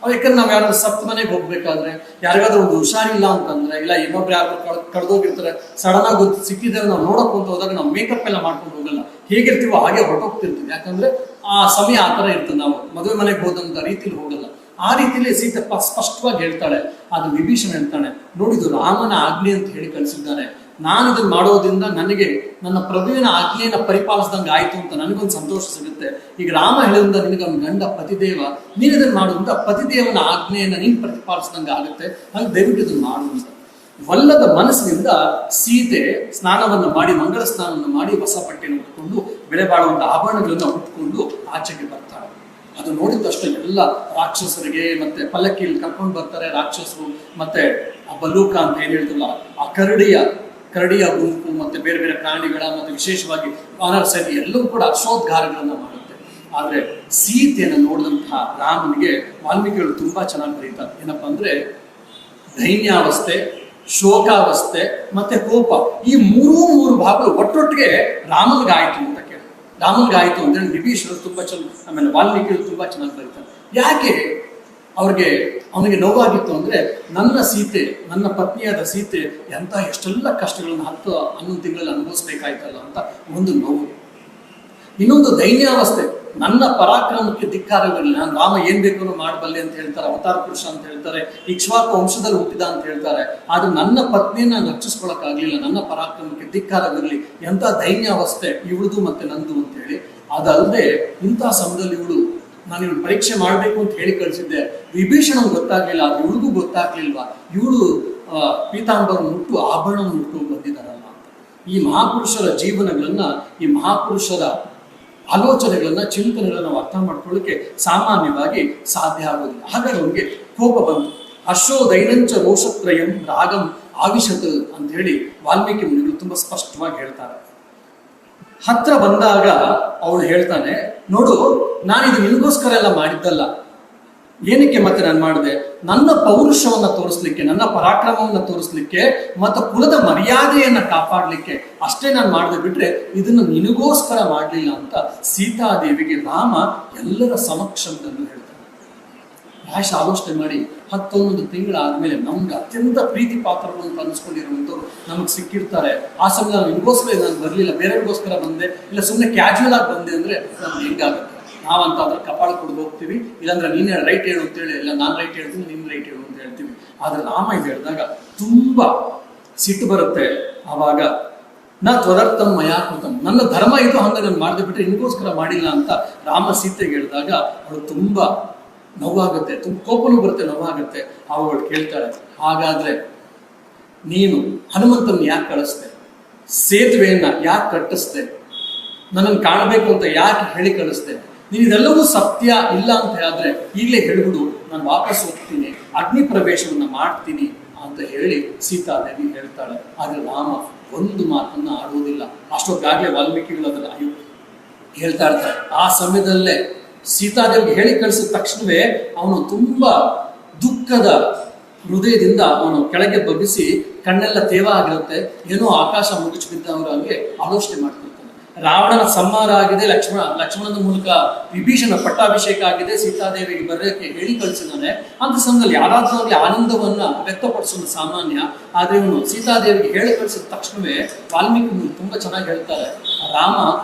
ಯಾಕಂದ್ರೆ ನಾವ್ ಯಾರಾದ್ರೂ ಸಪ್ತ ಮನೆಗೆ ಹೋಗ್ಬೇಕಾದ್ರೆ, ಯಾರಿಗಾದ್ರೂ ಒಂದು ಹುಷಾರಿಲ್ಲ ಅಂತಂದ್ರೆ, ಇಲ್ಲ ಇನ್ನೊಬ್ರು ಯಾರು ಕಳೆದೋಗಿರ್ತಾರೆ, ಸಡನ್ ಆಗಿ ಸಿಕ್ಕಿದ್ರೆ ನಾವು ನೋಡಕ್ ಅಂತ ಹೋದಾಗ ನಾವು ಮೇಕಪ್ ಎಲ್ಲ ಮಾಡ್ಕೊಂಡು ಹೋಗಲ್ಲ, ಹೇಗಿರ್ತೀವೋ ಹಾಗೆ ಹೊರಟೋಗ್ತಿರ್ತೀವಿ. ಯಾಕಂದ್ರೆ ಆ ಸಮಯ ಆ ತರ ಇರ್ತದೆ, ನಾವು ಮದುವೆ ಮನೆಗೆ ಹೋದಂತ ರೀತಿಲಿ ಹೋಗಲ್ಲ. ಆ ರೀತಿಯಲ್ಲಿ ಸೀತೆ ಸ್ಪಷ್ಟವಾಗಿ ಹೇಳ್ತಾಳೆ. ಅದು ವಿಭೀಷಣ ಹೇಳ್ತಾನೆ, ನೋಡಿದು ರಾಮನ ಆಜ್ಞೆ ಅಂತ ಹೇಳಿ ಕಳಿಸಿದ್ದಾನೆ, ನಾನು ಇದನ್ನು ಮಾಡೋದ್ರಿಂದ ನನಗೆ ನನ್ನ ಪ್ರಭುವಿನ ಆಜ್ಞೆಯನ್ನ ಪರಿಪಾಲಿಸಿದಂಗೆ ಆಯ್ತು ಅಂತ ನನಗೊಂದು ಸಂತೋಷ ಸಿಗುತ್ತೆ. ಈಗ ರಾಮ ಹೇಳಿದ್ರಿಂದ ನಿನಗೆ ಅವ್ನ ಗಂಡ ಪತಿದೇವ, ನೀನು ಇದನ್ನು ಮಾಡೋದ್ರಿಂದ ಪತಿದೇವನ ಆಜ್ಞೆಯನ್ನ ನೀನು ಪ್ರತಿಪಾಲಿಸಿದಂಗೆ ಆಗುತ್ತೆ, ಹಾಗೆ ದಯವಿಟ್ಟು ಇದನ್ನು ಮಾಡುವಂತ. ವಲ್ಲದ ಮನಸ್ಸಿನಿಂದ ಸೀತೆ ಸ್ನಾನವನ್ನು ಮಾಡಿ, ಮಂಗಳ ಸ್ನಾನವನ್ನು ಮಾಡಿ, ಹೊಸ ಬಟ್ಟೆಯನ್ನು ಉಟ್ಕೊಂಡು ಬೆಲೆ ಬಾಳುವಂತ ಆಭರಣಗಳನ್ನು ಉಟ್ಕೊಂಡು ಆಚೆಗೆ ಬರ್ತಾಳೆ. ಅದು ನೋಡಿದಷ್ಟು ಎಲ್ಲ ರಾಕ್ಷಸರಿಗೆ ಮತ್ತೆ ಪಲ್ಲಕ್ಕಿಯಲ್ಲಿ ಕರ್ಕೊಂಡು ಬರ್ತಾರೆ ರಾಕ್ಷಸರು. ಮತ್ತೆ ಆ ಬಲೂಕ ಅಂತ ಏನ್ ಹೇಳ್ತಿಲ್ಲ, ಆ ಕರಡಿಯ ಗುಂಪು ಮತ್ತೆ ಬೇರೆ ಬೇರೆ ಪ್ರಾಣಿಗಳ ಮತ್ತೆ ವಿಶೇಷವಾಗಿ ವಾನರ ಸೈನ್ಯ ಎಲ್ಲವೂ ಕೂಡ ಅಶ್ವೋದ್ಗಾರಗಳನ್ನ ಮಾಡುತ್ತೆ. ಆದ್ರೆ ಸೀತೆಯನ್ನು ನೋಡಿದಂತಹ ರಾಮನಿಗೆ ವಾಲ್ಮೀಕಿಗಳು ತುಂಬಾ ಚೆನ್ನಾಗಿ ಬರೀತಾರೆ. ಏನಪ್ಪಾ ಅಂದ್ರೆ ದೈನ್ಯಾವಸ್ಥೆ, ಶೋಕಾವಸ್ಥೆ ಮತ್ತೆ ಕೋಪ, ಈ ಮೂರು ಭಾಗಗಳು ಒಟ್ಟೊಟ್ಟಿಗೆ ರಾಮನಿಗಾಯ್ತು ಅಂತ ಕೇಳಿ, ರಾಮನಿಗಾಯ್ತು ಅಂತ ಹೇಳಿ ವಿಭೀಷಣರು ತುಂಬಾ ಚೆನ್ನಾಗಿ, ಆಮೇಲೆ ವಾಲ್ಮೀಕಿಗಳು ತುಂಬಾ ಚೆನ್ನಾಗಿ ಬರೀತಾರೆ. ಯಾಕೆ ಅವನಿಗೆ ನೋವಾಗಿತ್ತು ಅಂದ್ರೆ, ನನ್ನ ಸೀತೆ, ನನ್ನ ಪತ್ನಿಯಾದ ಸೀತೆ ಎಷ್ಟೆಲ್ಲ ಕಷ್ಟಗಳನ್ನು 10-11 ತಿಂಗಳಲ್ಲಿ ಅನುಭವಿಸ್ಬೇಕಾಯ್ತಲ್ಲ ಅಂತ ಒಂದು ನೋವು. ಇನ್ನೊಂದು ದೈನ್ಯಾವಸ್ಥೆ, ನನ್ನ ಪರಾಕ್ರಮಕ್ಕೆ ಧಿಕ್ಕಾರವಿರಲಿಲ್ಲ, ನಾನು ರಾಮ ಏನ್ ಬೇಕಾದ್ರೂ ಮಾಡಬಲ್ಲೆ ಅಂತ ಹೇಳ್ತಾರೆ, ಅವತಾರ ಪುರುಷ ಅಂತ ಹೇಳ್ತಾರೆ, ಇಕ್ಷ್ವಾಕು ವಂಶದಲ್ಲಿ ಹುಟ್ಟಿದ ಅಂತ ಹೇಳ್ತಾರೆ. ಆದ್ರೆ ನನ್ನ ಪತ್ನಿಯನ್ನ ರಕ್ಷಿಸ್ಕೊಳಕ್ ಆಗ್ಲಿಲ್ಲ, ನನ್ನ ಪರಾಕ್ರಮಕ್ಕೆ ಧಿಕ್ಕಾರವಿರಲಿ, ಎಂತ ದೈನ್ಯಾವಸ್ಥೆ ಇವಳದು ಮತ್ತೆ ನಂದು ಅಂತ ಹೇಳಿ. ಅದಲ್ಲದೆ ಇಂತಹ ಸಮಯದಲ್ಲಿ ನಾನು ಇವಳು ಪರೀಕ್ಷೆ ಮಾಡಬೇಕು ಅಂತ ಹೇಳಿ ಕಳಿಸಿದ್ದೆ, ವಿಭೀಷಣ ಗೊತ್ತಾಗ್ಲಿಲ್ಲ, ಅದು ಇವಳಿಗೂ ಗೊತ್ತಾಗ್ಲಿಲ್ವಾ, ಇವಳು ಪೀತಾಂಬರ ಮುಟ್ಟು ಆಭರಣ ಮುಟ್ಟು ಬಂದಿದ್ದಾರಲ್ಲ ಅಂತ. ಈ ಮಹಾಪುರುಷರ ಜೀವನಗಳನ್ನ, ಈ ಮಹಾಪುರುಷರ ಆಲೋಚನೆಗಳನ್ನ, ಚಿಂತನೆಗಳನ್ನ ನಾವು ಅರ್ಥ ಮಾಡ್ಕೊಳ್ಳಿಕ್ಕೆ ಸಾಮಾನ್ಯವಾಗಿ ಸಾಧ್ಯ ಆಗೋದಿಲ್ಲ. ಹಾಗಾಗಿ ಅವನಿಗೆ ಕೋಪ ಬಂತು. ಹರ್ಷೋ ದೈನಂಚ ರೋಷತ್ರಯಂ ರಾಗಂ ಆವಿಶತ್ ಅಂತ ಹೇಳಿ ವಾಲ್ಮೀಕಿ ಮುನಿಗಳು ತುಂಬಾ ಸ್ಪಷ್ಟವಾಗಿ ಹೇಳ್ತಾರೆ. ಹತ್ರ ಬಂದಾಗ ಅವಳು ಹೇಳ್ತಾನೆ, ನೋಡು, ನಾನು ಇದು ನಿನಗೋಸ್ಕರ ಎಲ್ಲ ಮಾಡಿದ್ದಲ್ಲ, ಏನಕ್ಕೆ ಮತ್ತೆ ನಾನು ಮಾಡಿದೆ, ನನ್ನ ಪೌರುಷವನ್ನ ತೋರಿಸ್ಲಿಕ್ಕೆ, ನನ್ನ ಪರಾಕ್ರಮವನ್ನ ತೋರಿಸ್ಲಿಕ್ಕೆ ಮತ್ತು ಕುಲದ ಮರ್ಯಾದೆಯನ್ನ ಕಾಪಾಡ್ಲಿಕ್ಕೆ ಅಷ್ಟೇ ನಾನು ಮಾಡಿದೆ, ಬಿಟ್ರೆ ಇದನ್ನು ನಿನಗೋಸ್ಕರ ಮಾಡಲಿಲ್ಲ ಅಂತ ಸೀತಾದೇವಿಗೆ ರಾಮ ಎಲ್ಲರ ಸಮಕ್ಷಮದಲ್ಲೂ ಹೇಳ್ತಾನೆ. ಭಾಷೆ ಆಲೋಚನೆ ಮಾಡಿ 11 ತಿಂಗಳಾದ್ಮೇಲೆ ನಮ್ಗೆ ಅತ್ಯಂತ ಪ್ರೀತಿ ಪಾತ್ರಗಳು ಅಂತ ಅನ್ಸ್ಕೊಂಡಿರುವಂಥವ್ರು ನಮಗೆ ಸಿಕ್ಕಿರ್ತಾರೆ. ಆ ಸಮಯ ನಾನು ನಿಮಗೋಸ್ಕರ ನಾನು ಬರಲಿಲ್ಲ, ಬೇರೆಯವ್ರಿಗೋಸ್ಕರ ಬಂದೆ, ಇಲ್ಲ ಸುಮ್ಮನೆ ಕ್ಯಾಶುವಲ್ ಆಗಿ ಬಂದೆ ಅಂದ್ರೆ ನಮ್ಗೆ ಹೆಂಗಾಗುತ್ತೆ. ನಾವಂತ ಅದ್ರ ಕಪಾಳ ಕೊಡ್ದು ಹೋಗ್ತೀವಿ, ಇಲ್ಲಾಂದ್ರೆ ನೀನೇ ರೈಟ್ ಹೇಳು ಅಂತೇಳಿ, ಇಲ್ಲ ನಾನು ರೈಟ್ ಹೇಳ್ತೀನಿ ನೀನು ರೈಟ್ ಹೇಳು ಅಂತ ಹೇಳ್ತೀವಿ. ಆದ್ರೆ ರಾಮ ಇದು ಹೇಳಿದಾಗ ತುಂಬಾ ಸಿಟ್ಟು ಬರುತ್ತೆ. ಆವಾಗ ನಾ ತ್ವದರ್ಥಂ ಮಯಾಕೃತಂ, ನನ್ನ ಧರ್ಮ ಇದು, ಹಂಗೆ ನಾನು ಮಾಡಿದೆ, ಬಿಟ್ರೆ ನಿನಗೋಸ್ಕರ ಮಾಡಿಲ್ಲ ಅಂತ ರಾಮ ಸೀತೆಗೆ ಹೇಳಿದಾಗ ಅವಳು ತುಂಬಾ ನೋವಾಗುತ್ತೆ, ಕೋಪನೂ ಬರುತ್ತೆ, ನೋವಾಗುತ್ತೆ. ಅವಳು ಕೇಳ್ತಾಳೆ, ಹಾಗಾದ್ರೆ ನೀನು ಹನುಮಂತನ ಯಾಕೆ ಕಳಿಸ್ದೆ, ಸೇತುವೆಯನ್ನ ಯಾಕೆ ಕಟ್ಟಿಸ್ದೆ, ನನ್ನನ್ನು ಕಾಣಬೇಕು ಅಂತ ಯಾಕೆ ಹೇಳಿ ಕಳಿಸ್ದೆ, ನೀನು ಇದೆಲ್ಲವೂ ಸತ್ಯ ಇಲ್ಲ ಅಂತ ಹೇಳಿದ್ರೆ ಈಗಲೇ ಹೇಳ್ಬಿಡು, ನಾನು ವಾಪಸ್ ಹೋಗ್ತೀನಿ, ಅಗ್ನಿ ಪ್ರವೇಶವನ್ನ ಮಾಡ್ತೀನಿ ಅಂತ ಹೇಳಿ ಸೀತಾದೇವಿ ಹೇಳ್ತಾಳೆ. ಆದ್ರೆ ರಾಮ ಒಂದು ಮಾತನ್ನ ಆಡುವುದಿಲ್ಲ. ಅಷ್ಟೊತ್ತಾಗಲೇ ವಾಲ್ಮೀಕಿಗಳು ಅದನ್ನ ಹೇಳ್ತಾ ಇರ್ತಾರೆ. ಆ ಸಮಯದಲ್ಲೇ ಸೀತಾದೇವಿಗೆ ಹೇಳಿ ಕಳಿಸಿದ ತಕ್ಷಣವೇ ಅವನು ತುಂಬಾ ದುಃಖದ ಹೃದಯದಿಂದ ಅವನು ಕೆಳಗೆ ಬಗ್ಗಿಸಿ, ಕಣ್ಣೆಲ್ಲ ತೇವ ಆಗಿರುತ್ತೆ, ಏನೋ ಆಕಾಶ ಮುಗಿಸಿ ಬಿದ್ದವರು ಹಂಗೆ ಆಲೋಚನೆ ಮಾಡ್ತಿರ್ತಾನೆ. ರಾವಣನ ಸಂಹಾರ ಆಗಿದೆ, ಲಕ್ಷ್ಮಣನ ಮೂಲಕ ವಿಭೀಷಣ ಪಟ್ಟಾಭಿಷೇಕ ಆಗಿದೆ, ಸೀತಾದೇವಿಗೆ ಬರೋಕ್ಕೆ ಹೇಳಿ ಕಳಿಸಿದ್ದಾನೆ. ಅಂತ ಸಮಯದಲ್ಲಿ ಯಾರಾದ್ರೂ ಆಗಲಿ ಆನಂದವನ್ನ ವ್ಯಕ್ತಪಡಿಸೋದು ಸಾಮಾನ್ಯ. ಆದ್ರೆ ಇವನು ಸೀತಾದೇವಿಗೆ ಹೇಳಿ ಕಳಿಸಿದ ತಕ್ಷಣವೇ ವಾಲ್ಮೀಕಿ ತುಂಬಾ ಚೆನ್ನಾಗಿ ಹೇಳ್ತಾರೆ, ರಾಮ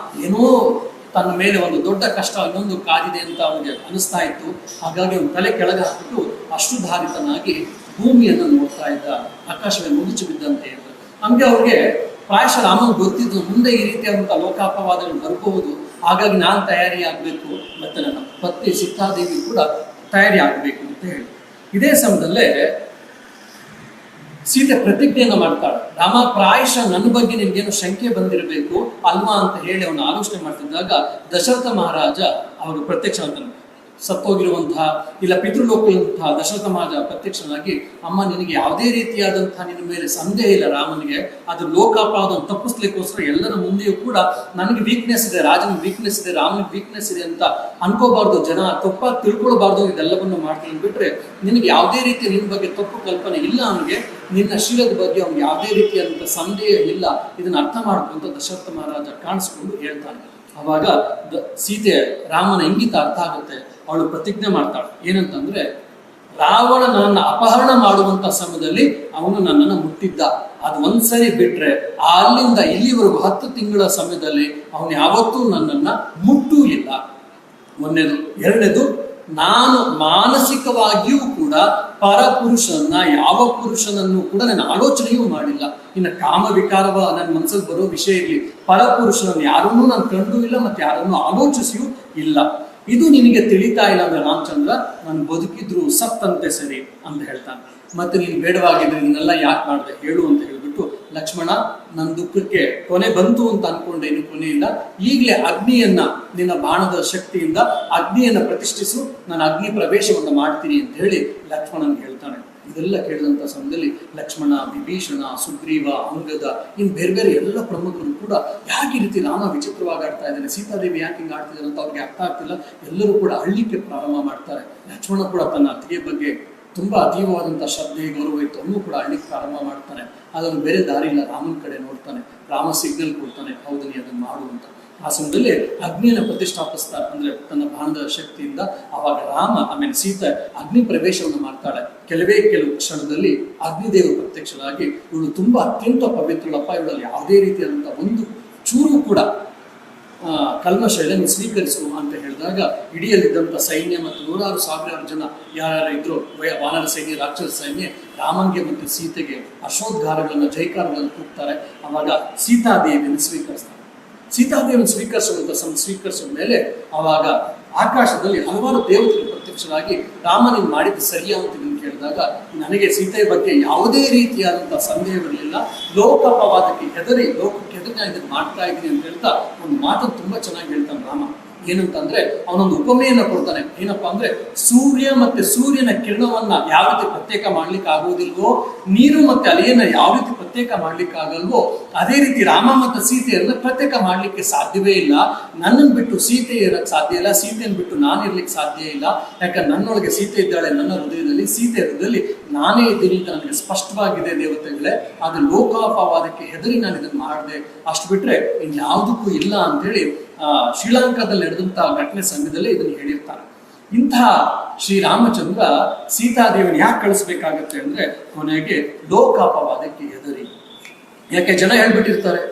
ಏನೋ ತನ್ನ ಮೇಲೆ ಒಂದು ದೊಡ್ಡ ಕಷ್ಟ ಇನ್ನೊಂದು ಕಾದಿದೆ ಅಂತ ಅವನಿಗೆ ಅನಿಸ್ತಾ ಇತ್ತು. ಹಾಗಾಗಿ ಅವನು ತಲೆ ಕೆಳಗೆ ಹಾಕಿಬಿಟ್ಟು ಅಶ್ರುಧಾರಿತನಾಗಿ ಭೂಮಿಯನ್ನು ನೋಡ್ತಾ ಇದ್ದ. ಆಕಾಶವೇ ಮುಗಿಚು ಬಿದ್ದಂತೆ ಇದ್ದ. ನಮಗೆ ಅವ್ರಿಗೆ ಪ್ರಾಯಶಃ ರಾಮನ್ ಗೊತ್ತಿದ್ದು ಮುಂದೆ ಈ ರೀತಿಯಾದಂತಹ ಲೋಕಾಪವಾದಗಳು ಬರಬಹುದು, ಹಾಗಾಗಿ ನಾನು ತಯಾರಿ ಆಗಬೇಕು, ಮತ್ತೆ ನನ್ನ ಪತ್ನಿ ಸೀತಾದೇವಿ ಕೂಡ ತಯಾರಿ ಆಗಬೇಕು ಅಂತ ಹೇಳಿ. ಇದೇ ಸಮಯದಲ್ಲೇ ಸೀತೆ ಪ್ರತಿಜ್ಞೆಯನ್ನು ಮಾಡ್ತಾಳೆ. ರಾಮ, ಪ್ರಾಯಶಃ ನನ್ನ ಬಗ್ಗೆ ನಿನ್ಗೇನು ಶಂಕೆ ಬಂದಿರಬೇಕು ಅಲ್ವಾ ಅಂತ ಹೇಳಿ ಅವನು ಆಲೋಚನೆ ಮಾಡ್ತಿದ್ದಾಗ ದಶರಥ ಮಹಾರಾಜ ಅವರು ಪ್ರತ್ಯಕ್ಷ ಅಂತಾನೆ. ಸತ್ತೋಗಿರುವಂತಹ ಇಲ್ಲ ಪಿತೃಲೋಕದಂತಹ ದಶರಥ ಮಹಾರಾಜ ಪ್ರತ್ಯಕ್ಷನಾಗಿ, ಅಮ್ಮ ನಿನಗೆ ಯಾವುದೇ ರೀತಿಯಾದಂತಹ ನಿನ್ನ ಮೇಲೆ ಸಂದೇಹ ಇಲ್ಲ ರಾಮನಿಗೆ, ಅದು ಲೋಕಾಪವಾದವನ್ನು ತಪ್ಪಿಸ್ಲಿಕ್ಕೋಸ್ಕರ ಎಲ್ಲರ ಮುಂದೆಯೂ ಕೂಡ ನನಗೆ ವೀಕ್ನೆಸ್ ಇದೆ, ರಾಜನಿಗೆ ವೀಕ್ನೆಸ್ ಇದೆ, ರಾಮನಿಗೆ ವೀಕ್ನೆಸ್ ಇದೆ ಅಂತ ಅನ್ಕೋಬಾರ್ದು, ಜನ ತಪ್ಪಾಗಿ ತಿಳ್ಕೊಳ್ಬಾರ್ದು, ಇದೆಲ್ಲವನ್ನು ಮಾಡ್ತೀನಿ ಬಿಟ್ರೆ ನಿನಗೆ ಯಾವುದೇ ರೀತಿ ನಿನ್ನ ಬಗ್ಗೆ ತಪ್ಪು ಕಲ್ಪನೆ ಇಲ್ಲ, ಅವನಿಗೆ ನಿನ್ನ ಶೀಲದ ಬಗ್ಗೆ ಅವ್ನಿಗೆ ಯಾವುದೇ ರೀತಿಯಾದಂಥ ಸಂದೇಹ ಇಲ್ಲ, ಇದನ್ನ ಅರ್ಥ ಮಾಡ್ಕೊಂತ ದಶರಥ ಮಹಾರಾಜ ಕಾಣಿಸ್ಕೊಂಡು ಹೇಳ್ತಾನೆ. ಅವಾಗ ಸೀತೆ ರಾಮನ ಇಂಗಿತ ಅರ್ಥ ಆಗುತ್ತೆ. ಅವಳು ಪ್ರತಿಜ್ಞೆ ಮಾಡ್ತಾಳೆ ಏನಂತಂದ್ರೆ, ರಾವಣ ನನ್ನನ್ನು ಅಪಹರಣ ಮಾಡುವಂತ ಸಮಯದಲ್ಲಿ ಅವನು ನನ್ನನ್ನು ಮುಟ್ಟಿದ್ದ, ಅದು ಒಂದ್ಸರಿ ಬಿಟ್ರೆ ಅಲ್ಲಿಂದ ಇಲ್ಲಿವರೆಗೂ 10 ತಿಂಗಳ ಸಮಯದಲ್ಲಿ ಅವನು ಯಾವತ್ತೂ ನನ್ನನ್ನ ಮುಟ್ಟೂ ಇಲ್ಲ. ಒಂದನೇದು. ಎರಡನೇದು, ನಾನು ಮಾನಸಿಕವಾಗಿಯೂ ಕೂಡ ಪರಪುರುಷನನ್ನ ಯಾವ ಪುರುಷನನ್ನು ಕೂಡ ನನ್ನ ಆಲೋಚನೆಯೂ ಮಾಡಿಲ್ಲ. ಇನ್ನು ಕಾಮ ವಿಕಾರವ ನನ್ನ ಮನಸ್ಸಲ್ಲಿ ಬರೋ ವಿಷಯ ಇರಲಿ, ಪರಪುರುಷನನ್ನು ಯಾರನ್ನೂ ನಾನು ಕಂಡೂ ಇಲ್ಲ, ಮತ್ತೆ ಯಾರನ್ನೂ ಆಲೋಚಿಸಿಯೂ ಇಲ್ಲ. ಇದು ನಿನಗೆ ತಿಳಿತಾ ಇಲ್ಲ ಅಂದ್ರೆ ರಾಮಚಂದ್ರ, ನಾನು ಬದುಕಿದ್ರು ಸತ್ತಂತೆ ಸರಿ ಅಂತ ಹೇಳ್ತಾನೆ. ಮತ್ತೆ ನೀನು ಬೇಡವಾಗಿದ್ರೆ ಇದನ್ನೆಲ್ಲ ಯಾಕೆ ಮಾಡಿದೆ ಹೇಳು ಅಂತ ಹೇಳ್ಬಿಟ್ಟು, ಲಕ್ಷ್ಮಣ ನನ್ನ ದುಃಖಕ್ಕೆ ಕೊನೆ ಬಂತು ಅಂತ ಅನ್ಕೊಂಡೆ, ಇನ್ನು ಕೊನೆಯಿಂದ ಈಗಲೇ ಅಗ್ನಿಯನ್ನ ನಿನ್ನ ಬಾಣದ ಶಕ್ತಿಯಿಂದ ಅಗ್ನಿಯನ್ನ ಪ್ರತಿಷ್ಠಿಸು, ನಾನು ಅಗ್ನಿ ಪ್ರವೇಶವನ್ನು ಮಾಡ್ತೀನಿ ಅಂತ ಹೇಳಿ ಲಕ್ಷ್ಮಣನ್ ಹೇಳ್ತಾನೆ. ಇದೆಲ್ಲ ಕೇಳಿದಂಥ ಸಮಯದಲ್ಲಿ ಲಕ್ಷ್ಮಣ, ವಿಭೀಷಣ, ಸುಗ್ರೀವ, ಅಂಗದ ಇನ್ನು ಬೇರೆ ಬೇರೆ ಎಲ್ಲ ಪ್ರಮುಖರು ಕೂಡ ಯಾಕೆ ಈ ರೀತಿ ರಾಮ ವಿಚಿತ್ರವಾಗಿ ಆಡ್ತಾ ಇದ್ದಾರೆ, ಸೀತಾದೇವಿ ಯಾಕೆ ಹಿಂಗೆ ಆಡ್ತಿದ್ದಾರೆ ಅಂತ ಅವ್ರಿಗೆ ಅರ್ಥ ಆಗ್ತಿಲ್ಲ. ಎಲ್ಲರೂ ಕೂಡ ಅಳ್ಳಿಕ್ಕೆ ಪ್ರಾರಂಭ ಮಾಡ್ತಾರೆ. ಲಕ್ಷ್ಮಣ ಕೂಡ ತನ್ನ ಅತ್ತಿಗೆ ಬಗ್ಗೆ ತುಂಬಾ ಅತೀವವಾದಂಥ ಶ್ರದ್ಧೆ ಗೌರವ ಇತ್ತು, ಅವನು ಕೂಡ ಅಳ್ಳಿಕ್ಕೆ ಪ್ರಾರಂಭ ಮಾಡ್ತಾನೆ. ಅದನ್ನು ಬೇರೆ ದಾರಿ ಇಲ್ಲ, ರಾಮನ ಕಡೆ ನೋಡ್ತಾನೆ. ರಾಮ ಸಿಗ್ನಲ್ ಕೊಡ್ತಾನೆ, ಹೌದು ನೀ ಅದನ್ನು ಮಾಡು ಅಂತ. ಆ ಸಮಯದಲ್ಲಿ ಅಗ್ನಿಯನ್ನು ಪ್ರತಿಷ್ಠಾಪಿಸ್ತಾರೆ, ಅಂದ್ರೆ ತನ್ನ ಬಾಣದ ಶಕ್ತಿಯಿಂದ. ಅವಾಗ ರಾಮ ಆಮೇಲೆ ಸೀತೆ ಅಗ್ನಿ ಪ್ರವೇಶವನ್ನು ಮಾಡ್ತಾಳೆ. ಕೆಲವು ಕ್ಷಣದಲ್ಲಿ ಅಗ್ನಿದೇವರು ಪ್ರತ್ಯಕ್ಷರಾಗಿ, ಇವಳು ತುಂಬಾ ಅತ್ಯಂತ ಪವಿತ್ರಳಪ್ಪ, ಇವಳಲ್ಲಿ ಯಾವುದೇ ರೀತಿಯಾದಂಥ ಒಂದು ಚೂರು ಕೂಡ ಕಲ್ಮಶ ಇಲ್ಲ, ನೀವು ಸ್ವೀಕರಿಸು ಅಂತ ಹೇಳಿದಾಗ ಇಡಿಯಲ್ಲಿದ್ದಂಥ ಸೈನ್ಯ ಮತ್ತು 100,000 ಜನ ಯಾರ್ಯಾರು ಇದ್ರು, ವಾನರ ಸೈನ್ಯ, ರಾಕ್ಷಸ ಸೈನ್ಯ, ರಾಮನ್ಗೆ ಮತ್ತು ಸೀತೆಗೆ ಅಶೋದ್ಗಾರಗಳನ್ನು ಜೈಕಾರಗಳನ್ನು ಕೂಗ್ತಾರೆ. ಅವಾಗ ಸೀತಾದೇವಿಯನ್ನು ಸ್ವೀಕರಿಸ್ತಾರೆ. ಸೀತಾದೇವಿಯನ್ನು ಸ್ವೀಕರಿಸಿದ ಮೇಲೆ ಅವಾಗ ಆಕಾಶದಲ್ಲಿ ಹಲವಾರು ದೇವತೆಗಳು ಪ್ರತ್ಯಕ್ಷರಾಗಿ, ರಾಮ ನೀನು ಮಾಡಿದ್ದು ಸರಿಯಾ ಅಂತ ನೀನು ಕೇಳಿದಾಗ, ನನಗೆ ಸೀತೆಯ ಬಗ್ಗೆ ಯಾವುದೇ ರೀತಿಯಾದಂತಹ ಸಂದೇಹಗಳಿಲ್ಲ, ಲೋಕಾಪವಾದಕ್ಕೆ ಹೆದರಿ ನಾನು ಇದನ್ನು ಮಾಡ್ತಾ ಇದ್ದೀನಿ ಅಂತ ಹೇಳ್ತಾ ಒಂದು ಮಾತನ್ನು ತುಂಬಾ ಚೆನ್ನಾಗಿ ಹೇಳ್ತಾನೆ ರಾಮ. ಏನಂತಂದ್ರೆ ಅವನೊಂದು ಉಪಮೆಯನ್ನು ಕೊಡ್ತಾನೆ. ಏನಪ್ಪಾ ಅಂದ್ರೆ, ಸೂರ್ಯ ಮತ್ತೆ ಸೂರ್ಯನ ಕಿರಣವನ್ನ ಯಾವ ರೀತಿ ಪ್ರತ್ಯೇಕ ಮಾಡ್ಲಿಕ್ಕೆ ಆಗೋದಿಲ್ವೋ, ನೀರು ಮತ್ತೆ ಅಲೆಯನ್ನ ಯಾವ ರೀತಿ ಪ್ರತ್ಯೇಕ ಮಾಡ್ಲಿಕ್ಕೆ ಆಗಲ್ವೋ, ಅದೇ ರೀತಿ ರಾಮ ಮತ್ತು ಸೀತೆಯನ್ನ ಪ್ರತ್ಯೇಕ ಮಾಡ್ಲಿಕ್ಕೆ ಸಾಧ್ಯವೇ ಇಲ್ಲ. ನನ್ನನ್ನು ಬಿಟ್ಟು ಸೀತೆ ಇರಕ್ಕೆ ಸಾಧ್ಯ ಇಲ್ಲ, ಸೀತೆಯನ್ನು ಬಿಟ್ಟು ನಾನು ಇರ್ಲಿಕ್ಕೆ ಸಾಧ್ಯ ಇಲ್ಲ. ಯಾಕಂದ್ರೆ ನನ್ನೊಳಗೆ ಸೀತೆ ಇದ್ದಾಳೆ, ನನ್ನ ಹೃದಯದಲ್ಲಿ ಸೀತೆ ಹೃದಯದಲ್ಲಿ ನಾನೇ ಇದ್ದೀನಿ ಅಂತ ನನಗೆ ಸ್ಪಷ್ಟವಾಗಿದೆ ದೇವತೆಗಳೇ. ಆದ್ರೆ ಲೋಕಾಪವಾದಕ್ಕೆ ಹೆದರಿ ನಾನು ಇದನ್ನು ಮಾಡಿದೆ, ಅಷ್ಟು ಬಿಟ್ರೆ ಇನ್ಯಾವುದಕ್ಕೂ ಇಲ್ಲ ಅಂತೇಳಿ ಶ್ರೀಲಂಕಾದಲ್ಲಿ ನಡೆದಂತಹ ಘಟನೆ ಸಮಯದಲ್ಲಿ ಇದನ್ನು ಹೇಳಿರ್ತಾರೆ. ಇಂತಹ ಶ್ರೀರಾಮಚಂದ್ರ ಸೀತಾದೇವಿಯನ್ನು ಯಾಕೆ ಕಳಿಸ್ಬೇಕಾಗತ್ತೆ ಅಂದ್ರೆ, ಕೊನೆಗೆ ಲೋಕಾಪವಾದಕ್ಕೆ ಹೆದರಿ. ಯಾಕೆ ಜನ ಹೇಳ್ಬಿಟ್ಟಿರ್ತಾರೆ,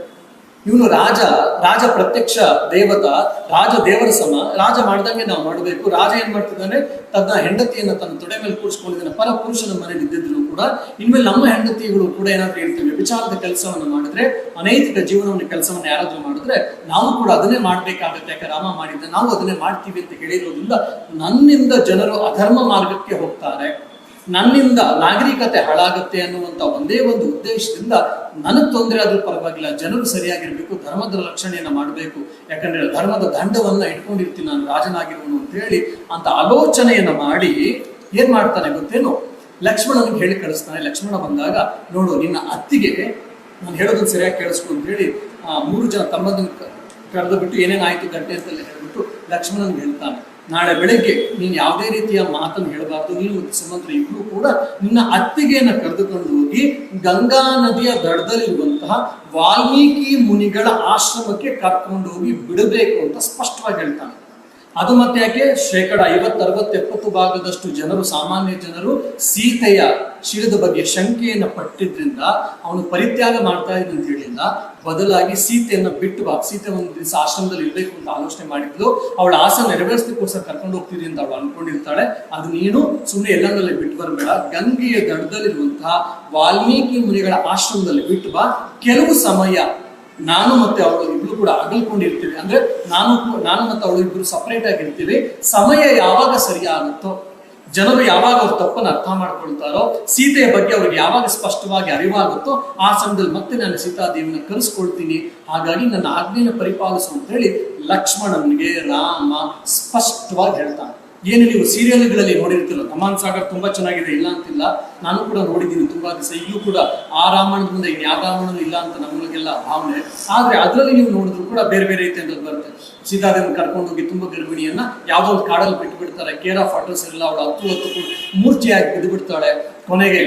ಇವನು ರಾಜ ಪ್ರತ್ಯಕ್ಷ ದೇವತ, ರಾಜ ದೇವರ ಸಮ, ರಾಜ ಮಾಡ್ದಂಗೆ ನಾವು ಮಾಡಬೇಕು. ರಾಜ ಏನ್ ಮಾಡ್ತಿದ್ದಾನೆ, ತನ್ನ ಹೆಂಡತಿಯನ್ನ ತನ್ನ ತೊಡೆ ಮೇಲೆ ಕೂರಿಸ್ಕೊಂಡಿದ್ದಾನೆ. ಪರ ಪುರುಷನ ಮನೇಲಿ ಇದ್ದಿದ್ರು ಕೂಡ ಇನ್ಮೇಲೆ ನಮ್ಮ ಹೆಂಡತಿಗಳು ಕೂಡ ಏನಾದ್ರು ಹೇಳ್ತೇವೆ, ವಿಚಾರದ ಕೆಲಸವನ್ನು ಮಾಡಿದ್ರೆ, ಅನೈತಿಕ ಜೀವನವನ್ನು ಕೆಲಸವನ್ನು ಯಾರಾದ್ರೂ ಮಾಡಿದ್ರೆ ನಾವು ಕೂಡ ಅದನ್ನೇ ಮಾಡ್ಬೇಕಾಗತ್ತೆ. ಯಾಕೆ ರಾಮ ಮಾಡಿದ್ದ, ನಾವು ಅದನ್ನೇ ಮಾಡ್ತೀವಿ ಅಂತ ಹೇಳಿರೋದ್ರಿಂದ ನನ್ನಿಂದ ಜನರು ಅಧರ್ಮ ಮಾರ್ಗಕ್ಕೆ ಹೋಗ್ತಾರೆ, ನನ್ನಿಂದ ನಾಗರಿಕತೆ ಹಾಳಾಗುತ್ತೆ ಅನ್ನುವಂಥ ಒಂದೇ ಒಂದು ಉದ್ದೇಶದಿಂದ ನನಗೆ ತೊಂದರೆ ಆದ್ರೂ ಪರವಾಗಿಲ್ಲ, ಜನರು ಸರಿಯಾಗಿರ್ಬೇಕು, ಧರ್ಮದ ರಕ್ಷಣೆಯನ್ನ ಮಾಡಬೇಕು, ಯಾಕಂದ್ರೆ ಧರ್ಮದ ದಂಡವನ್ನ ಇಟ್ಕೊಂಡಿರ್ತೀನಿ ನಾನು ರಾಜನಾಗಿರುವನು ಅಂತ ಹೇಳಿ ಅಂತ ಆಲೋಚನೆಯನ್ನ ಮಾಡಿ ಏನ್ ಮಾಡ್ತಾನೆ ಗೊತ್ತೇನು, ಲಕ್ಷ್ಮಣನಿಗೆ ಹೇಳಿ ಕಳಿಸ್ತಾನೆ. ಲಕ್ಷ್ಮಣ ಬಂದಾಗ, ನೋಡು ನಿನ್ನ ಅತ್ತಿಗೆ ನಾನು ಹೇಳೋದನ್ನ ಸರಿಯಾಗಿ ಕೇಳಿಸ್ಕೊ ಅಂತ ಹೇಳಿ 3 ಜನ ತಮ್ಮದನ್ನು ಕರೆದು ಬಿಟ್ಟು ಏನೇನಾಯ್ತು ಗಂಟೆ ಅಂತ ಹೇಳ್ಬಿಟ್ಟು ಲಕ್ಷ್ಮಣನಿಗೆ ಹೇಳ್ತಾನೆ, ನಾಳೆ ಬೆಳಗ್ಗೆ ನೀನು ಯಾವುದೇ ರೀತಿಯ ಮಾತನ್ನು ಹೇಳಬಾರ್ದು, ನೀನು ಸುಮಂತ್ರ ಇಬ್ರು ಕೂಡ ನಿನ್ನ ಅತ್ತಿಗೆಯನ್ನ ಕರೆದುಕೊಂಡು ಹೋಗಿ ಗಂಗಾ ನದಿಯ ದಡದಲ್ಲಿರುವಂತಹ ವಾಲ್ಮೀಕಿ ಮುನಿಗಳ ಆಶ್ರಮಕ್ಕೆ ಕರ್ಕೊಂಡು ಹೋಗಿ ಬಿಡಬೇಕು ಅಂತ ಸ್ಪಷ್ಟವಾಗಿ ಹೇಳ್ತಾನೆ. ಅದು ಮತ್ತೆ ಯಾಕೆ 50-60-70% ಜನರು, ಸಾಮಾನ್ಯ ಜನರು ಸೀತೆಯ ಶಿರದ ಬಗ್ಗೆ ಶಂಕೆಯನ್ನು ಪಟ್ಟಿದ್ರಿಂದ ಅವನು ಪರಿತ್ಯಾಗ ಮಾಡ್ತಾ ಇದ್ದ ಅಂತ ಹೇಳಿಲ್ಲ. ಬದಲಾಗಿ ಸೀತೆಯನ್ನ ಬಿಟ್ಟು ಬಾ, ಸೀತೆ ಒಂದು ದಿವಸ ಆಶ್ರಮದಲ್ಲಿ ಇರಬೇಕು ಅಂತ ಆಲೋಚನೆ ಮಾಡಿದ್ಲು. ಅವಳ ಆಸೆ ನೆರವೇರಿಸಲಿಕ್ಕೋಸ್ಕರ ಕರ್ಕೊಂಡು ಹೋಗ್ತೀನಿ ಅಂತ ಅವಳು ಅನ್ಕೊಂಡಿರ್ತಾಳೆ. ಅದು ನೀನು ಸುಮ್ಮನೆ ಎಲ್ಲಂದರಲ್ಲಿ ಬಿಟ್ಟು ಬರಬೇಡ, ಗಂಗೆಯ ದಡದಲ್ಲಿರುವಂತಹ ವಾಲ್ಮೀಕಿ ಮುನಿಗಳ ಆಶ್ರಮದಲ್ಲಿ ಬಿಟ್ಟು ಬಾ. ಕೆಲವು ಸಮಯ ನಾನು ಮತ್ತೆ ಅವಳು ಇಬ್ರು ಕೂಡ ಅಗಲ್ಕೊಂಡಿರ್ತೀವಿ, ಅಂದ್ರೆ ನಾನು ಮತ್ತೆ ಅವಳು ಇಬ್ರು ಸಪರೇಟ್ ಆಗಿರ್ತೀವಿ. ಸಮಯ ಯಾವಾಗ ಸರಿಯಾಗುತ್ತೋ, ಜನರು ಯಾವಾಗ ಅವ್ರ ತಪ್ಪನ್ನು ಅರ್ಥ ಮಾಡ್ಕೊಳ್ತಾರೋ, ಸೀತೆಯ ಬಗ್ಗೆ ಅವ್ರಿಗೆ ಯಾವಾಗ ಸ್ಪಷ್ಟವಾಗಿ ಅರಿವಾಗುತ್ತೋ ಆ ಸಮಯದಲ್ಲಿ ಮತ್ತೆ ನಾನು ಸೀತಾದೇವಿನ ಕರೆಸ್ಕೊಳ್ತೀನಿ. ಹಾಗಾಗಿ ನನ್ನ ಆಜ್ಞೆಯನ್ನು ಪರಿಪಾಲಿಸು ಅಂತ ಹೇಳಿ ಲಕ್ಷ್ಮಣನಿಗೆ ರಾಮ ಸ್ಪಷ್ಟವಾಗಿ ಹೇಳ್ತಾನೆ. ಏನು ನೀವು ಸೀರಿಯಲ್ಗಳಲ್ಲಿ ನೋಡಿರ್ತಿಲ್ಲ, ಕಮಾನ್ ಸಾಗರ್ ತುಂಬಾ ಚೆನ್ನಾಗಿದೆ, ಇಲ್ಲ ಅಂತಿಲ್ಲ, ನಾನು ಕೂಡ ನೋಡಿದ್ದೀನಿ ತುಂಬಾ ದಿವಸ. ಈಗಲೂ ಕೂಡ ಆ ರಾಮಾಯಣದ ಮುಂದೆ ಯಾವ ರಾಮಾಯಣ ಇಲ್ಲ ಅಂತ ನಮಗೆಲ್ಲ ಭಾವನೆ. ಆದ್ರೆ ಅದರಲ್ಲಿ ನೀವು ನೋಡಿದ್ರು ಕೂಡ ಬೇರೆ ಬೇರೆ ರೀತಿ ಅಂತ ಬರುತ್ತೆ. ಸೀತಾದೇವಿನ ಕರ್ಕೊಂಡು ಹೋಗಿ ತುಂಬಾ ಗರ್ಭಿಣಿಯನ್ನ ಯಾವ್ದೋ ಒಂದು ಕಾಡಲ್ಲಿ ಬಿಟ್ಟು ಬಿಡ್ತಾರೆ, ಕೇರ್ ಆಫ್ ಅಡ್ರೆಸ್ ಇಲ್ಲ, ಅವಳು ಹತ್ತು ಮೂರ್ಛೆಯಾಗಿ ಬಿದ್ದು ಬಿಡ್ತಾಳೆ. ಕೊನೆಗೆ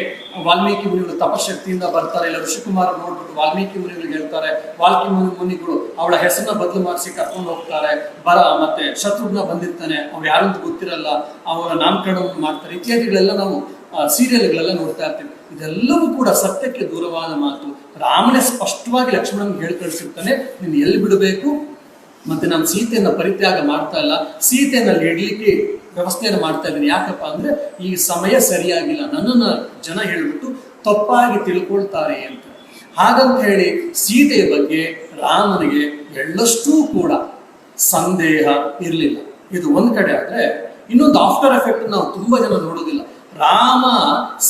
ವಾಲ್ಮೀಕಿ ಮುನಿಗಳು ತಪಶಕ್ತಿಯಿಂದ ಬರ್ತಾರೆ, ಇಲ್ಲ ಋಷಿಕುಮಾರ್ ನೋಡ್ಬಿಟ್ಟು ವಾಲ್ಮೀಕಿ ಮುನಿಗಳಿಗೆ ಹೇಳ್ತಾರೆ. ವಾಲ್ಮೀಕಿ ಮುನಿಗಳು ಅವಳ ಹೆಸರನ್ನ ಬದಲು ಮಾಡಿಸಿ ಕರ್ಕೊಂಡು ಹೋಗ್ತಾರೆ. ಮತ್ತೆ ಶತ್ರುಘ್ನ ಬಂದಿರ್ತಾನೆ, ಅವ್ರು ಯಾರಂತ ಗೊತ್ತಿರಲ್ಲ, ಅವರ ನಾಮಕರಣವನ್ನು ಮಾಡ್ತಾರೆ. ಇತ್ಯಾದಿಗಳೆಲ್ಲ ನಾವು ಸೀರಿಯಲ್ಗಳೆಲ್ಲ ನೋಡ್ತಾ ಇರ್ತೀವಿ. ಇದೆಲ್ಲವೂ ಕೂಡ ಸತ್ಯಕ್ಕೆ ದೂರವಾದ ಮಾತು. ರಾಮನೇ ಸ್ಪಷ್ಟವಾಗಿ ಲಕ್ಷ್ಮಣನಿಗೆ ಹೇಳಿ ಕಳಿಸಿರ್ತಾನೆ, ನೀನು ಎಲ್ಲಿ ಬಿಡಬೇಕು, ಮತ್ತೆ ನಾನು ಸೀತೆಯನ್ನ ಪರಿತ್ಯಾಗ ಮಾಡ್ತಾ ಇಲ್ಲ, ಸೀತೆಯನ್ನ ಇಡ್ಲಿಕ್ಕೆ ವ್ಯವಸ್ಥೆಯನ್ನು ಮಾಡ್ತಾ ಇದ್ದೀನಿ. ಯಾಕಪ್ಪ ಅಂದ್ರೆ ಈ ಸಮಯ ಸರಿಯಾಗಿಲ್ಲ, ನನ್ನನ್ನು ಜನ ಹೇಳ್ಬಿಟ್ಟು ತಪ್ಪಾಗಿ ತಿಳ್ಕೊಳ್ತಾರೆ ಅಂತ. ಹಾಗಂತ ಹೇಳಿ ಸೀತೆಯ ಬಗ್ಗೆ ರಾಮನಿಗೆ ಎಳ್ಳಷ್ಟೂ ಕೂಡ ಸಂದೇಹ ಇರಲಿಲ್ಲ. ಇದು ಒಂದ್ ಕಡೆ ಆದ್ರೆ, ಇನ್ನೊಂದು ಆಫ್ಟರ್ ಎಫೆಕ್ಟ್ ನಾವು ತುಂಬಾ ಜನ ನೋಡೋದಿಲ್ಲ. ರಾಮ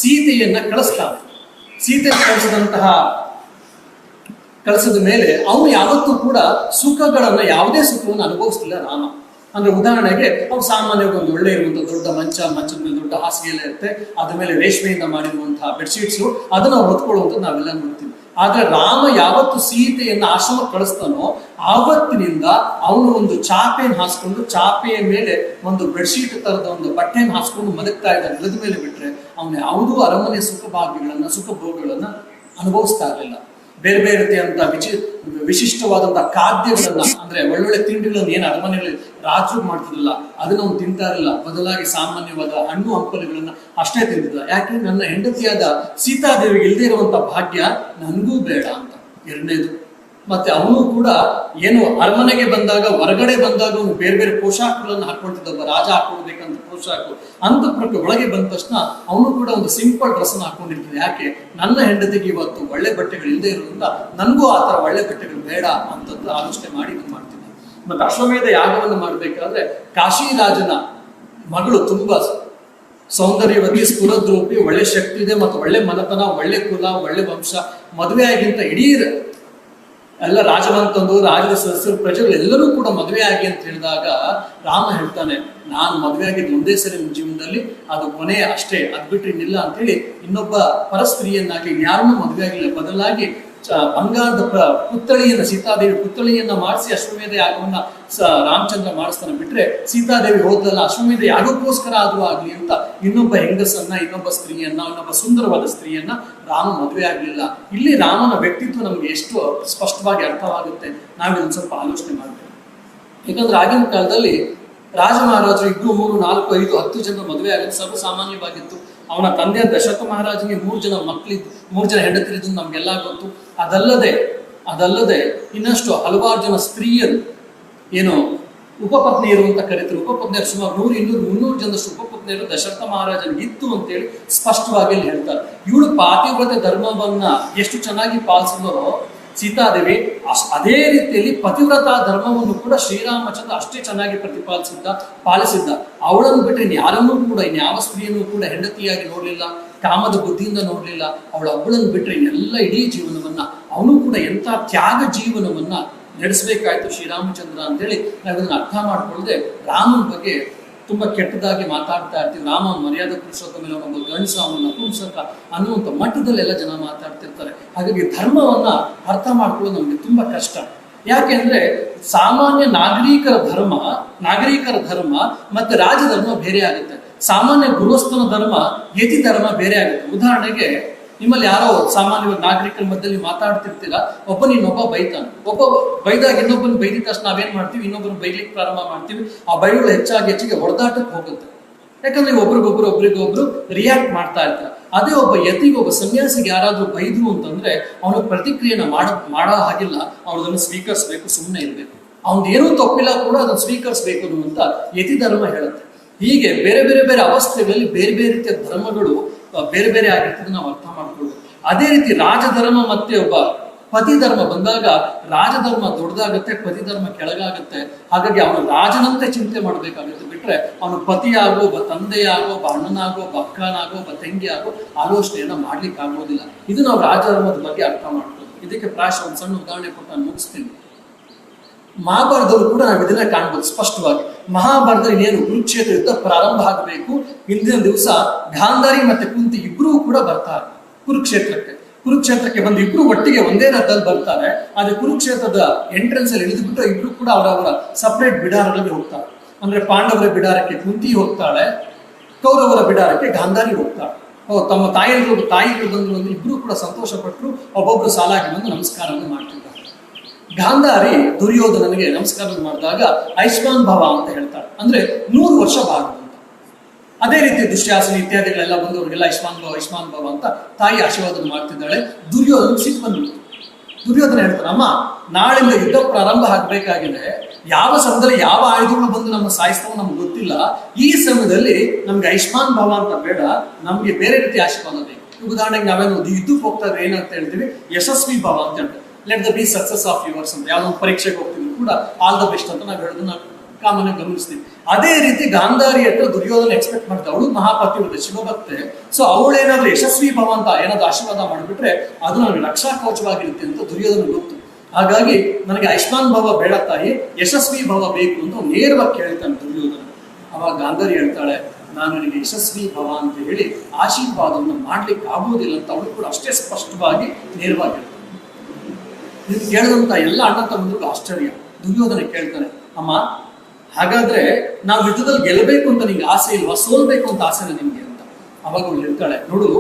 ಸೀತೆಯನ್ನ ಕಳಿಸ್ತಾನೆ. ಸೀತೆ ಕಳಿಸಿದ ಮೇಲೆ ಅವನು ಯಾವತ್ತೂ ಕೂಡ ಸುಖಗಳನ್ನ, ಯಾವುದೇ ಸುಖವನ್ನು ಅನುಭವಿಸ್ತಿಲ್ಲ ರಾಮ. ಅಂದ್ರೆ ಉದಾಹರಣೆಗೆ ಅವ್ರು ಸಾಮಾನ್ಯವಾಗಿ ಒಂದು ಒಳ್ಳೆ ಇರುವಂತಹ ದೊಡ್ಡ ಮಂಚದ ಮೇಲೆ ದೊಡ್ಡ ಹಾಸಿಗೆ ಎಲ್ಲ ಇರುತ್ತೆ, ಅದ್ರ ಮೇಲೆ ರೇಷ್ಮೆಯಿಂದ ಮಾಡಿರುವಂತಹ ಬೆಡ್ಶೀಟ್ಸು, ಅದನ್ನ ಅವ್ರು ಹೊತ್ಕೊಳ್ಳುವಂಥದ್ದು ನಾವೆಲ್ಲ ನೋಡ್ತೀವಿ. ಆದ್ರೆ ರಾಮ ಯಾವತ್ತು ಸೀತೆಯನ್ನ ಆಶ್ರಮಕ್ಕೆ ಕಳಿಸ್ತಾನೋ ಆವತ್ತಿನಿಂದ ಅವನು ಒಂದು ಚಾಪೆಯನ್ನು ಹಾಸ್ಕೊಂಡು, ಚಾಪೆಯ ಮೇಲೆ ಒಂದು ಬೆಡ್ಶೀಟ್ ತರದ ಒಂದು ಬಟ್ಟೆಯನ್ನು ಹಾಸ್ಕೊಂಡು ಮಲಗ್ತಾ ಇದ್ದ ನೆಲದ ಮೇಲೆ ಬಿಟ್ರೆ ಅವನು ಯಾವುದೂ ಅರಮನೆ ಸುಖ ಭೋಗಗಳನ್ನ ಅನುಭವಿಸ್ತಾ ಇರಲಿಲ್ಲ. ಬೇರೆ ಬೇರೆ ರೀತಿಯಂತ ವಿಶಿಷ್ಟವಾದಂತಹ ಖಾದ್ಯಗಳನ್ನ, ಅಂದ್ರೆ ಒಳ್ಳೊಳ್ಳೆ ತಿಂಡಿಗಳನ್ನ ಏನು ಅರಮನೆಗಳಲ್ಲಿ ರಾತ್ರಿ ಮಾಡ್ತಿರಲಿಲ್ಲ ಅದನ್ನ ಅವ್ನು ತಿಂತಾ ಇರಲಿಲ್ಲ. ಬದಲಾಗಿ ಸಾಮಾನ್ಯವಾದ ಹಣ್ಣು ಹಂಪಲುಗಳನ್ನ ಅಷ್ಟೇ ತಿಂತಿದ್ದ. ಯಾಕೆ? ನನ್ನ ಹೆಂಡತಿಯಾದ ಸೀತಾದೇವಿಗೆ ಇಲ್ಲದೆ ಇರುವಂತ ಭಾಗ್ಯ ನನಗೂ ಬೇಡ ಅಂತ. ಎರಡನೇದು, ಮತ್ತೆ ಅವನು ಕೂಡ ಏನು ಅರಮನೆಗೆ ಬಂದಾಗ, ಹೊರಗಡೆ ಬಂದಾಗ ಅವನು ಬೇರೆ ಬೇರೆ ಪೋಷಾಕಗಳನ್ನು ಹಾಕೊಳ್ತಿದ್ದ. ರಾಜ ಹಾಕೊಳ್ಬೇಕಂತ ಪೋಷಾಕು, ಅಂತಃಪುರಕ್ಕೆ ಒಳಗೆ ಬಂದ ತಕ್ಷಣ ಅವನು ಕೂಡ ಒಂದು ಸಿಂಪಲ್ ಡ್ರೆಸ್ ಅನ್ನು ಹಾಕೊಂಡಿರ್ತಾನೆ. ಯಾಕೆ? ನನ್ನ ಹೆಂಡತಿಗೆ ಇವತ್ತು ಒಳ್ಳೆ ಬಟ್ಟೆಗಳು ಇಲ್ಲದೆ ಇರೋದ್ರಿಂದ ನನಗೂ ಆ ತರ ಒಳ್ಳೆ ಬಟ್ಟೆಗಳು ಬೇಡ ಅಂತಂದು ಆಲೋಚನೆ ಮಾಡಿ ಮಾಡ್ತಿದ್ದೆ. ಮತ್ತೆ ಅಶ್ವಮೇಧ ಯಾಗವನ್ನು ಮಾಡ್ಬೇಕಾದ್ರೆ ಕಾಶಿರಾಜನ ಮಗಳು ತುಂಬಾ ಸೌಂದರ್ಯವತಿ, ಸ್ಫುರದ್ರೂಪಿ, ಒಳ್ಳೆ ಶಕ್ತಿ ಇದೆ, ಮತ್ತು ಒಳ್ಳೆ ಮನತನ, ಒಳ್ಳೆ ಕುಲ, ಒಳ್ಳೆ ವಂಶ, ಮದುವೆ ಆಗಿಂತ ಇಡೀ ಎಲ್ಲ ರಾಜವಂತಂದು, ರಾಜ್ಯದ ಸದಸ್ಯರು, ಪ್ರಜೆಗಳು ಎಲ್ಲರೂ ಕೂಡ ಮದುವೆ ಆಗಿ ಅಂತ ಹೇಳಿದಾಗ ರಾಮ ಹೇಳ್ತಾನೆ, ನಾನು ಮದುವೆ ಆಗಿದ್ದು ಒಂದೇ ಸರಿ ನನ್ನ ಜೀವನದಲ್ಲಿ, ಅದು ಕೊನೆ ಅಷ್ಟೇ, ಅದ್ ಬಿಟ್ಟು ಇನ್ನಿಲ್ಲ ಅಂತ ಹೇಳಿ ಇನ್ನೊಬ್ಬ ಪರಸ್ತ್ರೀಯನ್ನಾಗಿ ಯಾರನ್ನೂ ಮದುವೆ ಆಗಿಲ್ಲ. ಬದಲಾಗಿ ಬಂಗಾರದ ಪುತ್ಥಳಿಯನ್ನ, ಸೀತಾದೇವಿ ಪುತ್ಥಳಿಯನ್ನ ಮಾಡಿಸಿ ಅಶ್ವಮೇಧ ಯಾಗವನ್ನ ರಾಮಚಂದ್ರ ಮಾಡಿಸ್ತಾನೆ. ಬಿಟ್ರೆ ಸೀತಾದೇವಿ ಹೋದಲ್ಲ, ಅಶ್ವಮೇಧ ಯಾಗಕ್ಕೋಸ್ಕರ ಆದ್ರೂ ಆಗ್ಲಿ ಅಂತ ಇನ್ನೊಬ್ಬ ಹೆಂಗಸನ್ನ, ಇನ್ನೊಬ್ಬ ಸ್ತ್ರೀಯನ್ನ, ಇನ್ನೊಬ್ಬ ಸುಂದರವಾದ ಸ್ತ್ರೀಯನ್ನ ರಾಮ ಮದುವೆ ಆಗ್ಲಿಲ್ಲ. ಇಲ್ಲಿ ರಾಮನ ವ್ಯಕ್ತಿತ್ವ ನಮ್ಗೆ ಎಷ್ಟು ಸ್ಪಷ್ಟವಾಗಿ ಅರ್ಥವಾಗುತ್ತೆ, ನಾವಿದನ್ನು ಸ್ವಲ್ಪ ಆಲೋಚನೆ ಮಾಡ್ಬೇಕು. ಯಾಕಂದ್ರೆ ಆಗಿನ ಕಾಲದಲ್ಲಿ ರಾಜ ಮಹಾರಾಜರು 2, 3, 4, 5, 10 ಜನ ಮದುವೆ ಆಗೋದು ಸರ್ವಸಾಮಾನ್ಯವಾಗಿತ್ತು. ಅವನ ತಂದೆಯ ದಶರಥ ಮಹಾರಾಜನಿಗೆ 3 ಜನ ಮಕ್ಕಳಿದ್ದು, 3 ಜನ ಹೆಂಡತಿರಿದ್ದು ನಮ್ಗೆಲ್ಲ ಗೊತ್ತು. ಅದಲ್ಲದೆ ಇನ್ನಷ್ಟು ಹಲವಾರು ಜನ ಸ್ತ್ರೀಯರು, ಏನು ಉಪಪತ್ನಿಯರು ಅಂತ ಕರೀತಾರೆ. ಉಪಪತ್ನಿಯರು ಸುಮಾರು 100, 200, 300 ಜನದಷ್ಟು ಉಪಪತ್ನಿಯರು ದಶರಥ ಮಹಾರಾಜನಿಗೆ ಇತ್ತು ಅಂತೇಳಿ ಸ್ಪಷ್ಟವಾಗಿ ಅಲ್ಲಿ ಹೇಳ್ತಾರೆ. ಇವಳು ಪಾತಿವ್ರತೆ ಧರ್ಮವನ್ನ ಎಷ್ಟು ಚೆನ್ನಾಗಿ ಪಾಲಿಸಿದರೋ ಸೀತಾದೇವಿ, ಅದೇ ರೀತಿಯಲ್ಲಿ ಪತಿವ್ರತಾ ಧರ್ಮವನ್ನು ಕೂಡ ಶ್ರೀರಾಮಚಂದ್ರ ಅಷ್ಟೇ ಚೆನ್ನಾಗಿ ಪಾಲಿಸಿದ್ದ. ಅವಳನ್ನು ಬಿಟ್ಟರೆ ಯಾರನ್ನೂ ಕೂಡ, ಇನ್ಯಾವ ಸ್ತ್ರೀಯನ್ನು ಕೂಡ ಹೆಂಡತಿಯಾಗಿ ನೋಡ್ಲಿಲ್ಲ, ಕಾಮದ ಬುದ್ಧಿಯಿಂದ ನೋಡ್ಲಿಲ್ಲ. ಅವಳೊಬ್ಬಳನ್ನು ಬಿಟ್ಟರೆ ಎಲ್ಲ ಇಡೀ ಜೀವನವನ್ನ, ಅವನು ಕೂಡ ಎಂಥ ತ್ಯಾಗ ಜೀವನವನ್ನ ನಡೆಸಬೇಕಾಯ್ತು ಶ್ರೀರಾಮಚಂದ್ರ ಅಂತೇಳಿ ನಾವಿದನ್ನು ಅರ್ಥ ಮಾಡ್ಕೊಳ್ಳದೆ ರಾಮನ ಬಗ್ಗೆ ತುಂಬಾ ಕೆಟ್ಟದಾಗಿ ಮಾತಾಡ್ತಾ ಇರ್ತೀವಿ. ರಾಮ ಮರ್ಯಾದೆ ಪುರುಷೋತ್ತಮ ಮೇಲೆ ಅವನೊಬ್ಬ ಗಂಡಸ, ಅವನ ನಪುಂಸಕ ಅನ್ನುವಂಥ ಮಟ್ಟದಲ್ಲೆಲ್ಲ ಜನ ಮಾತಾಡ್ತಿರ್ತಾರೆ. ಹಾಗಾಗಿ ಧರ್ಮವನ್ನ ಅರ್ಥ ಮಾಡ್ಕೊಳ್ಳೋದು ನಮ್ಗೆ ತುಂಬಾ ಕಷ್ಟ. ಯಾಕೆ ಅಂದ್ರೆ ಸಾಮಾನ್ಯ ನಾಗರಿಕರ ಧರ್ಮ ಮತ್ತೆ ರಾಜಧರ್ಮ ಬೇರೆ ಆಗುತ್ತೆ. ಸಾಮಾನ್ಯ ಗೃಹಸ್ಥನ ಧರ್ಮ, ಯತಿ ಧರ್ಮ ಬೇರೆ ಆಗುತ್ತೆ. ಉದಾಹರಣೆಗೆ ನಿಮ್ಮಲ್ಲಿ ಯಾರೋ ಸಾಮಾನ್ಯವಾಗಿ ನಾಗರಿಕರ ಮಧ್ಯದಲ್ಲಿ ಮಾತಾಡ್ತಿರ್ತೀರಾ, ಇನ್ನೊಬ್ಬ ಬೈತಾನೆ. ಬೈದಾಗ ಇನ್ನೊಬ್ಬನ ಬೈದಿದ ತಕ್ಷಣ ನಾವೇನ್ ಮಾಡ್ತೀವಿ, ಇನ್ನೊಬ್ಬರು ಬೈಲಿಕ್ಕೆ ಪ್ರಾರಂಭ ಮಾಡ್ತೀವಿ. ಆ ಬೈಗಳು ಹೆಚ್ಚಿಗೆ ಹೊಡೆದಾಟಕ್ಕೆ ಹೋಗುತ್ತೆ. ಯಾಕಂದ್ರೆ ಒಬ್ರಿಗೊಬ್ರು ರಿಯಾಕ್ಟ್ ಮಾಡ್ತಾ ಇರ್ತಾರೆ. ಅದೇ ಒಬ್ಬ ಯತಿಗೆ, ಒಬ್ಬ ಸನ್ಯಾಸಿಗೆ ಯಾರಾದ್ರೂ ಬೈದ್ರು ಅಂತಂದ್ರೆ ಅವನ ಪ್ರತಿಕ್ರಿಯೆನ ಮಾಡೋ ಹಾಗಿಲ್ಲ. ಅವ್ರದನ್ನು ಸ್ವೀಕರಿಸಬೇಕು, ಸುಮ್ಮನೆ ಇರಬೇಕು. ಏನೂ ತಪ್ಪಿಲ್ಲ ಕೂಡ ಅದನ್ನು ಸ್ವೀಕರಿಸಬೇಕು ಅಂತ ಯತಿ ಧರ್ಮ ಹೇಳುತ್ತೆ. ಹೀಗೆ ಬೇರೆ ಬೇರೆ ಅವಸ್ಥೆಗಳಲ್ಲಿ ಬೇರೆ ಬೇರೆ ರೀತಿಯ ಧರ್ಮಗಳು ಬೇರೆ ಬೇರೆ ಆಗಿರ್ತದೆ, ನಾವು ಅರ್ಥ ಮಾಡ್ಕೊಳ್ಬೇಕು. ಅದೇ ರೀತಿ ರಾಜಧರ್ಮ ಮತ್ತೆ ಒಬ್ಬ ಪತಿ ಧರ್ಮ ಬಂದಾಗ ರಾಜಧರ್ಮ ದೊಡ್ಡದಾಗತ್ತೆ, ಪತಿ ಧರ್ಮ ಕೆಳಗಾಗತ್ತೆ. ಹಾಗಾಗಿ ಅವನು ರಾಜನಂತೆ ಚಿಂತೆ ಮಾಡಬೇಕಾಗುತ್ತೆ. ಬಿಟ್ರೆ ಅವನು ಪತಿಯಾಗೋ, ಒಬ್ಬ ತಂದೆಯಾಗೋ, ಒಬ್ಬ ಅಣ್ಣನಾಗೋ, ಒಬ್ಬ ಅಕ್ಕನಾಗೋ, ಒಬ್ಬ ತಂಗಿಯಾಗೋ ಆಲೋಚನೆಯನ್ನ ಮಾಡ್ಲಿಕ್ಕೆ ಆಗೋದಿಲ್ಲ. ಇದು ನಾವು ರಾಜಧರ್ಮದ ಬಗ್ಗೆ ಅರ್ಥ ಮಾಡ್ಬೋದು. ಇದಕ್ಕೆ ಪ್ರಾಯಶಃ ಒಂದು ಸಣ್ಣ ಉದಾಹರಣೆ ಕೊಟ್ಟು ನಾನು ಮುಗಿಸ್ತೀನಿ. ಮಹಾಭಾರತದಲ್ಲೂ ಕೂಡ ನಾವು ಇದನ್ನ ಕಾಣ್ಬೋದು ಸ್ಪಷ್ಟವಾಗಿ. ಮಹಾಭಾರತದಲ್ಲಿ ಇನ್ನೇನು ಕುರುಕ್ಷೇತ್ರ ಯುದ್ಧ ಪ್ರಾರಂಭ ಆಗಬೇಕು. ಹಿಂದಿನ ದಿವಸ ಗಾಂಧಾರಿ ಮತ್ತೆ ಕುಂತಿ ಇಬ್ರು ಕೂಡ ಬರ್ತಾರೆ ಕುರುಕ್ಷೇತ್ರಕ್ಕೆ ಬಂದು ಇಬ್ರು ಒಟ್ಟಿಗೆ ಒಂದೇ ರಥದಲ್ಲಿ ಬರ್ತಾರೆ. ಆದ್ರೆ ಕುರುಕ್ಷೇತ್ರದ ಎಂಟ್ರೆನ್ಸ್ ಅಲ್ಲಿ ಇಳಿದ್ಬಿಟ್ಟು ಇಬ್ರು ಕೂಡ ಅವರವರ ಸಪರೇಟ್ ಬಿಡಾರಗಳಲ್ಲಿ ಹೋಗ್ತಾರೆ. ಅಂದ್ರೆ ಪಾಂಡವರ ಬಿಡಾರಕ್ಕೆ ಕುಂತಿ ಹೋಗ್ತಾಳೆ, ಕೌರವರ ಬಿಡಾರಕ್ಕೆ ಗಾಂಧಾರಿ ಹೋಗ್ತಾಳೆ. ತಮ್ಮ ತಾಯಿಗಳು ಬಂದು ಇಬ್ರು ಕೂಡ ಸಂತೋಷ ಪಟ್ಟರು. ಒಬ್ಬೊಬ್ರು ಸಾಲಾಗಿ ಬಂದು ನಮಸ್ಕಾರವನ್ನು ಮಾಡ್ತಿದ್ದಾರೆ. ಗಾಂಧಾರಿ ದುರ್ಯೋಧನನಿಗೆ ನಮಸ್ಕಾರ ಮಾಡಿದಾಗ ಆಯುಷ್ಮಾನ್ ಭವ ಅಂತ ಹೇಳ್ತಾರೆ. ಅಂದ್ರೆ 100 ವರ್ಷ ಬಾಳು ಅಂತ. ಅದೇ ರೀತಿ ದುಶ್ಯಾಸನ ಇತ್ಯಾದಿಗಳೆಲ್ಲ ಬಂದವರಿಗೆಲ್ಲ ಆಯುಷ್ಮಾನ್ ಭವ ಅಂತ ತಾಯಿ ಆಶೀರ್ವಾದ ಮಾಡ್ತಿದ್ದಾಳೆ. ದುರ್ಯೋಧನ ಸಿಟ್ಟು ಬಂದ್ಬಿಡ್ತು. ದುರ್ಯೋಧನ ಹೇಳ್ತಾನೆ, ಅಮ್ಮ ನಾಳಿಂದ ಯುದ್ಧ ಪ್ರಾರಂಭ ಆಗಬೇಕಾಗಿದೆ. ಯಾವ ಸಮಯದಲ್ಲಿ ಯಾವ ಆಯುಧಗಳು ಬಂದು ನಮ್ಮ ಸಾಯಿಸ್ತಾವ ನಮ್ಗೆ ಗೊತ್ತಿಲ್ಲ. ಈ ಸಮಯದಲ್ಲಿ ನಮ್ಗೆ ಆಯುಷ್ಮಾನ್ ಭವ ಅಂತ ಬೇಡ, ನಮ್ಗೆ ಬೇರೆ ರೀತಿ ಆಶೀರ್ವಾದ ಬೇಕು. ಉದಾಹರಣೆಗೆ ನಾವೇನು ಯುದ್ಧಕ್ಕೆ ಹೋಗ್ತಾ ಇದ್ರೆ ಏನಂತ ಹೇಳ್ತೀವಿ, ಯಶಸ್ವಿ ಭವ ಅಂತ ಹೇಳ್ತೀವಿ. Let the B success of yours ಅಂತ. ಯಾವ್ದೊಂದು ಪರೀಕ್ಷೆಗೆ ಹೋಗ್ತಿದ್ರು ಕೂಡ ಆಲ್ ದ ಬೆಸ್ಟ್ ಅಂತ ನಾವು ಹೇಳೋದನ್ನ ಕಾಮನ್ ಗಮನಿಸ್ತೀವಿ. ಅದೇ ರೀತಿ ಗಾಂಧಾರಿ ಹತ್ರ ದುರ್ಯೋಧನ ಎಕ್ಸ್ಪೆಕ್ಟ್ ಮಾಡ್ತಾರೆ. ಅವಳು ಮಹಾಪತಿವ್ರತೆ, ಶಿವಭಕ್ತೆ. ಸೊ ಅವಳೇನಾದ್ರೂ ಯಶಸ್ವಿ ಭವ ಅಂತ ಏನಾದ್ರು ಆಶೀರ್ವಾದ ಮಾಡಿಬಿಟ್ರೆ ಅದು ನನಗೆ ರಕ್ಷಾ ಕವಚವಾಗಿರುತ್ತೆ ಅಂತ ದುರ್ಯೋಧನ ಗೊತ್ತು. ಹಾಗಾಗಿ ನನಗೆ ಆಯುಷ್ಮಾನ್ ಭವ ಬೇಡ ತಾಯಿ, ಯಶಸ್ವಿ ಭವ ಬೇಕು ಅಂತ ನೇರವಾಗಿ ಕೇಳ್ತಾನೆ ದುರ್ಯೋಧನ. ಅವಾಗ ಗಾಂಧಾರಿ ಹೇಳ್ತಾಳೆ, ನಾನು ನನಗೆ ಯಶಸ್ವಿ ಭವ ಅಂತ ಹೇಳಿ ಆಶೀರ್ವಾದವನ್ನು ಮಾಡ್ಲಿಕ್ಕೆ ಆಗೋದಿಲ್ಲ ಅಂತ ಅವಳು ಕೂಡ ಅಷ್ಟೇ ಸ್ಪಷ್ಟವಾಗಿ ನೇರವಾಗಿ ಹೇಳ್ತಾಳೆ. ಇದು ಕೇಳಿದಂತ ಎಲ್ಲ ಅಣ್ಣ ತಮ್ಮಂದ್ರಿಗೂ ಆಶ್ಚರ್ಯ. ದುರ್ಯೋಧನ ಕೇಳ್ತಾನೆ, ಅಮ್ಮ ಹಾಗಾದ್ರೆ ನಾವು ಯುದ್ಧದಲ್ಲಿ ಗೆಲ್ಲಬೇಕು ಅಂತ ನಿಂಗೆ ಆಸೆ ಇಲ್ವಾ, ಸೋಲ್ಬೇಕು ಅಂತ ಆಸೆನ ನಿಮ್ಗೆ ಅಂತ. ಅವಾಗ ಅವಳು ಹೇಳ್ತಾಳೆ, ನೋಡು,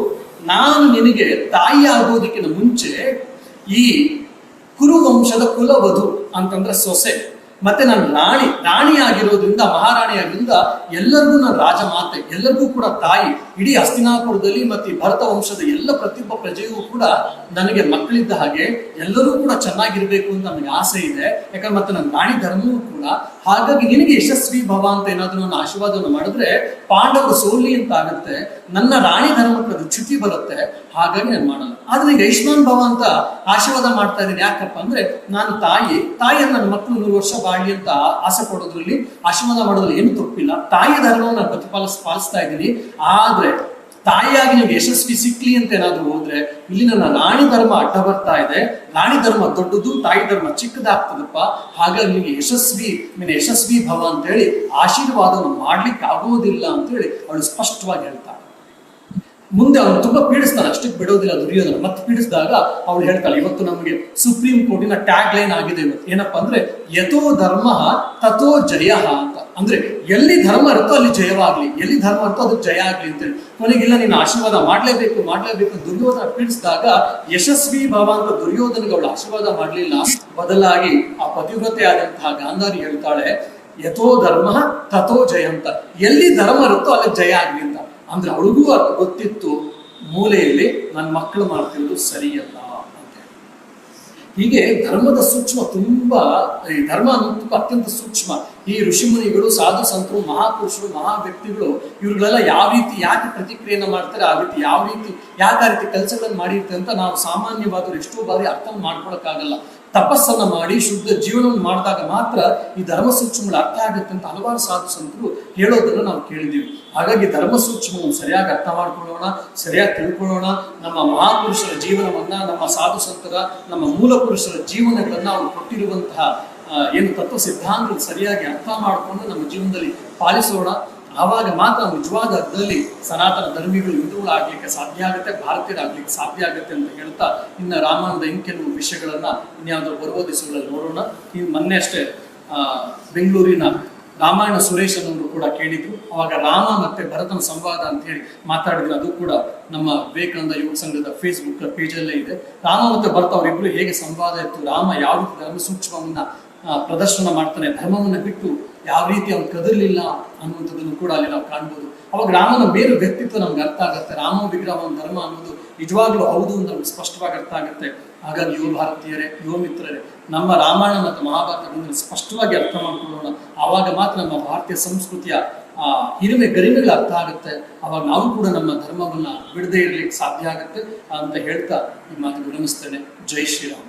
ನಾನು ನಿನಗೆ ತಾಯಿ ಆಗೋದಕ್ಕಿಂತ ಮುಂಚೆ ಈ ಕುರುವಂಶದ ಕುಲವಧು ಅಂತಂದ್ರೆ ಸೊಸೆ, ಮತ್ತೆ ನಾನು ರಾಣಿ ಆಗಿರೋದ್ರಿಂದ, ಮಹಾರಾಣಿ ಆಗಿರೋದ್ರಿಂದ ಎಲ್ಲರಿಗೂ ನಾನು ರಾಜಮಾತೆ, ಎಲ್ಲರಿಗೂ ಕೂಡ ತಾಯಿ. ಇಡೀ ಹಸ್ತಿನಾಪುರದಲ್ಲಿ ಮತ್ತೆ ಭರತ ವಂಶದ ಎಲ್ಲ ಪ್ರತಿಯೊಬ್ಬ ಪ್ರಜೆಯೂ ಕೂಡ ನನಗೆ ಮಕ್ಕಳಿದ್ದ ಹಾಗೆ, ಎಲ್ಲರೂ ಕೂಡ ಚೆನ್ನಾಗಿರ್ಬೇಕು ಅಂತ ನನಗೆ ಆಸೆ ಇದೆ. ಯಾಕಂದ್ರೆ ಮತ್ತೆ ನನ್ನ ರಾಣಿ ಧರ್ಮವೂ ಕೂಡ. ಹಾಗಾಗಿ ನಿನಗೆ ಯಶಸ್ವಿ ಭವ ಅಂತ ಏನಾದ್ರೂ ನನ್ನ ಆಶೀರ್ವಾದವನ್ನು ಮಾಡಿದ್ರೆ ಪಾಂಡವರು ಸೋಲಿ ಅಂತ ಆಗುತ್ತೆ, ನನ್ನ ರಾಣಿ ಧರ್ಮಕ್ಕೆ ಅದು ಚ್ಯುತಿ ಬರುತ್ತೆ. ಹಾಗಾಗಿ ನಾನು ಮಾಡಲ್ಲ. ಆದ್ರೆ ಈಗ ಆಯುಷ್ಮಾನ್ ಭವ ಅಂತ ಆಶೀರ್ವಾದ ಮಾಡ್ತಾ ಇದ್ದೀನಿ. ಯಾಕಪ್ಪ ಅಂದ್ರೆ ನಾನು ತಾಯಿಯನ್ನು ನನ್ನ ಮಕ್ಕಳು 100 ವರ್ಷ ಬಾಳಿ ಅಂತ ಆಸೆ ಪಡೋದ್ರಲ್ಲಿ, ಆಶೀರ್ವಾದ ಮಾಡೋದ್ರಲ್ಲಿ ಏನು ತಪ್ಪಿಲ್ಲ. ತಾಯಿ ಧರ್ಮವನ್ನು ನಾನು ಪಾಲಿಸ್ತಾ ಇದ್ದೀನಿ. ಆದ್ರೆ ತಾಯಿಯಾಗಿ ನಿಮ್ಗೆ ಯಶಸ್ವಿ ಸಿಕ್ಲಿ ಅಂತ ಏನಾದ್ರು ಹೋದ್ರೆ ಇಲ್ಲಿ ನನ್ನ ರಾಣಿ ಧರ್ಮ ಅಡ್ಡ ಬರ್ತಾ ಇದೆ. ರಾಣಿ ಧರ್ಮ ದೊಡ್ಡದು, ತಾಯಿ ಧರ್ಮ ಚಿಕ್ಕದಾಗ್ತದಪ್ಪ. ಹಾಗಾಗಿ ನಿಮಗೆ ಯಶಸ್ವಿ ಭವ ಅಂತ ಹೇಳಿ ಆಶೀರ್ವಾದವನ್ನು ಮಾಡ್ಲಿಕ್ಕೆ ಆಗೋದಿಲ್ಲ ಅಂತ ಹೇಳಿ ಅವಳು ಸ್ಪಷ್ಟವಾಗಿ ಹೇಳ್ತಾಳೆ. ಮುಂದೆ ಅವನು ತುಂಬಾ ಪೀಡಿಸ್ತಾನೆ, ಅಷ್ಟಕ್ಕೆ ಬಿಡೋದಿಲ್ಲ ದುರ್ಯೋಧನ. ಮತ್ತೆ ಪೀಡಿಸಿದಾಗ ಅವಳು ಹೇಳ್ತಾಳೆ, ಇವತ್ತು ನಮಗೆ ಸುಪ್ರೀಂ ಕೋರ್ಟಿನ ಟ್ಯಾಗ್ ಲೈನ್ ಆಗಿದೆ ಇವತ್ತು. ಏನಪ್ಪಾ ಅಂದ್ರೆ ಯಥೋ ಧರ್ಮ ತಥೋ ಜಯ ಅಂತ. ಅಂದ್ರೆ ಎಲ್ಲಿ ಧರ್ಮ ಇರುತ್ತೋ ಅಲ್ಲಿ ಜಯವಾಗ್ಲಿ, ಎಲ್ಲಿ ಧರ್ಮ ಇರುತ್ತೋ ಅದು ಜಯ ಆಗ್ಲಿ ಅಂತೇಳಿ. ಕೊನೆಗಿಲ್ಲ, ನೀನು ಆಶೀರ್ವಾದ ಮಾಡ್ಲೇಬೇಕು ದುರ್ಯೋಧನ ಪೀಡಿಸಿದಾಗ ಯಶಸ್ವಿ ಭವ ಅಂತ ದುರ್ಯೋಧನಿಗೆ ಅವಳು ಆಶೀರ್ವಾದ ಮಾಡ್ಲಿಲ್ಲ. ಬದಲಾಗಿ ಆ ಪತಿವ್ರತೆ ಆದಂತಹ ಗಾಂಧಾರಿ ಹೇಳ್ತಾಳೆ, ಯಥೋ ಧರ್ಮ ತಥೋ ಜಯ ಅಂತ. ಎಲ್ಲಿ ಧರ್ಮ ಇರುತ್ತೋ ಅಲ್ಲಿ ಜಯ ಆಗ್ಲಿ ಅಂತ. ಅಂದ್ರೆ ಅವಳಿಗೂ ಗೊತ್ತಿತ್ತು, ಮೂಲೆಯಲ್ಲಿ ನನ್ನ ಮಕ್ಕಳು ಮಾಡ್ತಿರೋದು ಸರಿಯಲ್ಲ ಅಂತ. ಹೀಗೆ ಧರ್ಮದ ಸೂಕ್ಷ್ಮ ಈ ಧರ್ಮ ಅನ್ನೋದು ಅತ್ಯಂತ ಸೂಕ್ಷ್ಮ. ಈ ಋಷಿಮುನಿಗಳು, ಸಾಧು ಸಂತರು, ಮಹಾಪುರುಷರು, ಮಹಾ ವ್ಯಕ್ತಿಗಳು ಇವ್ರುಗಳೆಲ್ಲ ಯಾವ ರೀತಿ ಯಾಕೆ ಪ್ರತಿಕ್ರಿಯೆಯನ್ನು ಮಾಡ್ತಾರೆ, ಆ ರೀತಿ ಯಾಕೆ ಆ ರೀತಿ ಕೆಲಸಗಳನ್ನು ಮಾಡಿರ್ತಾರೆ ಅಂತ ನಾವು ಸಾಮಾನ್ಯವಾದರೂ ಎಷ್ಟೋ ಬಾರಿ ಅರ್ಥ ಮಾಡ್ಕೊಳಕ್ಕಾಗಲ್ಲ. ತಪಸ್ಸನ್ನ ಮಾಡಿ ಶುದ್ಧ ಜೀವನವನ್ನು ಮಾಡಿದಾಗ ಮಾತ್ರ ಈ ಧರ್ಮ ಸೂಕ್ಷ್ಮಗಳು ಅರ್ಥ ಆಗುತ್ತೆ ಅಂತ ಹಲವಾರು ಸಾಧು ಸಂತರು ಹೇಳೋದನ್ನು ನಾವು ಕೇಳಿದ್ದೀವಿ. ಹಾಗಾಗಿ ಧರ್ಮ ಸೂಕ್ಷ್ಮವನ್ನು ಸರಿಯಾಗಿ ಅರ್ಥ ಮಾಡ್ಕೊಳ್ಳೋಣ, ಸರಿಯಾಗಿ ತಿಳ್ಕೊಳ್ಳೋಣ. ನಮ್ಮ ಮಹಾಪುರುಷರ ಜೀವನವನ್ನ, ನಮ್ಮ ಸಾಧು ಸಂತರ, ನಮ್ಮ ಮೂಲ ಪುರುಷರ ಜೀವನಗಳನ್ನ ಅವ್ರು ಕೊಟ್ಟಿರುವಂತಹ ಏನು ತತ್ವ ಸಿದ್ಧಾಂತಗಳು ಸರಿಯಾಗಿ ಅರ್ಥ ಮಾಡಿಕೊಂಡು ನಮ್ಮ ಜೀವನದಲ್ಲಿ ಪಾಲಿಸೋಣ. ಆವಾಗ ಮಾತ್ರ ನಿಜವಾದ ಅರ್ಥದಲ್ಲಿ ಸನಾತನ ಧರ್ಮಿಗಳು ಹಿಂದೂಗಳಾಗ್ಲಿಕ್ಕೆ ಸಾಧ್ಯ ಆಗುತ್ತೆ, ಭಾರತೀಯರಾಗ್ಲಿಕ್ಕೆ ಸಾಧ್ಯ ಆಗುತ್ತೆ ಅಂತ ಹೇಳ್ತಾ, ಇನ್ನು ರಾಮಾಯಣದ ಕೆಲವು ವಿಷಯಗಳನ್ನ ಇನ್ಯಾವುದೋ ಬರುವ ದಿವಸಗಳಲ್ಲಿ ನೋಡೋಣ. ಮೊನ್ನೆ ಅಷ್ಟೇ ಬೆಂಗಳೂರಿನ ರಾಮಾಯಣ ಸುರೇಶ್ ಅನ್ನೋರು ಕೂಡ ಕೇಳಿದ್ರು. ಅವಾಗ ರಾಮ ಮತ್ತೆ ಭರತನ ಸಂವಾದ ಅಂತ ಹೇಳಿ ಮಾತಾಡಿದ್ರು. ಅದು ಕೂಡ ನಮ್ಮ ವಿವೇಕಾನಂದ ಯುವಕ ಸಂಘದ ಫೇಸ್ಬುಕ್ ಪೇಜಲ್ಲೇ ಇದೆ. ರಾಮ ಮತ್ತೆ ಭರತ ಅವರಿಬ್ರು ಹೇಗೆ ಸಂವಾದ ಇತ್ತು, ರಾಮ ಯಾವ ರೀತಿ ಧರ್ಮ ಸೂಕ್ಷ್ಮವನ್ನ ಪ್ರದರ್ಶನ ಮಾಡ್ತಾನೆ, ಧರ್ಮವನ್ನ ಬಿಟ್ಟು ಯಾವ ರೀತಿ ಅವ್ನು ಕದರ್ಲಿಲ್ಲ ಅನ್ನುವಂಥದ್ದನ್ನು ಕೂಡ ಅಲ್ಲಿ ನಾವು ಕಾಣ್ಬೋದು. ಅವಾಗ ರಾಮನ ಬೇರೆ ವ್ಯಕ್ತಿತ್ವ ನಮ್ಗೆ ಅರ್ಥ ಆಗುತ್ತೆ. ರಾಮ ವಿಗ್ರಹ ಧರ್ಮ ಅನ್ನೋದು ನಿಜವಾಗ್ಲೂ ಹೌದು ಅಂತ ನಮ್ಗೆ ಸ್ಪಷ್ಟವಾಗಿ ಅರ್ಥ ಆಗುತ್ತೆ. ಹಾಗಾಗಿ ಯುವ ಭಾರತೀಯರೇ, ಯುವ ಮಿತ್ರರೇ, ನಮ್ಮ ರಾಮಾಯಣ ಮತ್ತು ಮಹಾಭಾರತಗಳನ್ನು ಸ್ಪಷ್ಟವಾಗಿ ಅರ್ಥ ಮಾಡ್ಕೊಳ್ಳೋಣ. ಆವಾಗ ಮಾತ್ರ ನಮ್ಮ ಭಾರತೀಯ ಸಂಸ್ಕೃತಿಯ ಹಿರಿಮೆ ಗರಿಮೆಗಳು ಅರ್ಥ ಆಗುತ್ತೆ. ಅವಾಗ ನಾವು ಕೂಡ ನಮ್ಮ ಧರ್ಮವನ್ನ ಬಿಡದೇ ಇರ್ಲಿಕ್ಕೆ ಸಾಧ್ಯ ಆಗುತ್ತೆ ಅಂತ ಹೇಳ್ತಾ ಈ ಮಾತು ವಿರಮಿಸ್ತೇನೆ. ಜೈ ಶ್ರೀರಾಮ್.